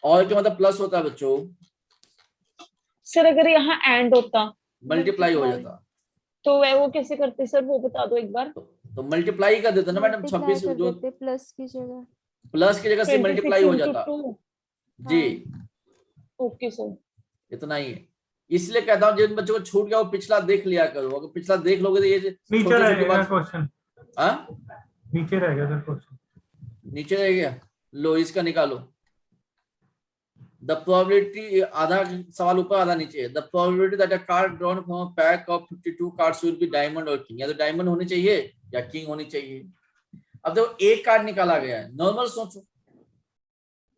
और क्या मतलब प्लस होता है बच्चों? सर अगर यहाँ एंड होता मल्टीप्लाई हो जाता। तो वो कैसे करते सर, वो बता दो एक बार। तो मल्टीप्लाई कर देते ना मैडम। 26 जो प्लस की जगह, प्लस की जगह से मल्टीप्लाई हो जाता। जी ओके सर। इतना ही है। इसलिए कहता हूँ जिन बच्चों को छूट गया वो पिछला देख लिया करो, अगर पिछला देख लोगे तो ये नीचे छोटे रह छोटे गया बात। क्वेश्चन, हाँ नीचे रह गया सर क्वेश्चन। नीचे रह गया, लो इसका निकालो। द प्रोबेबिलिटी, आधा सवाल ऊपर आधा नीचे है। The probability that a card drawn from a pack of 52 cards will be diamond और किंग, या तो डायमंड होनी चाहिए या किंग होनी चाहिए। अब देखो एक कार्ड निकाला गया है, नॉर्मल सोचो,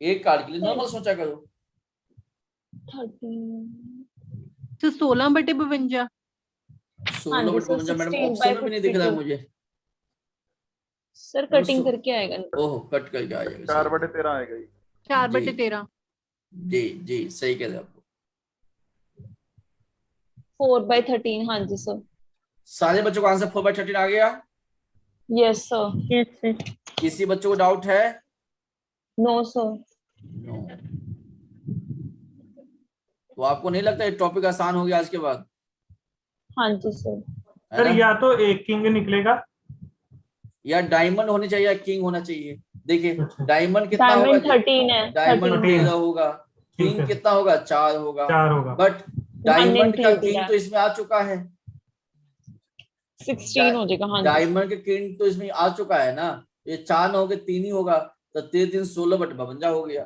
एक कार्ड के लिए नॉर्मल सोचा करो। 13 तो 16/52। 16/52 मैडम, 16 ऑप्शन by में भी नहीं दिख रहा है 52 मुझे। सर कटिंग करके आएगा। ओहो कट करके आ जाएगा। 4/13 आएगा जी। 4/13। जी जी सही कह रहे हैं आपको। 4/13, हाँ जी सर। सारे बच्चों का आंसर 4/13 आ गया। Yes sir. Yes sir. किसी बच्चों को डाउट है? No sir. नो। तो आपको नहीं लगता ये टॉपिक आसान हो गया आज के बाद? हाँ जी सर। है सर ना? या तो एक किंग निकलेगा या डायमंड होनी चाहिए या किंग होना चाहिए। देखिए अच्छा। डायमंड कितना होगा डायमंड जी? 13 है। डायमंड 13 13 होगा। ठीक किंग है। कितना होगा? 4 होगा। 4 होगा। बट डायमंड का included किंग है। तो इसमें आ चुका है। 16 हो जाएगा। हाँ जी। डायमंड का किंग तो इसमें आ चुका है ना, ये 4 ना होके 3 ही होगा, तो 3 3 16/52 हो गया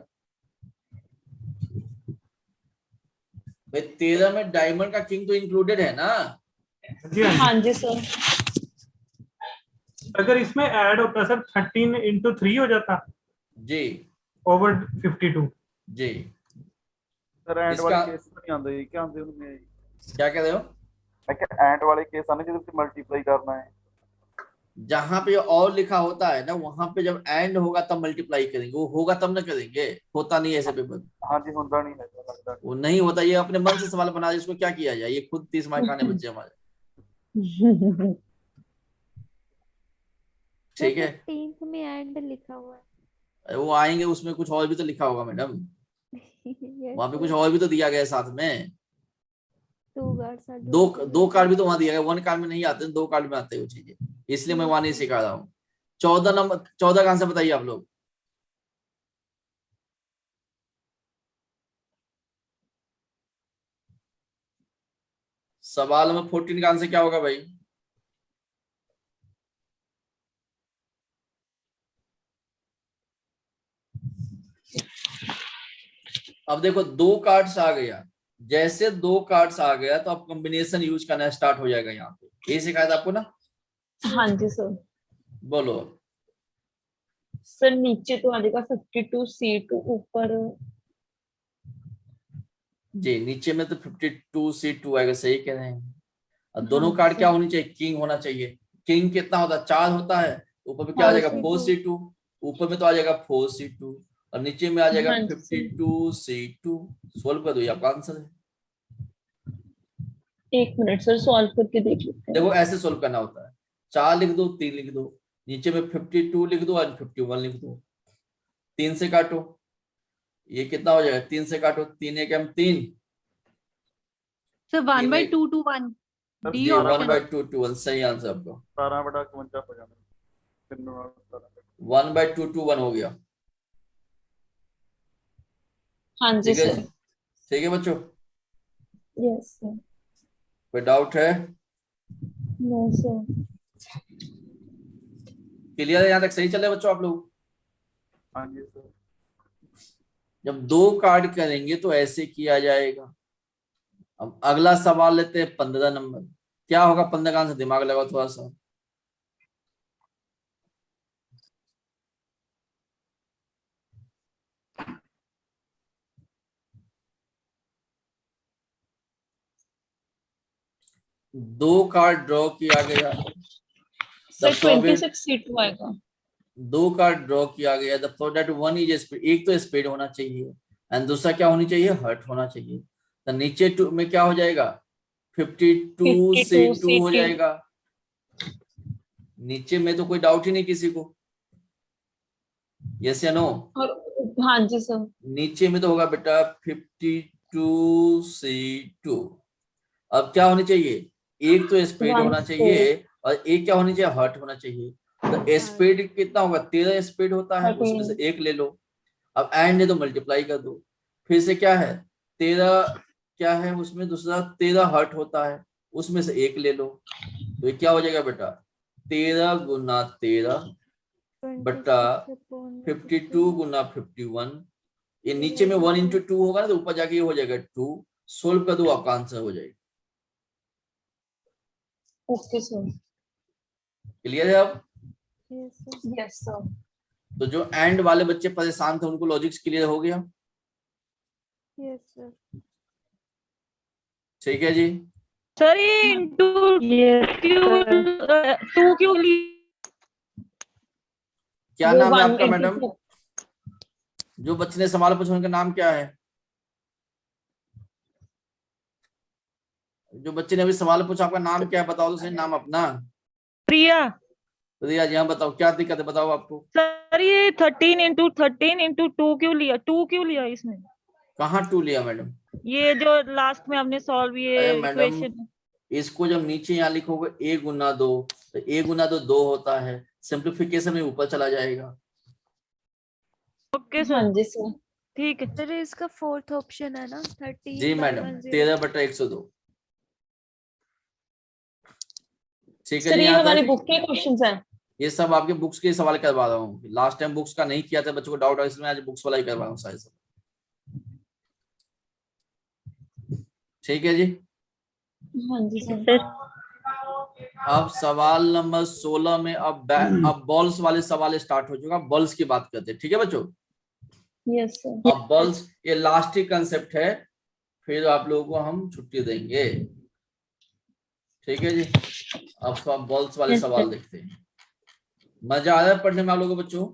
भाई। 13 में डायमंड का किंग तो इंक्लूडेड है ना। जी हाँ जी। हाँ जी सर। अगर इसमें ऐड होता सर 13 into 3 हो जाता जी ओवर 52। जी। सर एंड इसका- वाले केस नहीं आंदे जी, क्या आंदे उनमें जी? क्या कह रहे हो? मैं क्या एंड वाले केस आने जिससे मल्टीप्लाई करना है। जहां पे और लिखा होता है ना, वहां पे जब एंड होगा तब मल्टीप्लाई करेंगे, वो होगा तब ना करेंगे। होता नहीं है ऐसे पेपर, हाँ जी हुंदा नहीं है सर, लगता वो नहीं होता। ये अपने मन से सवाल बना रहे, इसको क्या किया जाए, ये खुद 30 मार्क आने बच्चे हमारे। ठीक है 15th में एंड लिखा हुआ है। वो आएंगे, उसमें कुछ और भी तो लिखा होगा मैडम, Yes, वहां पे कुछ sir. और भी तो दिया गया है साथ में। 2 guards are दो कार्ड भी तो वहां दिया गया, 1 कार्ड में नहीं आते, 2 कार्ड में आते हैं वो चीजें, इसलिए मैं वहां नहीं सिखा रहा हूँ। 14 नंबर, 14 का आंसर बताइए आप लोग। सवाल नंबर 14 का आंसर क्या होगा भाई? अब देखो 2 कार्ड्स आ गया, जैसे 2 कार्ड्स आ गया तो अब कॉम्बिनेशन यूज करना स्टार्ट हो जाएगा। यहाँ पे ये सिखाया था आपको ना। हाँ जी सर। बोलो। सर नीचे तो आ जाएगा 52 C2, ऊपर जी नीचे में तो 52 C2 आएगा, सही कह रहे हैं। अब दोनों कार्ड क्या होनी चाहिए? किंग होना चाहिए। किंग कितना होता है? 4 होता है। ऊपर में क्या आ जाएगा? 4C2। ऊपर में तो आ जाएगा 4C2 और नीचे में आ जाएगा हाँ जी। 52C2। सोल्व कर दो, ये आपका आंसर है। 1 मिनट सर, सॉल्व करके देख लेते हैं। देखो ऐसे सोल्व करना होता है, 4 लिख दो, 3 लिख दो, नीचे में 52 लिख दो और 51 लिख दो। 3 से काटो, ये कितना हो जाएगा? 3 से काटो, 3 1 3। Sir 1/2 to 1 D G option. 1/2 to 1 सही आंसर आपका। 17/51 हो जाना। 1/2 to 1 हो गया। हाँ जी ठीक है, सर। ठीक है बच्चों, यस सर। कोई डाउट है? No sir. क्लियर है? यहाँ तक सही चले बच्चों आप लोग? हाँ जी सर। जब 2 कार्ड करेंगे तो ऐसे किया जाएगा। अब अगला सवाल लेते हैं 15 नंबर। क्या होगा 15 का आंसर? दिमाग लगाओ थोड़ा सा। दो कार्ड ड्रॉ किया गया, सर 26 C2 आएगा। 2 कार्ड ड्रॉ किया गया। द प्रोडक्ट 1 इज स्पेड, एक तो स्पेड होना चाहिए एंड दूसरा क्या होनी चाहिए? हर्ट होना चाहिए। तो नीचे 2 में क्या हो जाएगा? 52 से 2 हो जाएगा। नीचे में तो कोई डाउट ही नहीं किसी को, यस या नो? और हाँ जी सर। नीचे में तो होगा बेटा 52 से 2। अब क्या होनी चाहिए? एक तो स्पेड होना चाहिए और एक क्या होनी चाहिए? हर्ट होना चाहिए। तो स्पेड कितना होगा? 13 स्पेड होता है, उसमें से एक ले लो। अब एंड है तो मल्टीप्लाई कर दो। फिर से क्या है? 13 क्या है उसमें दूसरा 13 हर्ट होता है, उसमें से एक ले लो तो ये क्या हो जाएगा बेटा 13 गुना 13 बट्टा 52 गुना 51। ये नीचे में 1 into 2 होगा ना तो ऊपर जाके ये हो जाएगा 2। सोल्व कर दो आपका आंसर हो जाएगा। Okay sir. क्लियर है अब? Yes sir. तो जो एंड वाले बच्चे परेशान थे उनको लॉजिक्स क्लियर हो गया? Yes sir. ठीक है जी। सर ये इंटू टू क्यों ली? क्या वो नाम है 1 आपका into मैडम? 2। जो बच्चे ने सवाल पूछा उनका नाम क्या है? जो बच्चे ने अभी सवाल पूछा आपका नाम क्या है बताओ तो सही नाम अपना। प्रिया। रिया जी हाँ बताओ क्या दिक्कत है बताओ आपको। सर ये 13 into 2 क्यों लिया? 2 क्यों लिया इसमें? कहाँ 2 लिया मैडम? ये जो लास्ट में आपने सॉल्व ये अरे मैडम इक्वेशन। इसको जब नीचे यहाँ लिखोगे a गुना 2 तो a गुना 2 होता है, सिंप्लीफिकेशन में ऊपर चला जाएगा। ओके हाँ सर जी सर। ठीक है। सर इसका फोर्थ ऑप्शन है ना 13 जी by मैडम 10। 13/102। ठीक है सर जी। ये यहाँ हमारी तक बुक के क्वेश्चंस हैं। ये सब आपके बुक्स के सवाल करवा रहा हूँ। लास्ट टाइम बुक्स का नहीं किया था बच्चों को डाउट है इसलिए आज बुक्स वाला ही करवा रहा हूँ सारे सब। ठीक है जी। हाँ जी सर। अब सवाल नंबर 16 में अब बॉल्स वाले सवाल स्टार्ट हो चुका। बॉल्स की बात करते हैं ठीक है बच्चों। Yes sir. अब बॉल्स ये लास्ट ही कंसेप्ट है फिर आप लोगों को हम छुट्टी देंगे। ठीक है जी। अब बॉल्स वाले सवाल देखते हैं। मजा आ रहा है पढ़ने में आप लोगों को बच्चों?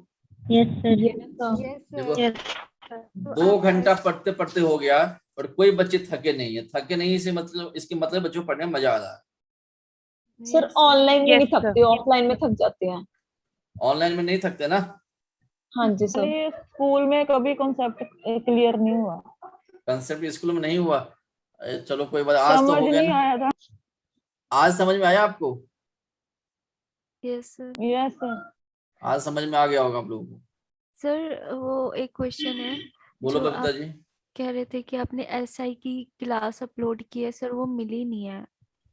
Yes sir. यस देखो सर। 2 घंटा पढ़ते पढ़ते हो गया और कोई बच्चे थके नहीं है। थके नहीं इसे मतलब इसके मतलब बच्चों पढ़ने में मजा आ रहा है। सर ऑनलाइन में नहीं थकते, ऑफलाइन में थक जाते हैं। ऑनलाइन में नहीं थकते ना? हाँ जी सर। ये स्कूल में कभी कॉन्सेप्ट क्लियर नहीं हुआ। कंसेप्ट स्कूल में नहीं हुआ? चलो कोई बात, आज तो समझ हो गया नहीं ना। आया था। आज समझ में आया आपको? Yes sir. Yes sir. आज समझ में आ गया होगा आप लोगों को। सर वो एक क्वेश्चन है बोलो जो कविता आप जी। कह रहे थे कि आपने एसआई की क्लास अपलोड की है सर, वो मिली नहीं है।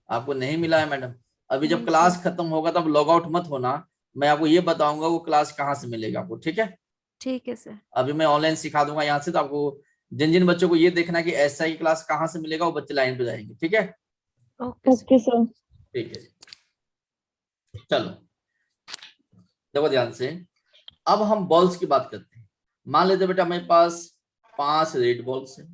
आपको नहीं मिला है मैडम? अभी जब नहीं क्लास सर। खत्म होगा तब लॉग आउट मत होना। मैं आपको ये बताऊंगा वो क्लास कहाँ से मिलेगा आपको। ठीक है? ठीक है सर। अभी मैं ऑनलाइन सिखा दूंगा यहाँ से तो आपको जिन जिन बच्चों को ये देखना है कि एसआई की क्लास कहाँ से मिलेगा वो बच्चे लाइन पे जाएंगे। ठीक है? Okay sir. ठीक है जी। चलो देखो ध्यान से। अब हम बॉल्स की बात करते हैं। मान लेते बेटा मेरे पास 5 रेड बॉल्स है।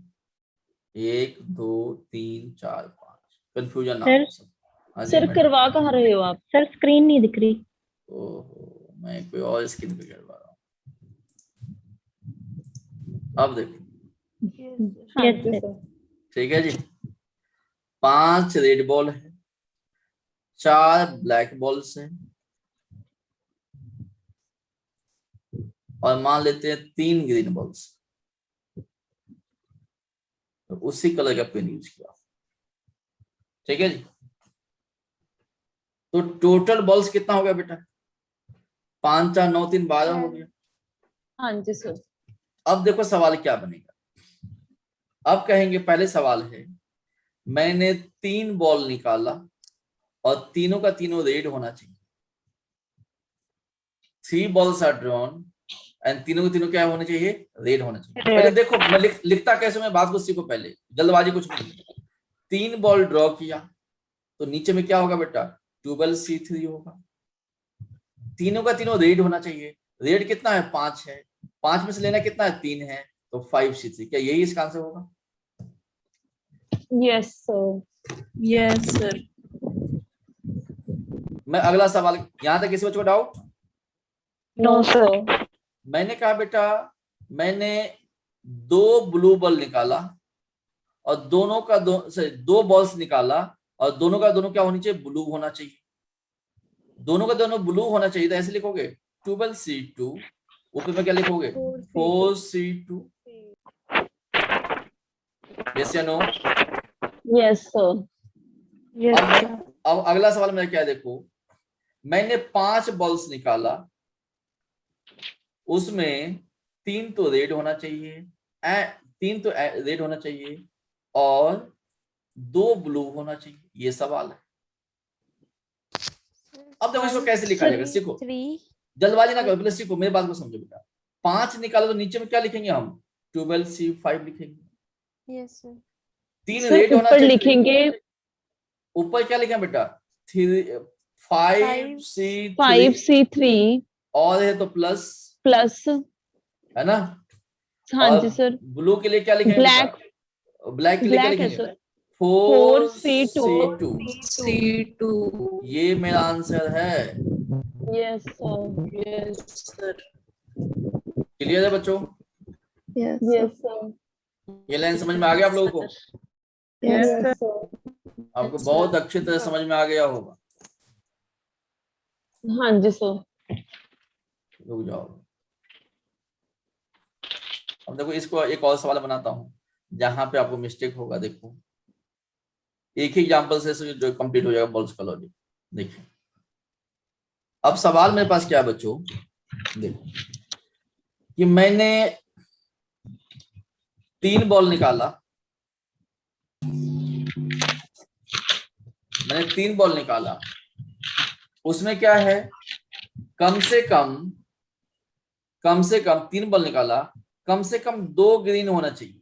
1 2 3 4 5। कंफ्यूजन ना हो सब। हाँ जी सर मैडम। करवा कहाँ रहे हो आप? सर स्क्रीन नहीं दिख रही। ओहो मैं कोई और स्क्रीन पे करवा रहा हूँ। अब देखो हाँ जी सर। ठीक है जी। 5 रेड बॉल है, 4 ब्लैक बॉल्स हैं और मान लेते हैं 3 ग्रीन बॉल्स। तो उसी कलर का पेन यूज किया। ठीक है जी। तो टोटल बॉल्स कितना हो गया बेटा? 5 4 9 3 12 हो गया। हाँ जी सर। अब देखो सवाल क्या बनेगा। अब कहेंगे पहले सवाल है मैंने 3 बॉल निकाला और तीनों का तीनों रेड होना चाहिए। 3 balls are drawn एंड तीनों के तीनों क्या होने चाहिए? रेड होना चाहिए। पहले देखो मैं लिखता कैसे, मैं बात को सीखो पहले, जल्दबाजी कुछ नहीं। 3 बॉल ड्रॉ किया तो नीचे में क्या होगा बेटा? 12C3 होगा। तीनों का तीनों रेड होना चाहिए। रेड कितना है? 5 है। 5 में से लेना कितना है? 3 है तो 5C3। क्या यही इसका आंसर होगा? Yes sir. Yes sir. मैं अगला सवाल, यहां तक किसी बच्चे को डाउट? No sir. मैंने कहा बेटा मैंने 2 ब्लू बॉल निकाला और दोनों का 2 बॉल्स निकाला और दोनों का दोनों क्या होनी चाहिए? ब्लू होना चाहिए। दोनों का दोनों ब्लू होना चाहिए तो ऐसे लिखोगे 12C2 ऊपर में क्या लिखोगे? 4C2। यस या नो? Yes sir. अब अगला सवाल मेरा क्या है देखो। मैंने 5 बॉल्स निकाला उसमें 3 तो रेड होना चाहिए, 3 तो रेड होना चाहिए और 2 ब्लू होना चाहिए, ये सवाल है। अब देखो इसको कैसे लिखा जाएगा, सीखो, जल्दबाजी ना करो, पहले सीखो, मेरी बात को समझो बेटा। 5 निकालो तो नीचे में क्या लिखेंगे हम, 12C5 लिखेंगे। Yes sir. 3 सर रेड होना ऊपर चाहिए, लिखेंगे ऊपर क्या लिखें बेटा, 5C3 5C3 और है तो प्लस, प्लस, है ना। हाँ और जी सर, ब्लू के लिए क्या लिखेंगे बेटा, ब्लैक, ब्लैक के लिए क्या ब्लैक है लिखेंगे, सर, 4C2, C2। ये मेरा आंसर है। Yes sir, yes sir. Clear है बच्चों, यस सर, ये लाइन समझ में आ गया आप लोगों को, यस Yes. सर, आपको बहुत अच्छी तरह समझ में आ गया होगा। हाँ जी सर। रुक जाओ, अब देखो इसको एक और सवाल बनाता हूं जहां पे आपको मिस्टेक होगा। देखो एक ही एग्जांपल से जो कंप्लीट हो जाएगा बॉल्स का लॉजिक। देखिए अब सवाल मेरे पास क्या है बच्चों, देखो कि मैंने 3 बॉल निकाला, मैंने 3 बॉल निकाला, उसमें क्या है, कम से कम 3 बॉल निकाला, कम से कम 2 ग्रीन होना चाहिए,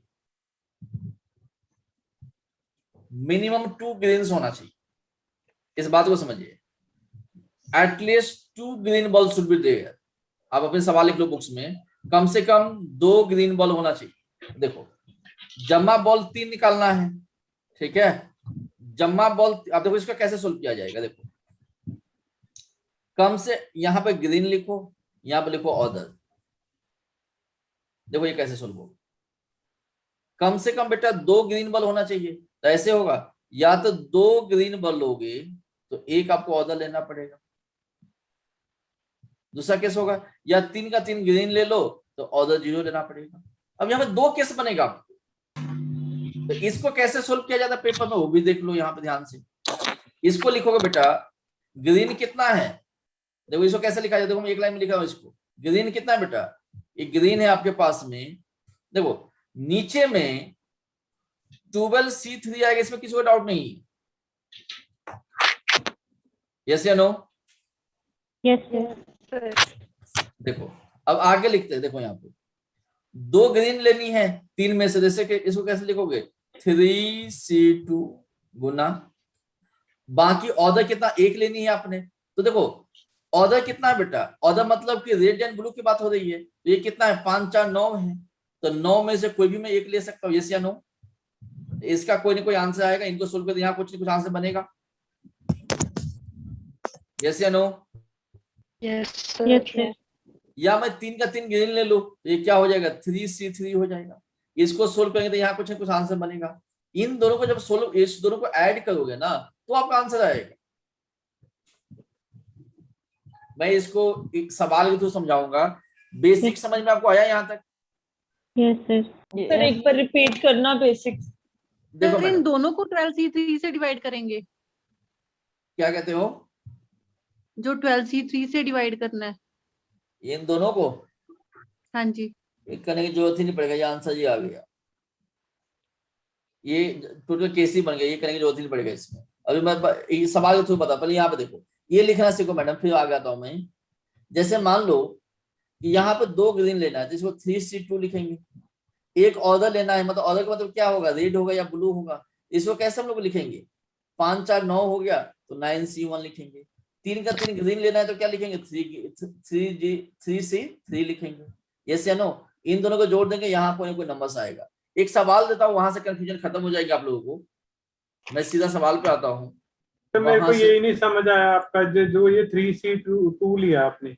मिनिमम 2 ग्रीन्स होना चाहिए। इस बात को समझिए, at least 2 green ball should be there. आप अपने सवाल लिख लो बुक्स में, कम से कम 2 ग्रीन बॉल होना चाहिए। देखो जमा बॉल 3 निकालना है, ठीक है, जमा बॉल, अब देखो इसका कैसे सोल्व किया जाएगा। देखो कम से, यहां पे ग्रीन लिखो, यहां पे लिखो ऑर्डर, देखो ये कैसे सोल्व होगा। कम से कम बेटा 2 ग्रीन बॉल होना चाहिए, तो ऐसे होगा, या तो 2 ग्रीन बॉल लोगे तो एक आपको ऑर्डर लेना पड़ेगा। दूसरा केस होगा, या 3 का 3 ग्रीन ले लो तो ऑर्डर 0 लेना पड़ेगा। अब यहाँ पे 2 केस बनेगा, तो इसको कैसे सोल्व किया जाता है पेपर में वो भी देख लो यहाँ पे ध्यान से। इसको लिखोगे बेटा, ग्रीन कितना है, देखो इसको कैसे लिखा जाए, देखो मैं एक लाइन में लिखा हूं इसको, ग्रीन कितना है बेटा, एक ग्रीन है आपके पास में, देखो नीचे में 12C3 आएगा, इसमें किसी को डाउट नहीं, यस या नो। Yes sir. देखो अब आगे लिखते हैं, देखो यहाँ पे 2 ग्रीन लेनी है 3 में से, जैसे कि इसको कैसे लिखोगे, 3C2 गुना, बाकी ऑर्डर कितना, एक लेनी है आपने, तो देखो ऑर्डर कितना है बेटा, ऑर्डर मतलब कि रेड एंड ब्लू की बात हो रही है, तो ये कितना है, 5 4 9 है, तो 9 में से कोई भी मैं एक ले सकता हूँ, यस या नो। इसका कोई ना कोई आंसर आएगा, इनको सोल्व कर यहाँ कुछ ना कुछ आंसर बनेगा, यस या no. Yes yes sir. Sir. या मैं 3 का 3 ग्रीन ले लो, तो ये क्या हो जाएगा, 3C3 हो जाएगा। इसको सोल्व करेंगे तो यहाँ कुछ ना कुछ आंसर बनेगा। इन दोनों को जब सोल्व, इस दोनों को ऐड करोगे ना तो आपका आंसर आएगा। मैं इसको एक सवाल के थ्रू समझाऊंगा, बेसिक समझ में आपको आया यहाँ तक। Yes sir. सर एक बार रिपीट करना बेसिक्स। देखो सर इन मैडम, दोनों को 12C3 से डिवाइड करेंगे, क्या कहते हो, जो 12C3 से डिवाइड करना है। इन दोनों को हाँ जी। करने की जरूरत ही नहीं पड़ेगा, ये आंसर जी आ गया, ये टोटल केस ही बन गया, ये करने की जरूरत ही नहीं पड़ेगा इसमें। अभी मैं ये सवाल के थ्रू बता, पहले यहाँ पे देखो, ये लिखना सीखो मैडम, फिर आ जाता हूँ मैं। जैसे मान लो कि यहाँ पे 2 ग्रीन लेना है, जिसको 3C2 लिखेंगे, एक ऑर्डर लेना है, मतलब ऑर्डर का मतलब क्या होगा, रेड होगा या ब्लू होगा, इसको कैसे हम लोग लिखेंगे, 5 4 9 हो गया तो 9C1 लिखेंगे। 3 का 3 ग्रीन लेना है तो क्या लिखेंगे, 3C3 लिखेंगे, यस या नो। इन दोनों को जोड़ देंगे, यहाँ कोई ना कोई नंबर आएगा। एक सवाल देता हूँ, वहां से कंफ्यूजन खत्म हो जाएगी आप लोगों को। मैं सीधा सवाल पे आता हूँ, तो मेरे को वहां से यही नहीं समझ आया आपका जो ये 3C2 लिया आपने।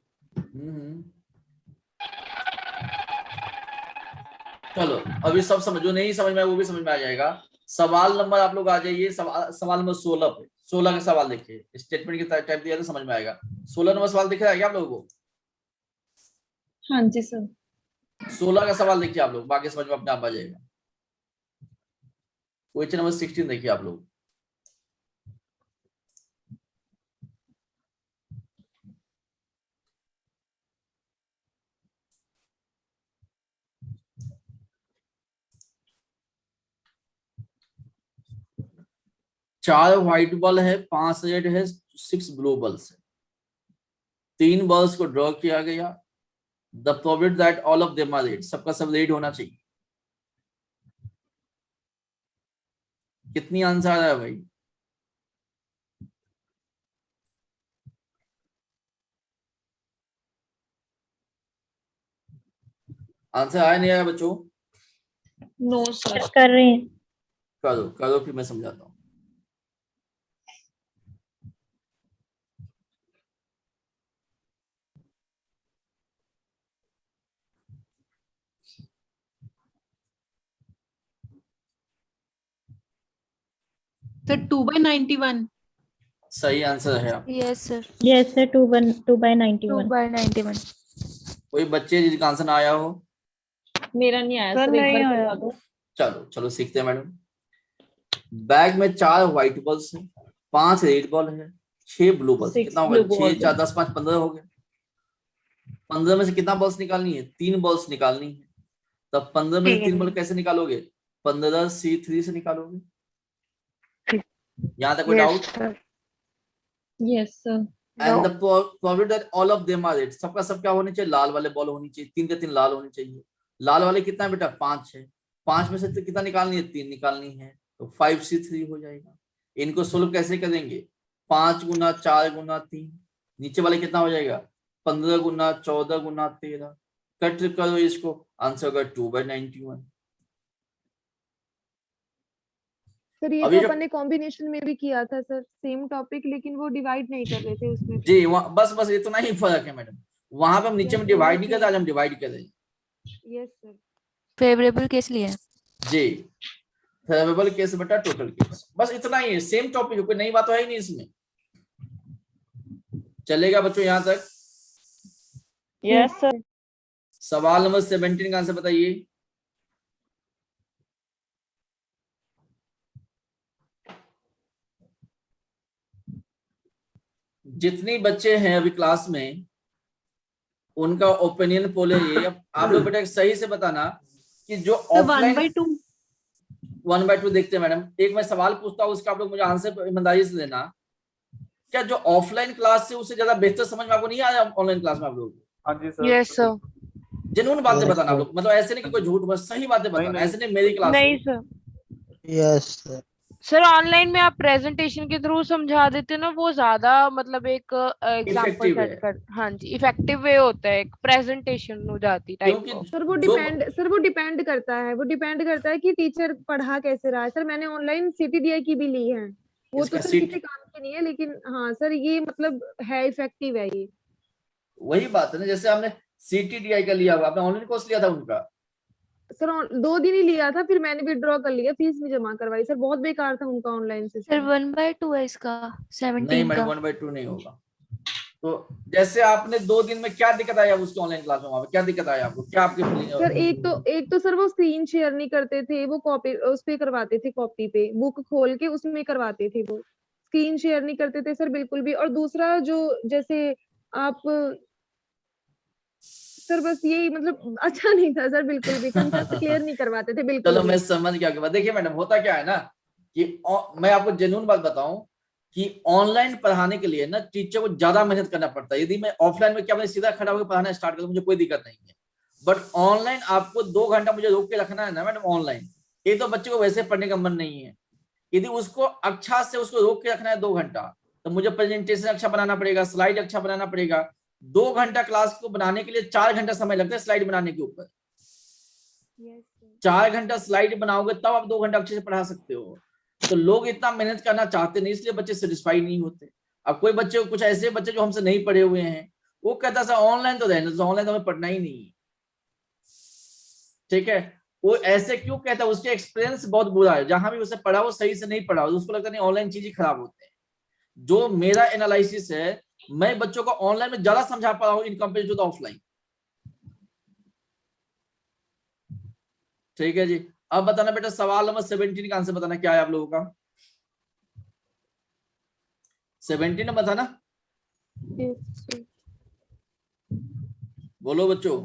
चलो अभी सब समझो, नहीं समझ में आया वो भी समझ में आ जाएगा। सवाल नंबर आप लोग आ जाइए, सवाल नंबर 16 पे। 16 का सवाल देखिए, स्टेटमेंट की टाइप दिया तो समझ में आएगा। 16 नंबर सवाल दिख रहा है क्या आप लोगों को? हाँ जी सर। 16 का सवाल देखिए आप लोग, बाकी समझ में अपने आप आ जाएगा। क्वेश्चन नंबर 16 देखिए आप लोग। 4 व्हाइट बॉल है, 5 रेड है, 6 ब्लू बॉल्स है। 3 बॉल्स को ड्रॉ किया गया। The probability that all of them are red, सबका सब रेड होना चाहिए। कितनी आंसर आ रहा है भाई? आंसर आया नहीं आया बच्चों? No sir. कर रहे हैं। करो करो, फिर मैं समझाता हूँ। सर 2/91। सही आंसर है आप। Yes sir. Yes sir 2/91। 2/91। कोई बच्चे जिनका आंसर ना आया हो? मेरा नहीं आया सर, सर, एक नहीं बार आया। करवा दो। चलो चलो सीखते हैं मैडम। बैग में 4 व्हाइट बॉल्स है, 5 रेड बॉल है, 6 ब्लू बॉल्स। 6 कितना blue होगा? 6 balls 4 10 5 15 हो गए। 15 में से कितना बॉल्स निकालनी है? 3 बॉल्स निकालनी है। तब 15 में से 3 बॉल कैसे निकालोगे? 15 C3 से निकालोगे। यहाँ तक कोई doubt? Yes sir. And the probability that all of them are red, सबका सब क्या होने चाहिए? लाल वाले बॉल होनी चाहिए। 3 के 3 लाल होने चाहिए। लाल वाले कितना है बेटा? 5 है। 5 में से कितना निकालनी है? 3 निकालनी है। तो 5C3 हो जाएगा। इनको सोल्व कैसे करेंगे? 5 गुना 4 गुना 3, नीचे वाले कितना हो जाएगा? 15 गुना 14 गुना 13। कट करो इसको, आंसर होगा 2/91। सर ये अब तो ये जो अपन ने कॉम्बिनेशन में भी किया था सर, सेम टॉपिक, लेकिन वो डिवाइड नहीं कर रहे थे उसमें। जी बस बस इतना ही फर्क है मैडम। वहां पे हम नीचे में डिवाइड नहीं करते, आज हम डिवाइड कर रहे हैं। Yes sir. फेवरेबल केस लिया है। जी, फेवरेबल केस बेटा टोटल केस, बस इतना ही है। सेम टॉपिक है, कोई नई बात तो है ही नहीं इसमें। चलेगा बच्चों यहाँ तक? Yes sir. सवाल नंबर 17 का आंसर बताइए। जितनी बच्चे हैं अभी क्लास में, उनका ओपिनियन पोल है ये। अब आप लोग बेटा सही से बताना कि जो ऑफलाइन 1/2। 1/2 देखते हैं मैडम। एक मैं सवाल पूछता हूँ, उसका आप लोग मुझे आंसर ईमानदारी से देना। क्या जो ऑफलाइन क्लास से उससे ज्यादा बेहतर समझ में आपको नहीं आया ऑनलाइन क्लास में आप लोग? हाँ जी सर। Yes sir. जेन्युइन बातें बताना आप लोग, मतलब ऐसे नहीं कि कोई झूठ, बस सही बातें बताना। नहीं। ऐसे नहीं मेरी क्लास नहीं हो। Sir. Yes sir. Sir online में आप प्रेजेंटेशन के थ्रू समझा देते ना, वो ज्यादा मतलब एक एग्जांपल Effective सेट है। कर, हाँ जी, इफेक्टिव वे होता है, एक प्रेजेंटेशन हो जाती टाइप क्योंकि ऑफ। सर वो जो डिपेंड करता है, वो डिपेंड करता है कि टीचर पढ़ा कैसे रहा है। सर मैंने ऑनलाइन CTDI की भी ली है, वो तो इसका सर सीट, किसी काम की नहीं है, लेकिन हाँ सर ये मतलब है, इफेक्टिव है ये। वही बात है ना, जैसे आपने CTDI का लिया हुआ, आपने ऑनलाइन कोर्स लिया था उनका। सर 2 दिन ही लिया था, फिर मैंने विड्रॉ कर लिया, फीस भी जमा करवाई। सर बहुत बेकार था उनका ऑनलाइन सर सिस्टम। 1/2 है इसका, नहीं 17 मैडम का। 1/2 नहीं होगा। तो जैसे आपने 2 दिन में क्या दिक्कत आई अब उसके ऑनलाइन क्लास में? वहां पे क्या दिक्कत आई आपको? क्या आपकी सर एक तो सर वो स्क्रीन शेयर नहीं करते थे, वो कॉपी उस पे करवाते थे, कॉपी पे बुक खोल के उसमें करवाते थे, वो स्क्रीन शेयर नहीं करते थे सर बिल्कुल भी। और दूसरा जो जैसे आप सर बस यही मतलब अच्छा नहीं था सर, बिल्कुल भी कंसेप्ट क्लियर नहीं करवाते थे बिल्कुल चलो भी। मैं समझ गया कि देखिए मैडम होता क्या है ना कि मैं आपको जेन्युइन बात बताऊं कि ऑनलाइन पढ़ाने के लिए ना टीचर को ज्यादा मेहनत करना पड़ता है। यदि मैं ऑफलाइन में क्या मैं सीधा खड़ा होकर पढ़ाना स्टार्ट करूं, मुझे कोई दिक्कत नहीं है। बट ऑनलाइन आपको 2 घंटा मुझे रोक के रखना है ना मैडम ऑनलाइन। एक तो बच्चे को वैसे पढ़ने का मन नहीं है, यदि उसको अच्छा से उसको रोक के रखना है 2 घंटा, तो मुझे प्रेजेंटेशन अच्छा बनाना पड़ेगा, स्लाइड अच्छा बनाना पड़ेगा। 2 घंटा क्लास को बनाने के लिए 4 घंटा समय लगता है स्लाइड बनाने के ऊपर। 4 घंटा स्लाइड बनाओगे तब आप 2 घंटा अच्छे से पढ़ा सकते हो। तो लोग इतना मेहनत करना चाहते नहीं, इसलिए बच्चे सेटिस्फाई नहीं होते। अब कोई बच्चे, कुछ ऐसे बच्चे जो हमसे नहीं पढ़े हुए हैं, वो कहता सर ऑनलाइन तो रहने दो, ऑनलाइन तो हमें पढ़ना ही नहीं है। ठीक है, वो ऐसे क्यों कहता है? उसके एक्सपीरियंस बहुत बुरा है, जहां भी उसे पढ़ा वो सही से नहीं पढ़ा, उसको लगता नहीं ऑनलाइन चीजें खराब होते हैं। जो मेरा एनालिसिस है, मैं बच्चों को ऑनलाइन में ज्यादा समझा पा रहा हूं इन कंपेयर टू ऑफलाइन। ठीक है जी, अब बताना बेटा सवाल नंबर 17 का आंसर बताना क्या है आप लोगों का? 17 में बताना, बोलो बच्चों।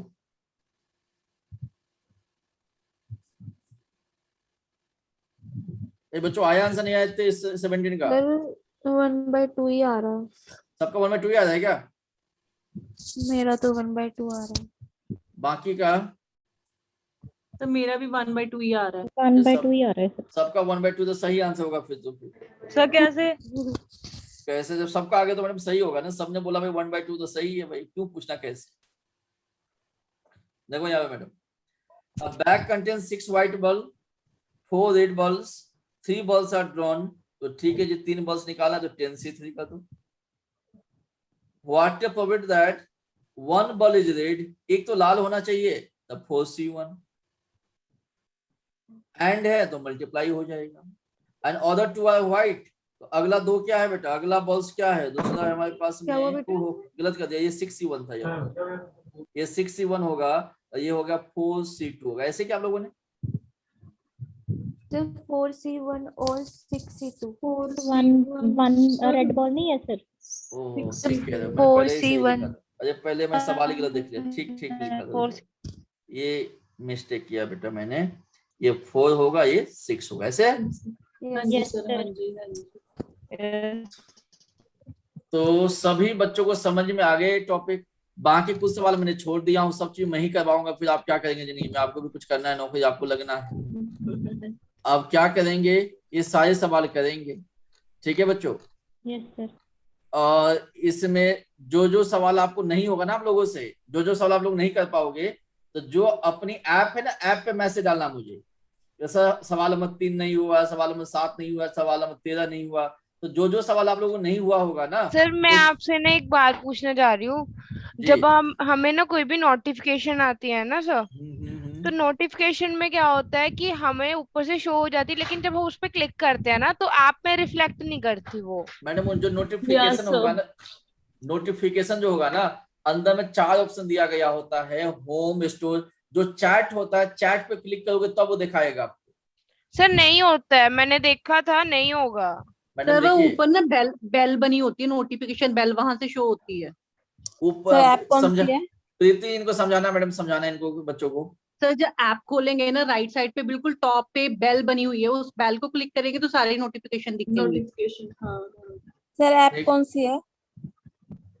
ये बच्चों आया आंसर नहीं आया थे 17 का? सर 1/2 ही आ रहा है। सबका 1/2 याद है क्या? मेरा तो 1/2 आ रहा है। बाकी का तो मेरा भी 1/2 ही आ रहा है। 1/2 ही आ रहा है सर। सबका 1/2 तो सही आंसर होगा फिर तो। सर कैसे? कैसे? जब सबका आगे तो मैडम सही होगा ना, सबने बोला भाई 1/2 तो सही है भाई, क्यों पूछना कैसे। देखो यहाँ पे madam, a bag contains 6 white bulb, 4 red bulbs, 3 bulbs are drawn, तो ठीक है जी 3 bulbs निकाला तो 10C3 का दो। What the probability that 1 bulb is red, एक तो लाल होना चाहिए, तब 4C1 एंड है तो मल्टीप्लाई हो जाएगा, एंड अदर 2 are white, तो अगला 2 क्या है बेटा, अगला बल्ब क्या है, दूसरा है हमारे पास में, गलत कर दिया, ये 6C1 था यार, ये 6C1 होगा, ये हो गया 4C2 होगा। ऐसे क्या आप लोगों ने? तो 4C1 और 6C2। 1 रेड बॉल नहीं है सर। ओह ठीक है, 4C1। अरे पहले मैं सवाल ही गलत देख लिया, ठीक ठीक लिखा था, ये मिस्टेक किया बेटा मैंने, ये 4 होगा, ये 6 होगा, ऐसे। Yes sir. तो सभी बच्चों को समझ में आ गए टॉपिक। बाकी कुछ सवाल मैंने छोड़ दिया हूँ, सब चीज मैं ही करवाऊंगा, फिर आप क्या करेंगे जिंदगी में, आपको भी कुछ करना है, नौकरी आपको लगना है, आप क्या करेंगे, ये सारे सवाल करेंगे, ठीक है बच्चों। Yes sir. और इसमें जो जो सवाल आपको नहीं होगा ना आप लोगों से, जो जो सवाल आप लोग नहीं कर पाओगे, तो जो अपनी ऐप है ना, ऐप पे मैसेज डालना मुझे, जैसा सवाल नंबर 3 नहीं हुआ, सवाल नंबर 7 नहीं हुआ, सवाल नंबर 13 नहीं हुआ, तो जो जो सवाल आप लोगों को नहीं हुआ होगा ना सर मैं आपसे ना एक बात पूछने जा रही हूँ, जब हमें ना कोई भी नोटिफिकेशन आती है ना सर, तो नोटिफिकेशन में क्या होता है कि हमें ऊपर से शो हो जाती है, लेकिन जब हम उस पर क्लिक करते हैं ना तो ऐप में रिफ्लेक्ट नहीं करती वो। मैडम जो नोटिफिकेशन होगा ना, नोटिफिकेशन जो होगा ना, अंदर में 4 ऑप्शन दिया गया होता है, होम, स्टोर, जो चैट होता है, चैट पे क्लिक करोगे तब वो दिखाएगा आपको। सर नहीं होता है, मैंने देखा था, नहीं होगा। सर वो ऊपर ना बेल बनी होती है, नोटिफिकेशन बेल, वहां से शो होती है ऊपर। समझा प्रीति, इनको समझाना मैडम, समझाना इनको बच्चों को। सर जब ऐप खोलेंगे ना, राइट साइड पे बिल्कुल टॉप पे बेल बनी हुई है, उस बेल को क्लिक करेंगे तो सारे नोटिफिकेशन दिखेंगे। नोटिफिकेशन, हाँ सर ऐप कौन सी है?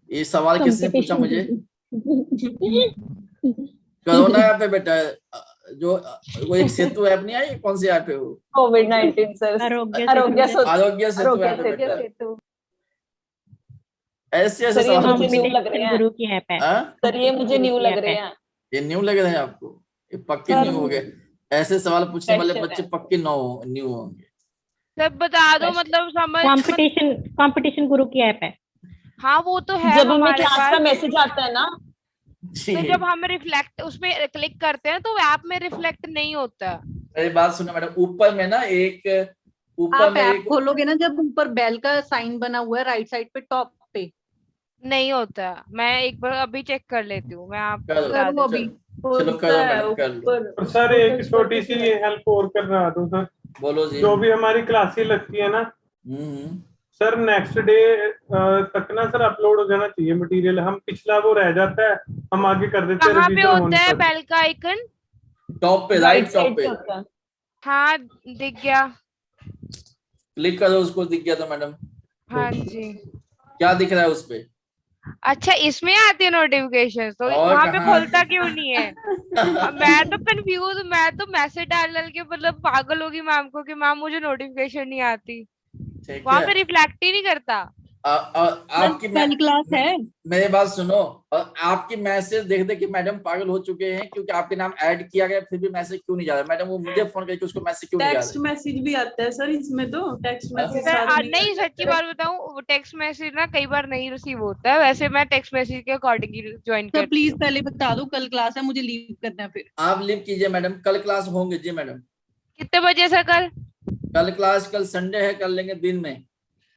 ये सवाल किसने पूछा मुझे? कोरोना ऐप है बेटा, जो वो एक सेतु ऐप नहीं आई, कौन सी ऐप है वो? COVID-19 sir, Aarogya Setu app है बेटा। ऐसे ऐसे सवाल मुझे न्यू लग रहे हैं, गुरु की ऐप है सर ये मुझे न्यू लग रहे हैं। ये न्यू लग रहे हैं आपको? ये पक्के न्यू हो गए, ऐसे सवाल पूछने वाले बच्चे पक्के न्यू होंगे। सब बता दो, मतलब समझ। कंपटीशन गुरु की ऐप है। हाँ वो तो है, जब हमें क्लास का मैसेज आता है ना, तो जब हम रिफ्लेक्ट उसमें क्लिक करते हैं तो ऐप में रिफ्लेक्ट नहीं होता। अरे बात सुनो मैडम, ऊपर में ना एक, ऊपर आप में ऐप एक खोलोगे ना, जब ऊपर बेल का साइन बना हुआ है राइट साइड पे टॉप पे, नहीं होता। मैं एक बार अभी चेक कर लेती हूँ, मैं आपको करो अभी। चलो करो मैडम, कर लो। सर एक छोटी सी हेल्प और करना दूं सर। बोलो जी। जो भी हमारी क्लासेस लगती है ना सर, नेक्स्ट डे तक ना सर अपलोड हो जाना चाहिए मटेरियल, हम पिछला वो रह जाता है, हम आगे कर देते हैं। कहाँ पे होता है बेल का आइकन? टॉप पे, राइट टॉप पे। हाँ दिख गया, क्लिक करो उसको, दिख गया तो मैडम। हाँ जी। क्या दिख रहा है उस पे? अच्छा इसमें आती है नोटिफिकेशन, तो वहाँ पे खोलता क्यों नहीं है? मैं तो कंफ्यूज, मैं तो मैसेज डाल के मतलब पागल होगी मैम को कि मैम मुझे नोटिफिकेशन नहीं आती, वहाँ पे रिफ्लेक्ट ही नहीं करता। आपकी क्लास है, मेरी बात सुनो, और आपकी मैसेज देख देख के मैडम पागल हो चुके हैं, क्योंकि आपके नाम ऐड किया गया फिर भी मैसेज क्यों नहीं जा रहा है? मैडम वो मुझे फोन करके उसको मैसेज क्यों नहीं जा रहा है? टेक्स्ट मैसेज भी आता है सर इसमें, तो टेक्स्ट मैसेज नहीं सच्ची बात बताऊं, टेक्स्ट मैसेज ना कई बार नहीं रिसीव होता है, वैसे मैं टेक्स्ट मैसेज के अकॉर्डिंग ही ज्वाइन कर। प्लीज पहले बता दो, कल क्लास है, मुझे लीव करना है। फिर आप लीव कीजिए मैडम, कल क्लास होंगे जी मैडम। कितने बजे से? कल क्लास, कल संडे है, कर लेंगे दिन में।